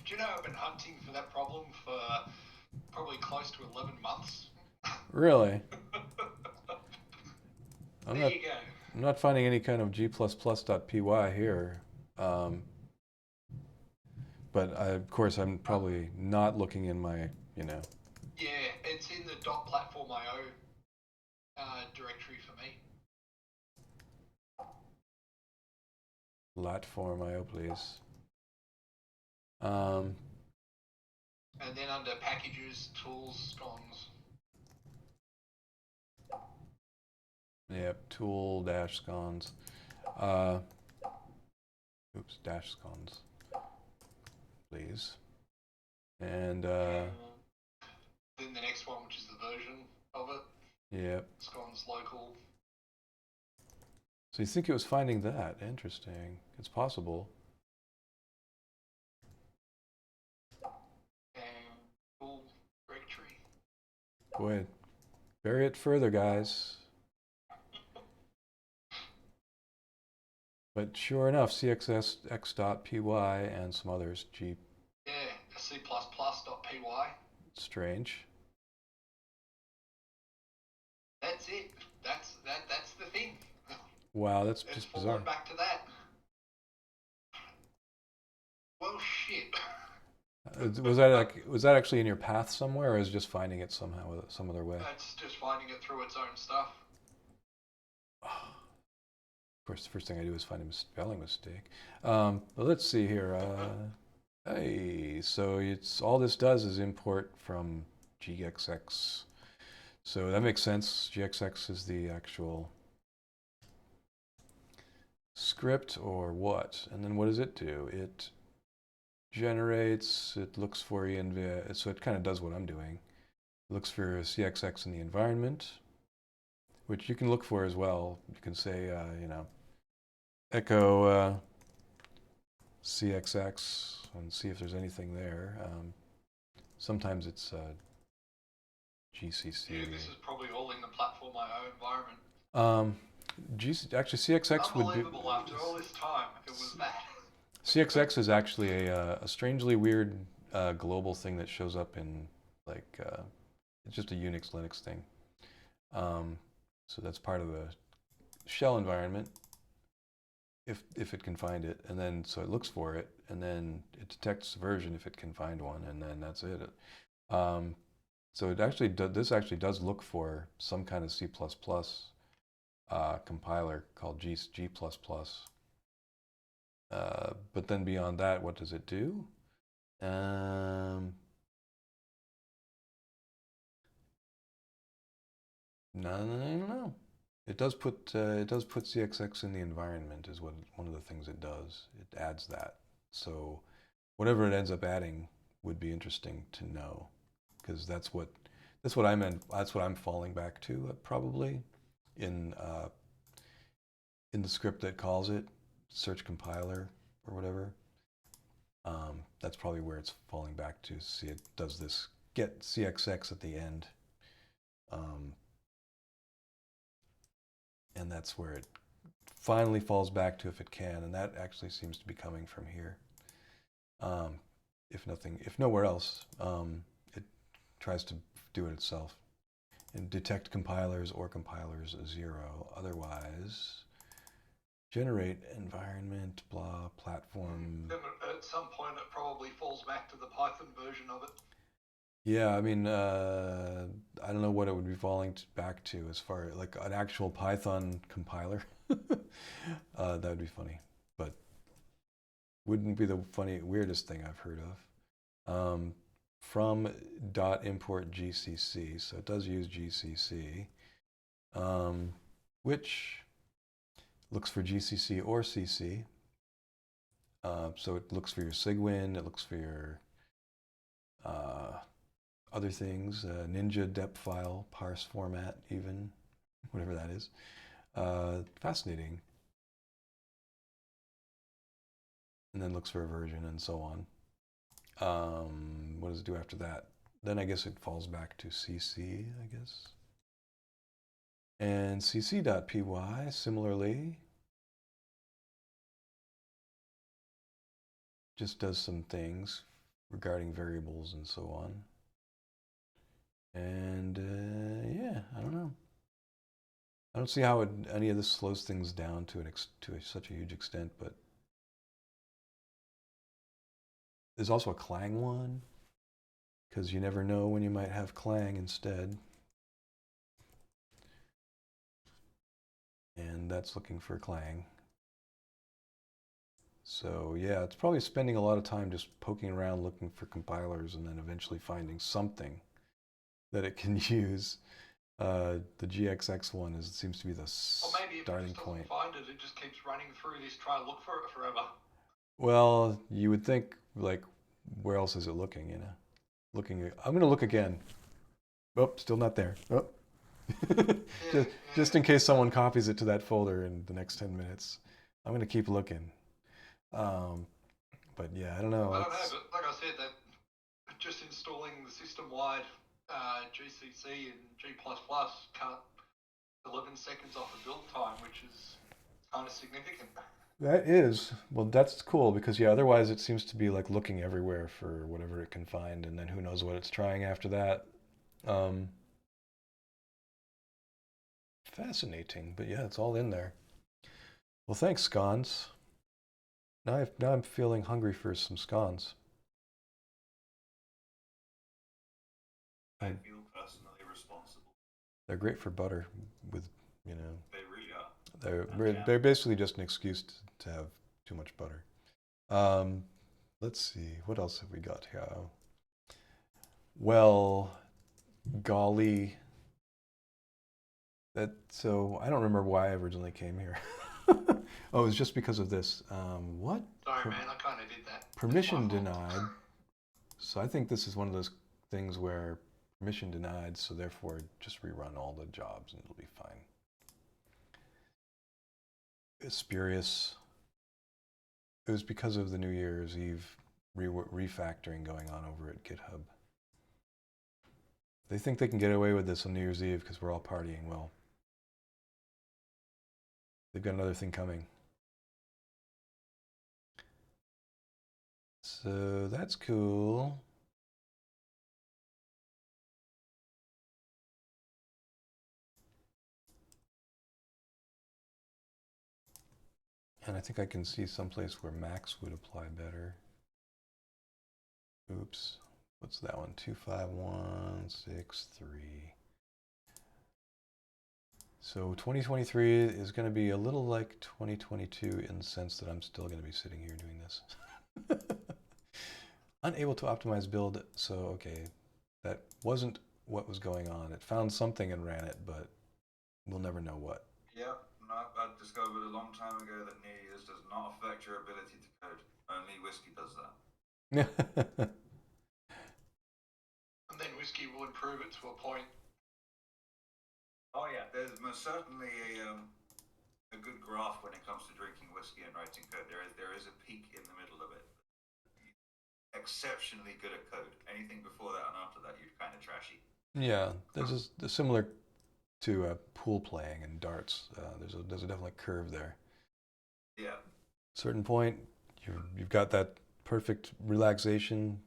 S2: Do you know I've been hunting for that problem for probably close to 11 months?
S1: Really?
S2: There you go.
S1: I'm not finding any kind of g++.py here. But of course I'm probably not looking in my, you know.
S2: Yeah, it's in the .platform.io directory for me.
S1: Platform.io, please.
S2: And then under packages, tools, scons.
S1: Yep, tool-scons. Oops, -scons, please. And
S2: then the next one, which is the version of it.
S1: Yep.
S2: Scons local.
S1: So you think it was finding that? Interesting. It's possible.
S2: And tool directory.
S1: Boy, bury it further, guys. But sure enough, cxx.py and some others.
S2: Yeah, c++.py.
S1: Strange.
S2: That's it. That's the thing.
S1: Wow, that's
S2: it's
S1: just bizarre.
S2: Fallen back to that. Well, shit.
S1: Was that actually in your path somewhere, or is it just finding it somehow some other way?
S2: It's just finding it through its own stuff.
S1: Of course, the first thing I do is find a spelling mistake. But let's see here. Hey, so all this does is import from GXX. So that makes sense. GXX is the actual script, or what? And then what does it do? It generates, it looks for env, so it kind of does what I'm doing. It looks for CXX in the environment, which you can look for as well. You can say, you know, echo CXX and see if there's anything there. Sometimes it's GCC.
S2: Yeah, this is probably all in the Platform.io environment.
S1: Actually, CXX would be.
S2: Unbelievable, after all this time, it was that.
S1: CXX is actually a strangely weird global thing that shows up in, like, it's just a Unix Linux thing. So that's part of the shell environment, if it can find it, and then so it looks for it, and then it detects the version if it can find one, and then that's it. So it actually this actually does look for some kind of C++ compiler called G++. But then beyond that, what does it do? No. It does put CXX in the environment is what one of the things it does. It adds that. So whatever it ends up adding would be interesting to know, because that's what I meant. That's what I'm falling back to probably in the script that calls it search compiler or whatever. That's probably where it's falling back to. See, it does this get CXX at the end. And that's where it finally falls back to if it can, and that actually seems to be coming from here. If nowhere else, it tries to do it itself and detect compilers or compilers 0. Otherwise, generate environment, blah, platform.
S2: Then at some point, it probably falls back to the Python version of it.
S1: Yeah, I mean, I don't know what it would be falling back to as far as like an actual Python compiler. That would be funny, but wouldn't be the weirdest thing I've heard of. From .import GCC, so it does use GCC, which looks for GCC or CC. So it looks for your SIGWIN, it looks for your other things, Ninja dep file, parse format even, whatever that is. Fascinating. And then looks for a version and so on. What does it do after that? Then I guess it falls back to CC, I guess. And cc.py, similarly, just does some things regarding variables and so on. And yeah, I don't know. I don't see how any of this slows things down to such a huge extent, but there's also a Clang one, because you never know when you might have Clang instead. And that's looking for Clang. So yeah, it's probably spending a lot of time just poking around looking for compilers and then eventually finding something that it can use. The GXX one seems to be the starting point.
S2: Find it, it just keeps running through this, try to look for it forever.
S1: Well, you would think, like, where else is it looking, you know? I'm gonna look again. Oh, still not there. Oh. Just in case someone copies it to that folder in the next 10 minutes. I'm gonna keep looking. But yeah, I don't know.
S2: I don't know, but like I said, that just installing the system-wide GCC and G++ cut 11 seconds off the build time, which is kind of significant.
S1: That is. Well, that's cool because, yeah, otherwise it seems to be like looking everywhere for whatever it can find, and then who knows what it's trying after that. Fascinating, but yeah, it's all in there. Well, thanks, scones. Now I'm feeling hungry for some scones.
S4: I feel personally responsible.
S1: They're great for butter with, you know.
S4: They really are.
S1: They're basically just an excuse to have too much butter. Let's see, what else have we got here? Well, golly. So I don't remember why I originally came here. Oh, it was just because of this. What?
S2: Sorry, man, I kind of did that.
S1: Permission denied. So I think this is one of those things where permission denied, so therefore just rerun all the jobs and it'll be fine. It's spurious. It was because of the New Year's Eve refactoring going on over at GitHub. They think they can get away with this on New Year's Eve because we're all partying. Well, they've got another thing coming. So that's cool. And I think I can see someplace where Max would apply better. Oops. What's that one? 25163. So 2023 is going to be a little like 2022 in the sense that I'm still going to be sitting here doing this. Unable to optimize build, so okay, that wasn't what was going on. It found something and ran it, but we'll never know what.
S4: Yeah, no, I discovered a long time ago that near use does not affect your ability to code. Only whiskey does that.
S2: And then whiskey will improve it to a point.
S4: Oh yeah, there's most certainly a good graph when it comes to drinking whiskey and writing code. There is a peak in the middle of it. Exceptionally good at code. Anything before that and after that, you're kind of trashy.
S1: Yeah, there's similar to pool playing and darts. There's a definite curve there.
S4: Yeah.
S1: Certain point, you've got that perfect relaxation,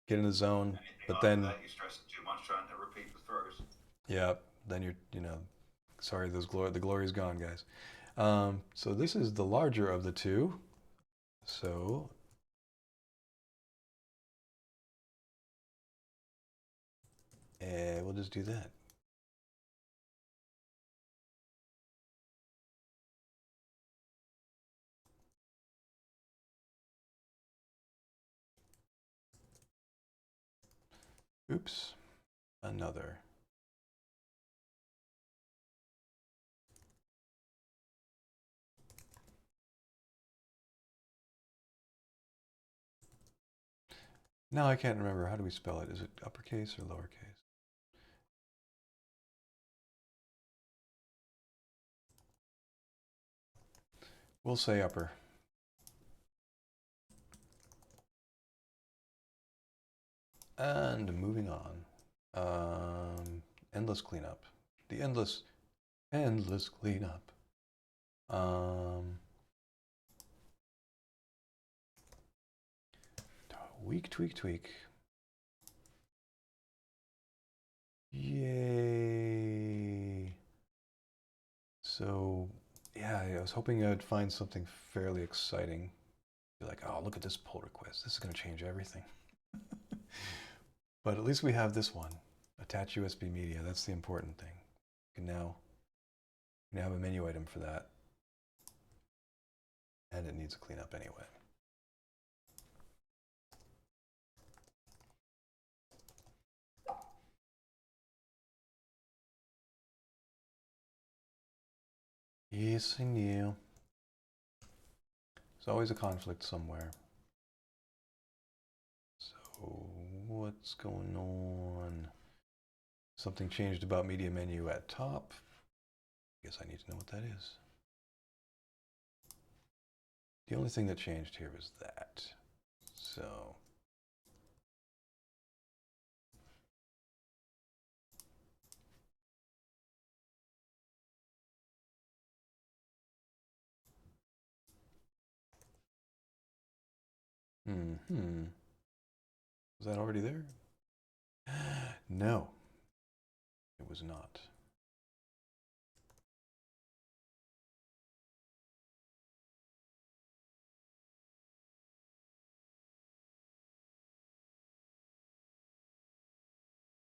S1: get in the zone,
S4: Anything
S1: but
S4: after
S1: then
S4: that, you stress it too much trying to repeat the throws.
S1: yeah, then you're sorry, the glory's gone, guys. So this is the larger of the two. So we'll just do that. Oops, another. Now I can't remember. How do we spell it? Is it uppercase or lowercase? We'll say upper. And moving on. Endless cleanup. The endless cleanup. Tweak. Yay. So, yeah, I was hoping I'd find something fairly exciting. Be like, oh, look at this pull request. This is going to change everything. But at least we have this one. Attach USB media. That's the important thing. We can now have a menu item for that. And it needs a cleanup anyway. Yes, I knew. There's always a conflict somewhere. So, what's going on? Something changed about media menu at top. I guess I need to know what that is. The only thing that changed here was that. So, was that already there? No, it was not.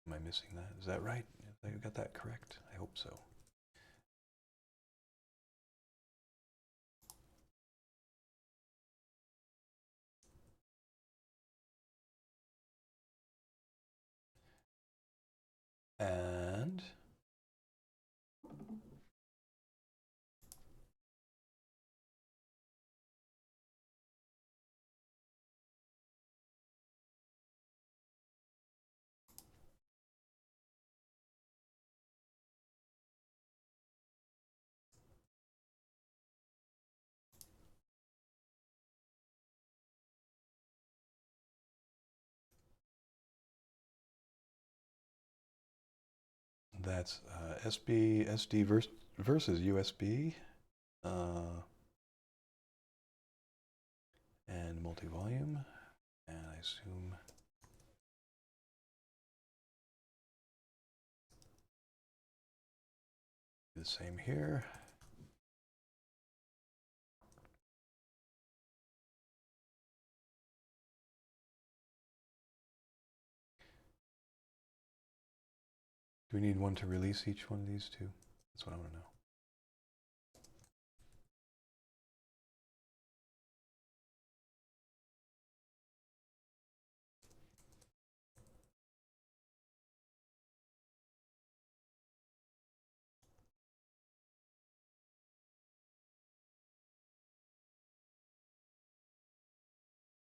S1: Am I missing that? Is that right? Have I got that correct? I hope so. And that's SD versus USB. And multi-volume. And I assume the same here. Do we need one to release each one of these two? That's what I want to know.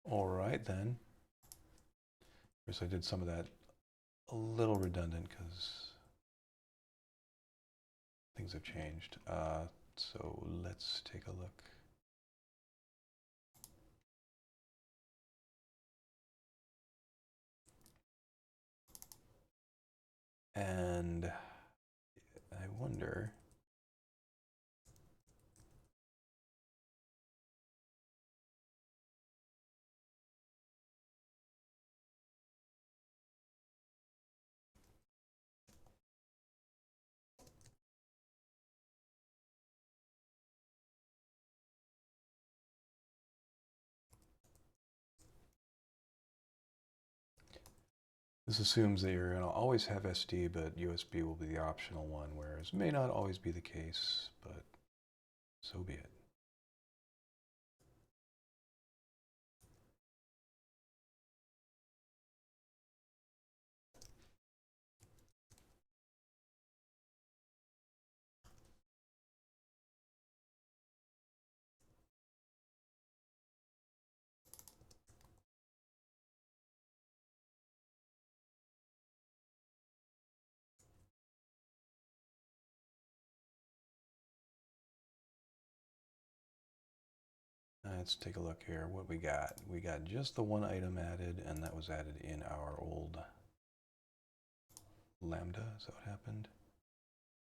S1: All right then. Of course, I did some of that a little redundant because things have changed. So let's take a look. And I wonder, this assumes that you're going to always have SD, but USB will be the optional one, whereas may not always be the case, but so be it. Let's take a look here. What we got? We got just the one item added, and that was added in our old lambda. Is that what happened?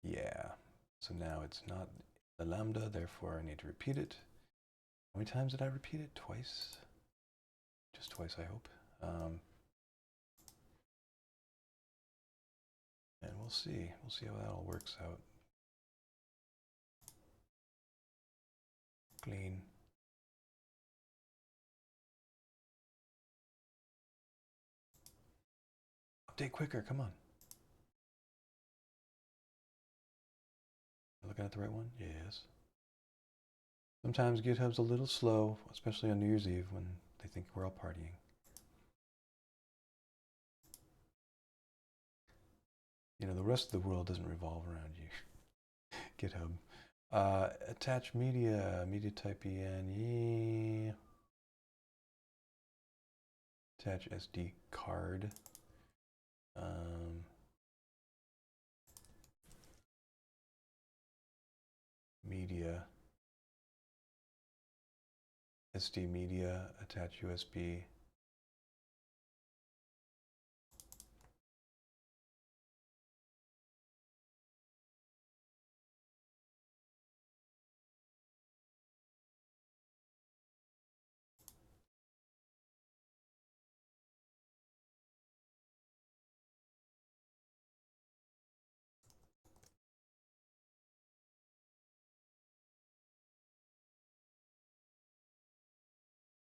S1: Yeah. So now it's not the lambda, therefore I need to repeat it. How many times did I repeat it? Twice? Just twice, I hope. And we'll see. We'll see how that all works out. Clean. Update quicker, come on. Am I looking at the right one? Yes. Sometimes GitHub's a little slow, especially on New Year's Eve when they think we're all partying. You know, the rest of the world doesn't revolve around you. GitHub. Attach media, media type EN, yeah. Attach SD card. Media. SD media, attach USB.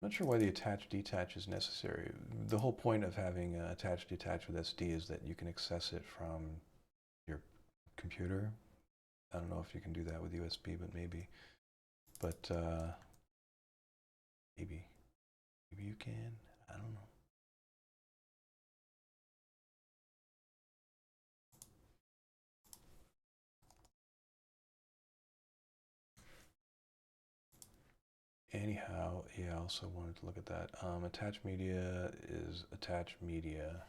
S1: I'm not sure why the attach detach is necessary. The whole point of having attach detach with SD is that you can access it from your computer. I don't know if you can do that with USB, but maybe. But maybe you can. I don't know. Anyhow, yeah, I also wanted to look at that. Attach media is attach media.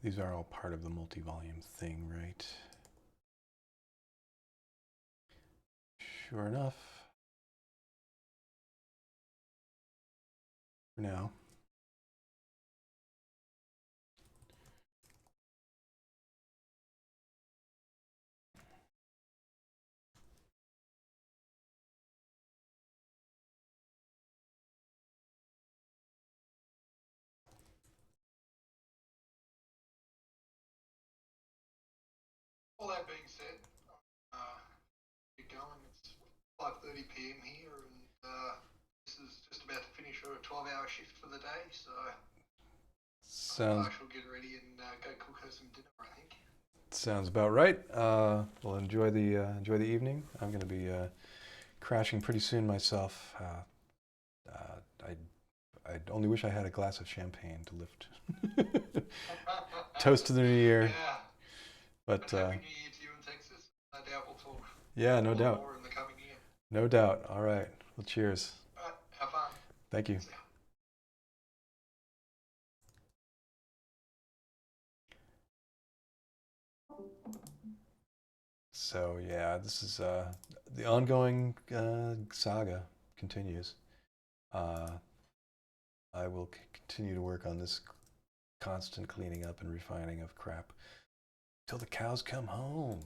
S1: These are all part of the multi-volume thing, right? Sure enough. For now.
S2: that being said, get going. It's 5:30 p.m. here, and this is just about to finish a 12-hour shift for the day. So
S1: Sounds
S2: I shall get ready and go cook her some dinner, I think.
S1: sounds about right. Well, enjoy the evening. I'm going to be crashing pretty soon myself. I only wish I had a glass of champagne to lift. Toast to the new year.
S2: Yeah.
S1: But
S2: Happy New Year to you in Texas. No doubt we'll talk.
S1: yeah, no
S2: a lot
S1: doubt.
S2: more in the coming year.
S1: No doubt. All right. Well, cheers.
S2: All right. Have fun.
S1: Thank you.
S2: See ya.
S1: So yeah, this is the ongoing saga continues. I will continue to work on this constant cleaning up and refining of crap till the cows come home.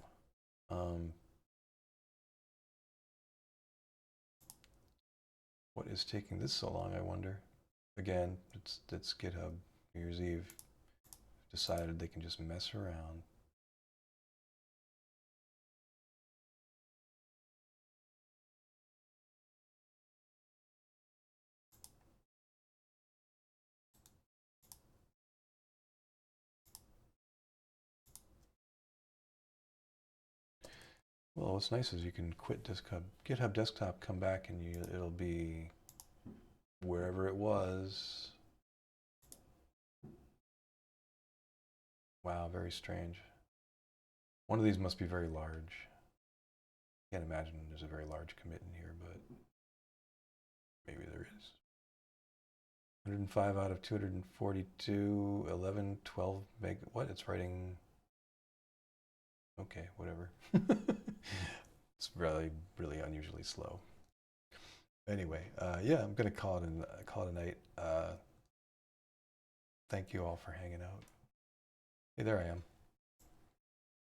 S1: What is taking this so long, I wonder? Again, it's GitHub. New Year's Eve decided they can just mess around. Well, what's nice is you can quit GitHub Desktop, come back, and it'll be wherever it was. Wow, very strange. One of these must be very large. Can't imagine there's a very large commit in here, but maybe there is. 105 out of 242, 11, 12 meg. What? It's writing. Okay, whatever. It's really, really unusually slow. Anyway, yeah, I'm gonna call it a night. Thank you all for hanging out. Hey, there I am.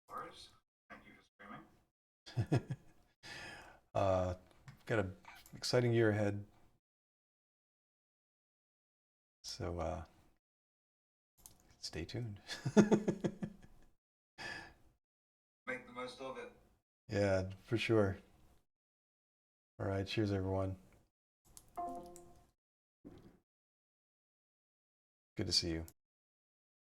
S4: Boris, thank you for streaming.
S1: Got an exciting year ahead. So stay tuned.
S4: Make the most of it.
S1: Yeah, for sure. All right, cheers, everyone. Good to see you.